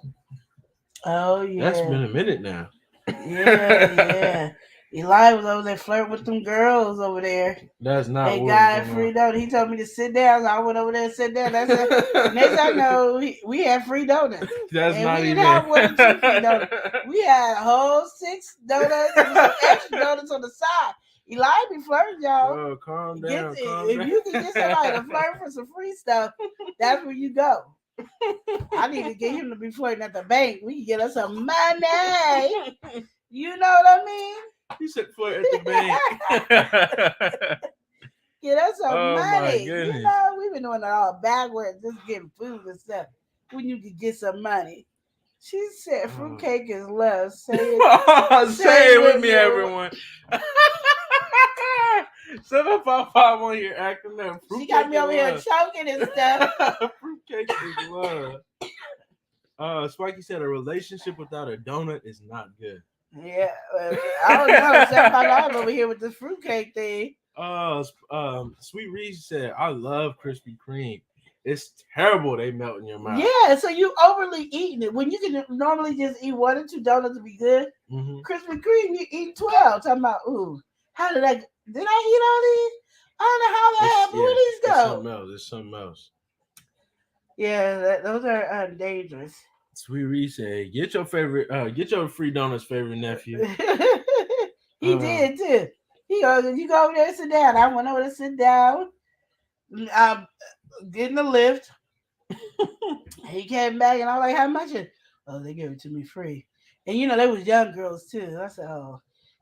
S5: Oh, yeah.
S4: That's been a minute now.
S5: Yeah. Eli was over there flirting with them girls over there.
S4: That's not
S5: They
S4: what
S5: got free donut. He told me to sit down, so I went over there and sit down. That's it. Next I know, we had free donuts.
S4: That's
S5: And
S4: not
S5: we
S4: even.
S5: didn't have 1 or 2 free donuts. We had a whole 6 donuts and some extra donuts on the side. Eli be flirting, y'all.
S4: Oh, calm
S5: Get
S4: down.
S5: it.
S4: Calm
S5: If
S4: down.
S5: you can get somebody to flirt for some free stuff, that's where you go. I need to get him to be flirting at the bank. We can get us some money. You know what I mean?
S4: You said flirt at the bank.
S5: Get us some
S4: Oh, my
S5: money.
S4: goodness.
S5: You know, we've been doing it all backwards, just getting food and stuff. When you could get some money. She said fruitcake is love. Say it.
S4: Say it with me, everyone. 755 on here acting up.
S5: She got me over here choking and stuff.
S4: Fruitcake is love. Spiky said a relationship without a donut is not good.
S5: Yeah, I don't know. $75 over here with this fruitcake thing.
S4: Sweet Reese said, I love Krispy Kreme. It's terrible they melt in your mouth.
S5: Yeah, so you overly eating it. When you can normally just eat 1 or 2 donuts to be good, Krispy Kreme, you eat 12. Talking about, ooh, how did I eat all these? I don't know how that happened. Where these go?
S4: There's something else.
S5: Yeah, those are dangerous.
S4: Sweet Reese said, get your free donuts favorite nephew.
S5: He did too. He goes, you go over there and sit down. I went over to sit down. I'm getting the lift. He came back and I was like, how much? They gave it to me free. And you know, they was young girls too. I said,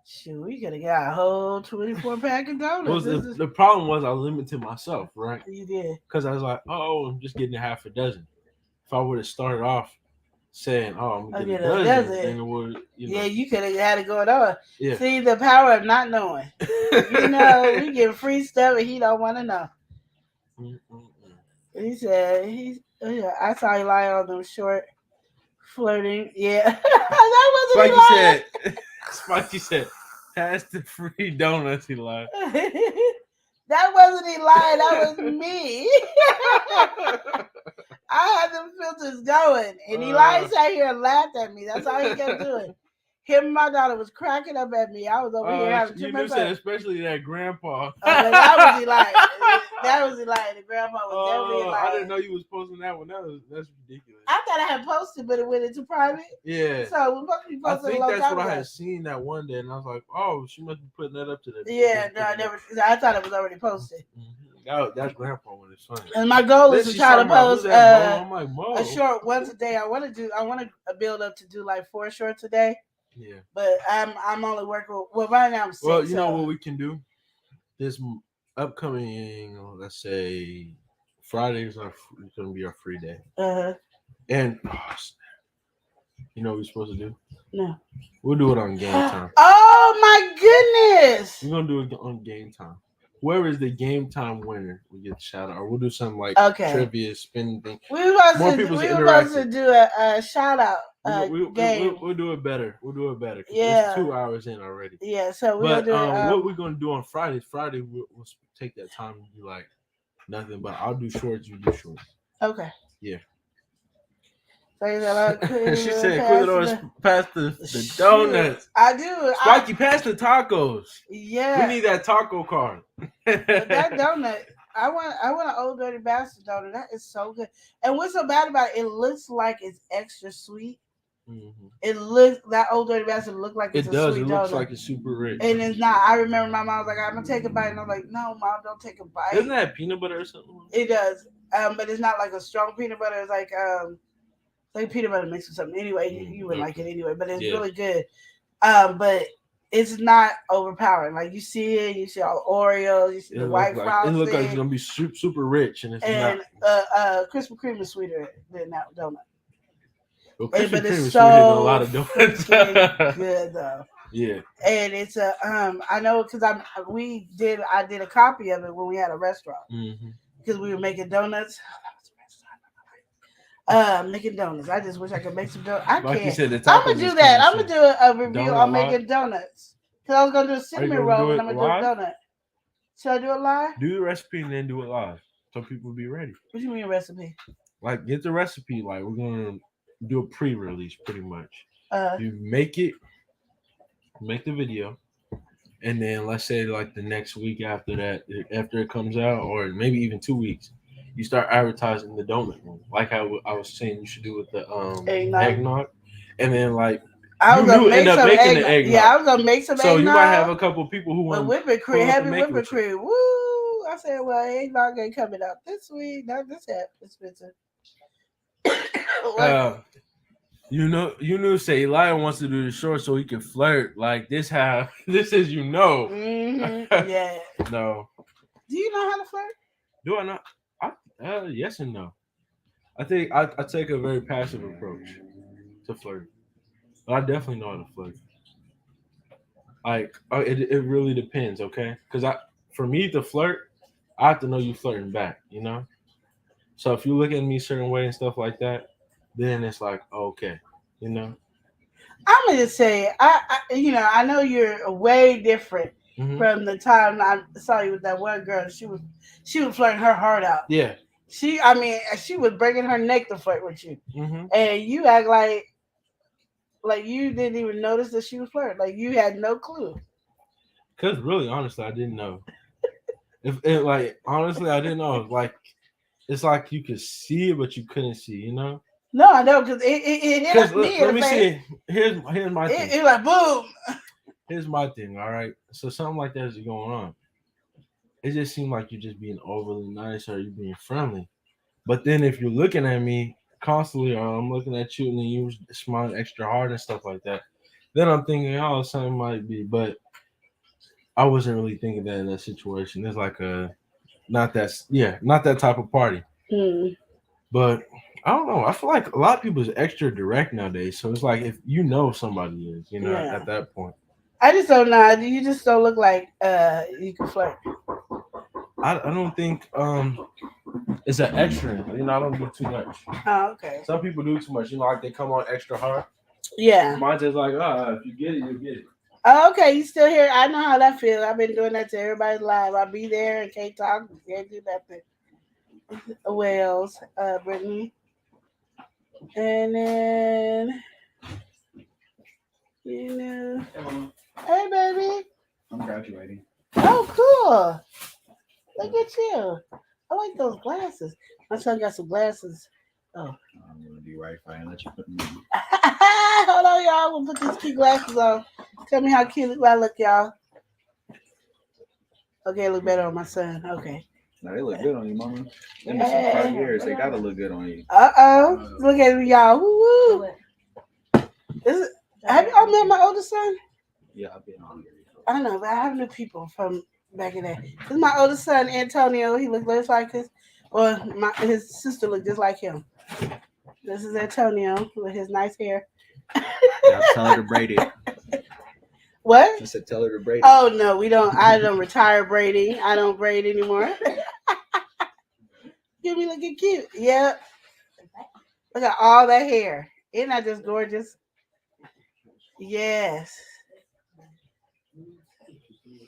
S5: shoot, we could have got a whole 24-pack of donuts.
S4: The problem was I limited myself, right?
S5: You did.
S4: Because I was like, I'm just getting a half a dozen. If I would have started off saying, I'm going to get a dozen, then it would,
S5: Yeah, you could have had it going on.
S4: Yeah.
S5: See, the power of not knowing. You know, we get free stuff and he don't want to know. He said, I saw Eli on them short flirting. Yeah. That wasn't Eli.
S4: Spiky said, pass the free donuts, Eli.
S5: That wasn't Eli. That was me. I had them filters going. And Eli sat here and laughed at me. That's all he kept doing. Him and my daughter was cracking up at me. I was over here having too much fun.
S4: Especially that grandpa.
S5: That was Eli. That was Eli. The grandpa was definitely Eli.
S4: I didn't know you was posting that one. That's ridiculous.
S5: I thought I had posted, but it went into private.
S4: Yeah.
S5: So we're supposed to be posting.
S4: I think that's what I had seen that one day, and I was like, she must be putting that up to the.
S5: Yeah, no, I never. I thought it was already posted.
S4: That grandpa one is funny.
S5: And my goal is to try to post
S4: a
S5: short once a day. I want to build up to do like 4 shorts a day.
S4: Yeah. But
S5: I'm only working. Well, right now I'm 6.
S4: Well, you know what we can do? This upcoming, let's say, Friday is going to be our free day. And you know what we're supposed to do?
S5: No.
S4: We'll do it on game time.
S5: Oh my goodness!
S4: We're gonna do it on game time. Whoever is the game time winner, we get a shout out. Or we'll do something like trivia, spin thing.
S5: We were supposed to do a shout out. Game.
S4: We'll do it better.
S5: Yeah.
S4: It's 2 hours in already.
S5: Yeah, so we'll do
S4: what we're gonna do on Friday? Friday we'll take that time and be like nothing, but I'll do shorts. You do shorts.
S5: Okay.
S4: Yeah.
S5: So
S4: she said, "Quick, pass the donuts."
S5: I do.
S4: Spiky, pass the tacos.
S5: Yeah.
S4: We need that taco card.
S5: That donut. I want an Old Dirty Bastard donut. That is so good. And what's so bad about it? It looks like it's extra sweet. It looks that Old Dirty Bastard look like it's a sweet donut. It
S4: looks like it's super rich.
S5: And it's not. I remember my mom was like, "I'm gonna take a bite," and I'm like, "No, Mom, don't take a bite."
S4: Doesn't that have peanut butter or something?
S5: It does. But it's not like a strong peanut butter. It's like peanut butter mixed with something. Anyway, you would like it anyway. But it's really good. But it's not overpowering. Like you see it, you see all Oreos, you see the white frosting.
S4: It looks like it's gonna be super rich, and it's
S5: not. Krispy Kreme is sweeter than that donut.
S4: Well, Krispy Kreme
S5: is
S4: so
S5: so
S4: than a lot of donuts.
S5: Good though.
S4: Yeah.
S5: And it's I know because I did a copy of it when we had a restaurant because we were making donuts. Making donuts. I just wish I could make some donuts. I
S4: like
S5: can't.
S4: You said,
S5: I'm gonna do that. I'm gonna do a review on making donuts. Cause I was gonna do a cinnamon roll and I'm gonna do a donut. Should I do it live?
S4: Do the recipe and then do it live, so people will be ready.
S5: What do you mean recipe?
S4: Like get the recipe. Like we're gonna do a pre-release, pretty much.
S5: You
S4: make the video, and then let's say like the next week after that, after it comes out, or maybe even 2 weeks, you start advertising the donut room, like I was saying you should do with the eggnog, and then like
S5: I was
S4: you
S5: gonna
S4: do
S5: make
S4: end up
S5: some
S4: making the
S5: eggnog.
S4: eggnog.
S5: Yeah, I was gonna make some
S4: So
S5: eggnog.
S4: you might have a couple people who
S5: with
S4: want
S5: whipping cream,
S4: pull up
S5: heavy
S4: and make it
S5: whipping
S4: with you.
S5: cream. Woo! I said, well, eggnog ain't coming out this week. Not this expensive.
S4: You knew say Elijah wants to do the short so he can flirt. Like this how this is
S5: Mm-hmm. Yeah.
S4: No.
S5: Do you know how to flirt?
S4: Do I not? Yes and no. I think I take a very passive approach to flirting. But I definitely know how to flirt. Like it really depends, okay? Because for me to flirt, I have to know you flirting back, you know? So if you look at me a certain way and stuff like that, then it's like, okay, you know?
S5: I'm gonna just say, I know you're way different
S4: Mhm.
S5: from the time I saw you with that one girl. She was flirting her heart out.
S4: Yeah.
S5: She was breaking her neck to flirt with you,
S4: Mm-hmm.
S5: and you act like you didn't even notice that she was flirting. Like you had no clue.
S4: Because really, honestly, I didn't know. Honestly, I didn't know. Like, it's like you could see it, but you couldn't see, you know?
S5: No, I know, because it hit me in
S4: let
S5: the
S4: me
S5: face.
S4: see. Here's my thing.
S5: It like boom.
S4: Here's my thing, all right? So something like that is going on. It just seemed like you're just being overly nice or you're being friendly. But then if you're looking at me constantly or I'm looking at you and then you smiling extra hard and stuff like that, then I'm thinking, oh, something might be. But I wasn't really thinking that in that situation. It's like not that type of party.
S5: Mm.
S4: But I don't know. I feel like a lot of people is extra direct nowadays. So it's like if you know somebody is,
S5: Yeah.
S4: at that point.
S5: I just don't know. You just don't look like you can flirt.
S4: I don't think it's an extra. I don't do too much.
S5: Oh, okay.
S4: Some people do too much. Like they come on extra hard.
S5: Yeah.
S4: Mine's just like, if you get it, you get it.
S5: Oh, okay, you still here? I know how that feels. I've been doing that to everybody's live. I'll be there and can't talk, can't do nothing. Wells, Brittany. And then, hey, baby.
S8: I'm graduating.
S5: Oh, cool. Look at you. I like those glasses. My son got some glasses. Oh.
S8: I'm going to be right fine. Let you put them on.
S5: Hold on, y'all. We'll put these cute glasses on. Tell me how cute I look, y'all. Okay, look better on my son. Okay.
S8: No, they look good on you, mama. Them are some Cartiers. They gotta look good on you.
S5: Look at me, y'all. Woo-woo. Have you all met my oldest son?
S8: Yeah, I've been on here.
S5: I know, but I have new people from back in there. This is my oldest son, Antonio. He looks just like his sister looked just like him. This is Antonio with his nice hair.
S8: Yeah, tell her to braid it.
S5: What?
S8: I said tell her to braid it.
S5: Oh no, we don't. I don't retire braiding. I don't braid anymore. Give me looking cute. Yep. Look at all that hair. Isn't that just gorgeous? Yes.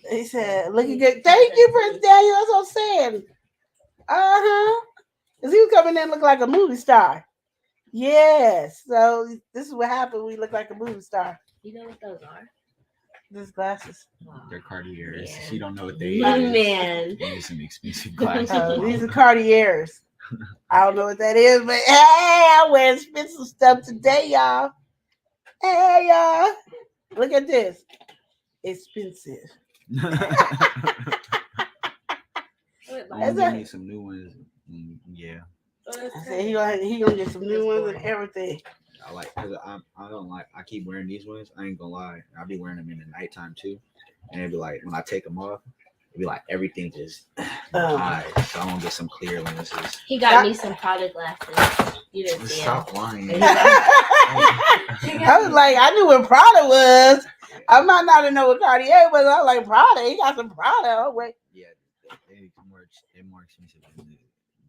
S5: He said, looking good. Thank you, Prince Daniel. That's what I'm saying. Because he was coming in looking like a movie star. Yes. So this is what happened when we look like a movie star.
S3: You know what those are?
S5: These glasses.
S8: They're Cartiers.
S3: Yeah.
S8: She don't know what they
S3: My
S8: is.
S3: man.
S8: They need some expensive glasses.
S5: These are Cartiers. I don't know what that is, but hey, I wear expensive stuff today, y'all. Hey, y'all. Look at this. Expensive.
S8: I'm gonna give me some new ones. Yeah.
S5: I said he gonna get some new ones and everything.
S8: I like because I don't like I keep wearing these ones. I ain't gonna lie. I'll be wearing them in the nighttime too, and it'd be like when I take them off, it'd be like everything just eyes. So I want to get some clear lenses.
S3: He got me some Prada glasses. You didn't see
S8: Stop
S3: them.
S8: lying.
S5: I was like, I knew what Prada was. I might not have known what Cartier was. I was like, Prada. He got some Prada. Oh wait.
S8: Yeah, they're more expensive than this.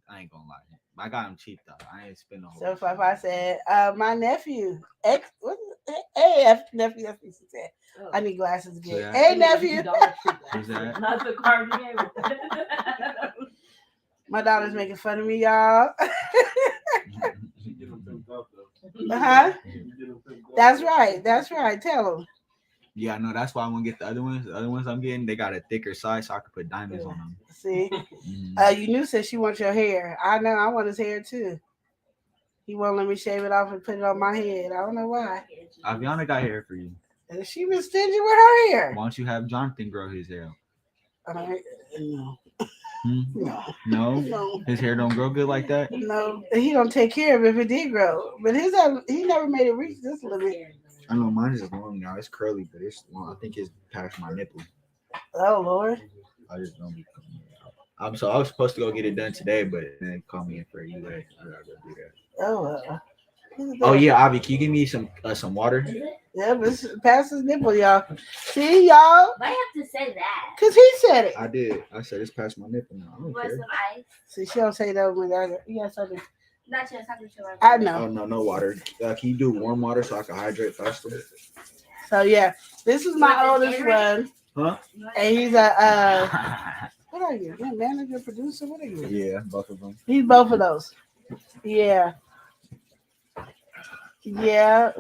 S8: I ain't gonna lie. I got them cheap though. I ain't spend a whole.
S5: 755 said, my nephew, nephew, that's what he said. I need glasses again.
S8: Yeah.
S5: Hey, nephew.
S8: Who's that?
S3: Not the Cartier.
S5: My daughter's making fun of me, y'all.
S4: She get them pimped up, though.
S5: That's right. Tell him.
S8: Yeah, no, that's why I'm gonna get the other ones. The other ones I'm getting, they got a thicker side, so I can put diamonds on them.
S5: See,
S8: Mhm.
S5: you knew said she wants your hair. I know. I want his hair too. He won't let me shave it off and put it on my head. I don't know why.
S8: Aviana got hair for you.
S5: And she was stingy with her hair.
S8: Why don't you have Jonathan grow his hair?
S5: No.
S8: Hmm?
S5: No.
S8: No, his hair don't grow good like that.
S5: No, he don't take care of it if it did grow. But he never made it reach this limit.
S8: I know mine is long now. It's curly, but it's long. I think it's past my nipple.
S5: Oh Lord.
S8: I just don't be. I was supposed to go get it done today, but then call me in for you. I gotta go do that. Oh yeah, Avi, can you give me some water?
S5: Yeah, but it's past his nipple, y'all. See, y'all?
S3: Why you have to say that?
S5: Because he said it.
S8: I did. I said it's past my nipple now. I don't
S3: Want
S8: care.
S3: some ice?
S5: See, she don't say that when I yes, I do.
S3: Not just talking to her.
S5: I know.
S8: Oh no water. Can you do warm water so I can hydrate faster?
S5: So yeah, this is my oldest one.
S8: Huh?
S5: And he's a what are you? You're a manager, producer? What are you?
S8: Yeah, both of them.
S5: He's both of those. Yeah. Yeah.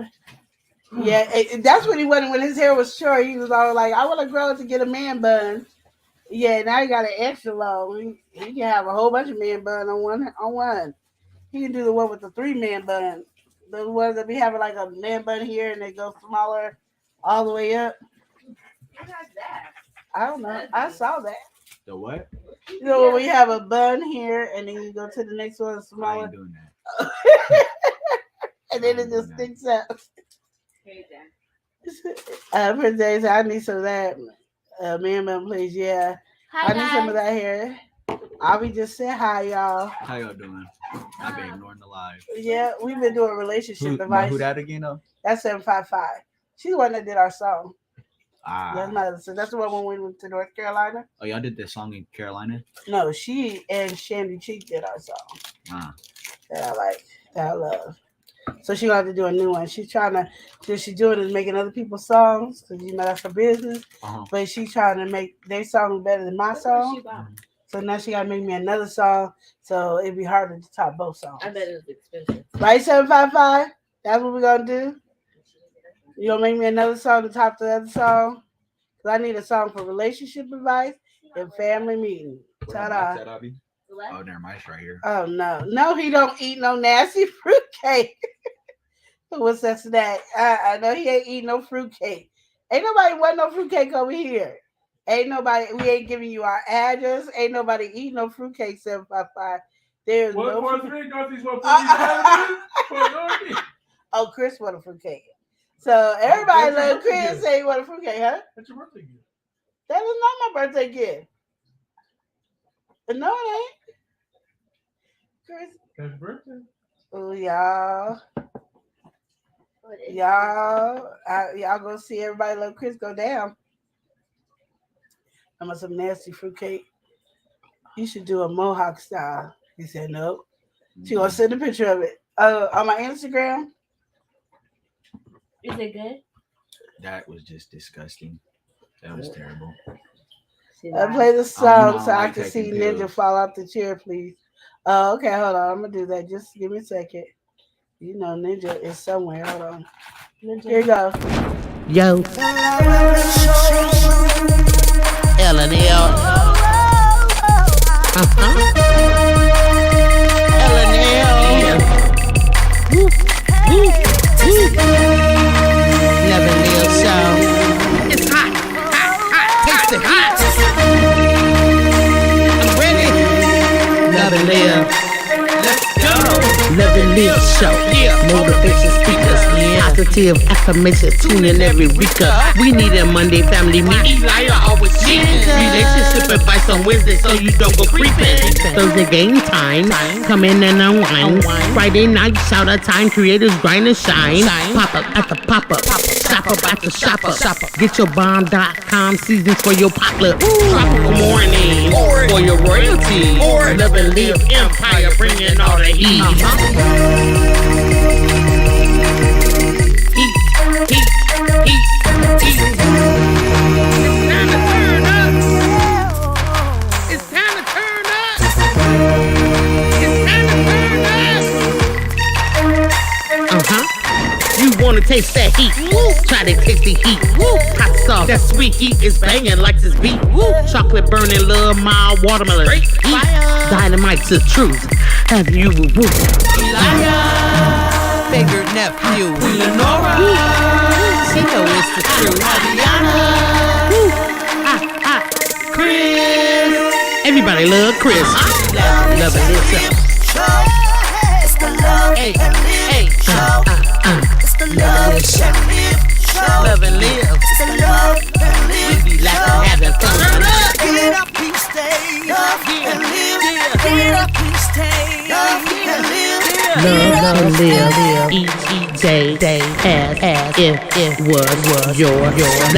S5: Yeah. That's what he wanted when his hair was short. He was all like, I want to grow it to get a man bun. Yeah, now he got an extra long. He can have a whole bunch of man bun on one. He can do the one with the 3-man bun. The ones that be having like a man bun here and they go smaller all the way up.
S3: What is that?
S5: I don't know. I saw that.
S8: The what?
S5: You know when we have a bun here and then you go to the next one
S8: I
S5: smaller.
S8: ain't doing that.
S5: And then it just sticks out.
S3: Crazy.
S5: For days, I need some of that. Man bun, please. Yeah.
S3: Hi,
S5: I need some of
S3: guys.
S5: that here. Avi just said hi, y'all.
S8: How y'all doing? I've been ignoring the live.
S5: Yeah, we've been doing relationship
S8: Who
S5: advice.
S8: that again though?
S5: That's 755. She's the one that did our song.
S8: Ah.
S5: That's my other sister. That's the one when we went to North Carolina.
S8: Oh, y'all did this song in Carolina?
S5: No, she and Shandy Cheek did our song.
S8: Ah.
S5: That I like, that I love. So she gonna have to do a new one. She's trying to, what she's doing is making other people's songs, because you know that's her business.
S8: Uh-huh.
S5: But she's trying to make their song better than my song. So now she gotta make me another song. So it'd be harder to top both songs.
S3: I bet it's expensive.
S5: Right, 755? That's what we're gonna do. You gonna make me another song to top the other song? Cause I need a song for relationship advice and family meeting. Ta-da.
S8: Oh, never mind. It's right here.
S5: Oh no, he don't eat no nasty fruitcake. What's that snack? I know he ain't eating no fruitcake. Ain't nobody want no fruitcake over here. Ain't nobody. We ain't giving you our address. Ain't nobody eating no fruitcake. 755. There's no.
S6: 143 Northeast 143.
S5: Oh, Chris want a fruitcake. So everybody
S6: That's your
S5: love Chris.
S6: birthday
S5: Say he want a fruitcake, huh?
S6: That's your birthday gift.
S5: That is not my birthday gift. No, it ain't. Chris.
S6: That's your birthday.
S5: Oh, y'all. Y'all go see everybody love Chris go down. I'm on some nasty fruitcake. You should do a mohawk style. He said no. She gonna send a picture of it. On my Instagram.
S3: Is it good?
S8: That was just disgusting. That was terrible.
S5: I play the song so I
S8: like
S5: can see
S8: taking
S5: Ninja
S8: pills.
S5: fall out the chair, please. Oh, okay, hold on. I'm gonna do that. Just give me a second. You know, Ninja is somewhere. Hold on. Here you go.
S1: Yo. L&L. L&L. Woo. Never live so. It's hot. Taste it hot. I'm ready. Never live. Let's go. Never live show. Motivation speakers. Positive affirmation. Tune in every week. We need a Monday family meeting. Elijah always cheating. Relationship advice on Wednesday so you don't go creeping. Thursday game time. Come in and unwind. Friday night shout out time. Creators grind and shine. Pop up at the pop up. Shop up at the shop up. Get your bomb.com seasons for your potluck. Tropical morning for your royalty. Love and live empire bringing all the heat. It's time to turn up. It's time to turn up. You want wanna taste that heat. Try to taste the heat. Hot sauce, that sweet heat is banging like this beat. Chocolate burning, love, mild watermelon. Heat. Dynamite's the truth. Have you woo?
S2: Bigger nephew, Lenora.
S1: She know it's the truth. Chris. Everybody love Chris. Love it, listen.
S2: It's the love and live show. It's the love and live show.
S1: Love and live.
S2: It's the love and live
S1: We be laughing, having fun.
S2: Get up, please stay up and live. Get up, please stay up and live.
S1: Love and live. Each day as if it was your last.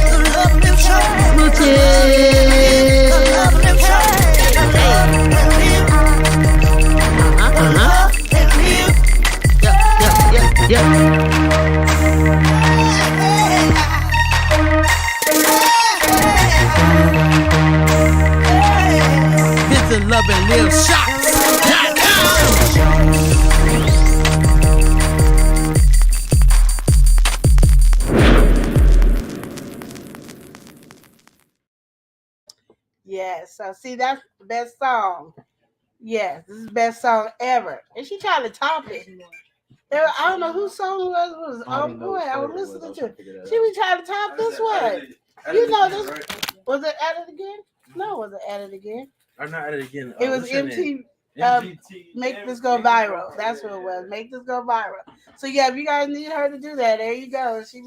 S2: The love and live show. The love and live show.
S1: Yep. This is Love and Live Shots.com.
S5: Yes, so see, that's the best song. Yes, this is the best song ever. And she tried to top it. I don't know whose song it was. Oh boy, I was listening to it. She was trying to top this one. You know this. Was it At It Again? No, was it At It Again?
S4: Or not At It Again.
S5: It was MGT. Make This Go Viral. That's what it was. Make This Go Viral. So yeah, if you guys need her to do that, there you go. She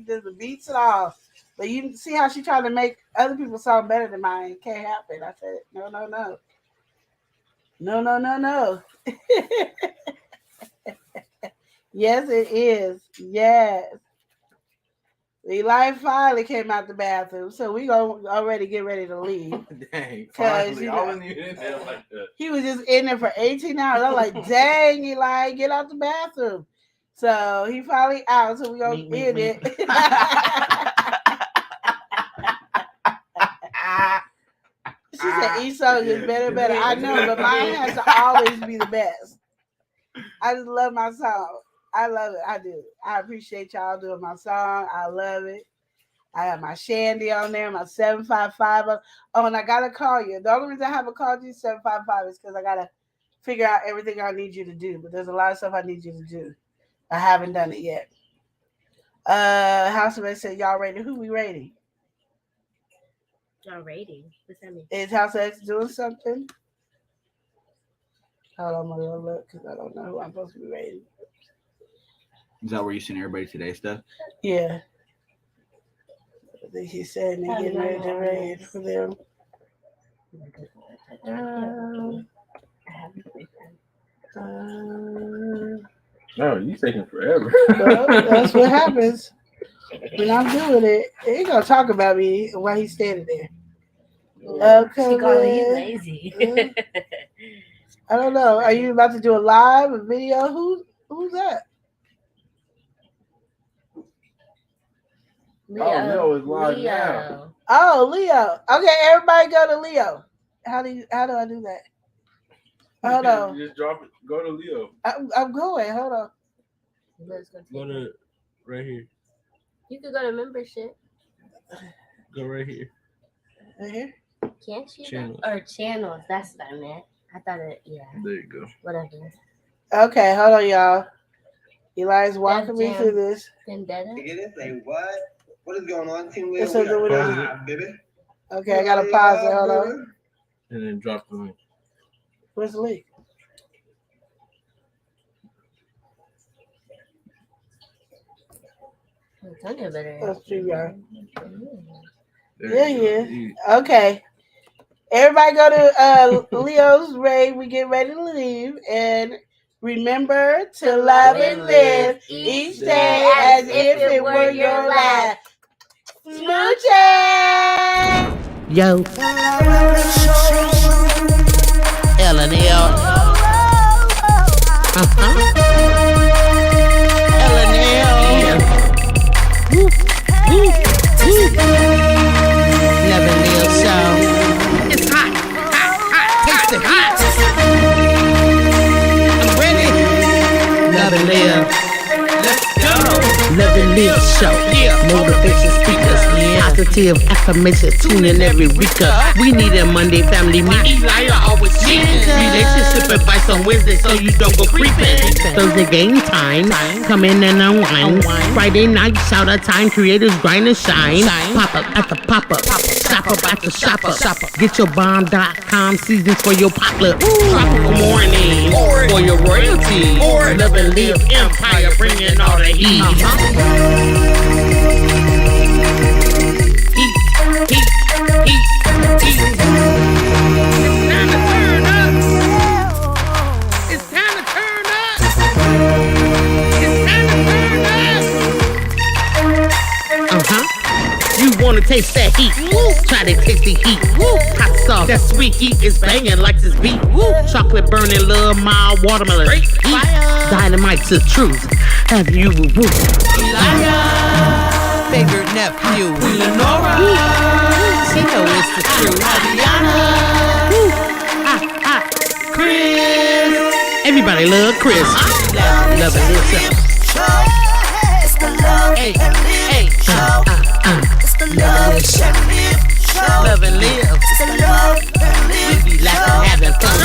S5: does the beats and all. But you see how she tried to make other people sound better than mine. It can't happen. I said, no. Yes, it is. Yes. Eli finally came out the bathroom, so we gonna already get ready to leave.
S4: Dang,
S5: finally.
S4: I wasn't even in there like that.
S5: He was just in there for 18 hours. I'm like, dang, Eli, get out the bathroom. So he finally out, so we gonna end it. She said each song is better. I know, but mine has to always be the best. I just love my song. I love it. I do. I appreciate y'all doing my song. I love it. I have my Shandy on there, my 755. Oh, and I gotta call you. The only reason I haven't called you 755 is because I gotta figure out everything I need you to do. But there's a lot of stuff I need you to do. I haven't done it yet. Houseman said, y'all ready? Who we rating?
S3: Y'all rating? What's that mean?
S5: Is House X doing something? Hold on, I'm gonna look because I don't know who I'm supposed to be rating.
S8: Is that where you send everybody today's stuff?
S5: Yeah. I think he said they're getting ready to raid for them.
S4: No, you taking forever.
S5: Well, that's what happens when I'm doing it. He ain't gonna talk about me while he's standing there. Okay.
S3: She calling you lazy.
S5: I don't know. Are you about to do a live, a video? Who's that?
S4: Leo is live now.
S5: Oh, Leo. Okay, everybody go to Leo. How do I do that? Hold on.
S4: Just drop it. Go to Leo.
S5: I'm going. Hold on.
S4: Go to right here.
S3: You could go to membership.
S4: Go right here.
S5: Right here?
S3: Can't you?
S4: Channels.
S3: Or channels. That's what I meant. I thought it, yeah.
S4: There you go.
S3: Whatever.
S5: Okay, hold on, y'all. Eli's walking me through this.
S3: Vendetta?
S9: Say what? What is going on, Team
S5: It's
S9: Leo?
S5: something with
S9: Baby.
S5: Okay, I gotta pause it. Hold on.
S4: And then drop the link.
S5: Where's the link? That's true, y'all. Yeah. Okay. Everybody go to Leo's raid. We get ready to leave. And remember to love and live each day as if it were your last. Smoochie!
S1: Yo. L&L. L&L. Woo. Love and Live show. It's hot. Taste it hot. I'm ready. Love and Live. and Live show. Motivation speakers, positive affirmations, tune in every week. We need a Monday family meeting. Relationship advice on Wednesday so you don't go creeping. Thursday game time, come in and unwind. Friday night shout out time, creators grind and shine. Pop up at the pop up, shop up at the shop up. Get your bomb.com seasons for your potluck. Tropical morning for your royalty. Love and Live empire, bringing all the heat. It's time to turn up. It's time to turn up. You wanna taste that heat? Try to taste the heat. Hot sauce, that sweet heat is banging like this beat. Chocolate burning, love, mild watermelon. Dynamite's the truth. Have you
S2: Favorite nephew, Lenora. She know it's the truth.
S1: Chris? Everybody love Chris. Love and Live show.
S2: It's the love and live show. It's the love and live show.
S1: Love and Live.
S2: It's the love and live
S1: We be laughing, having fun.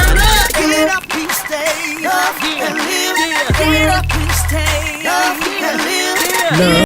S2: Get up and stay up and live. Get up and stay up and live.
S1: Love.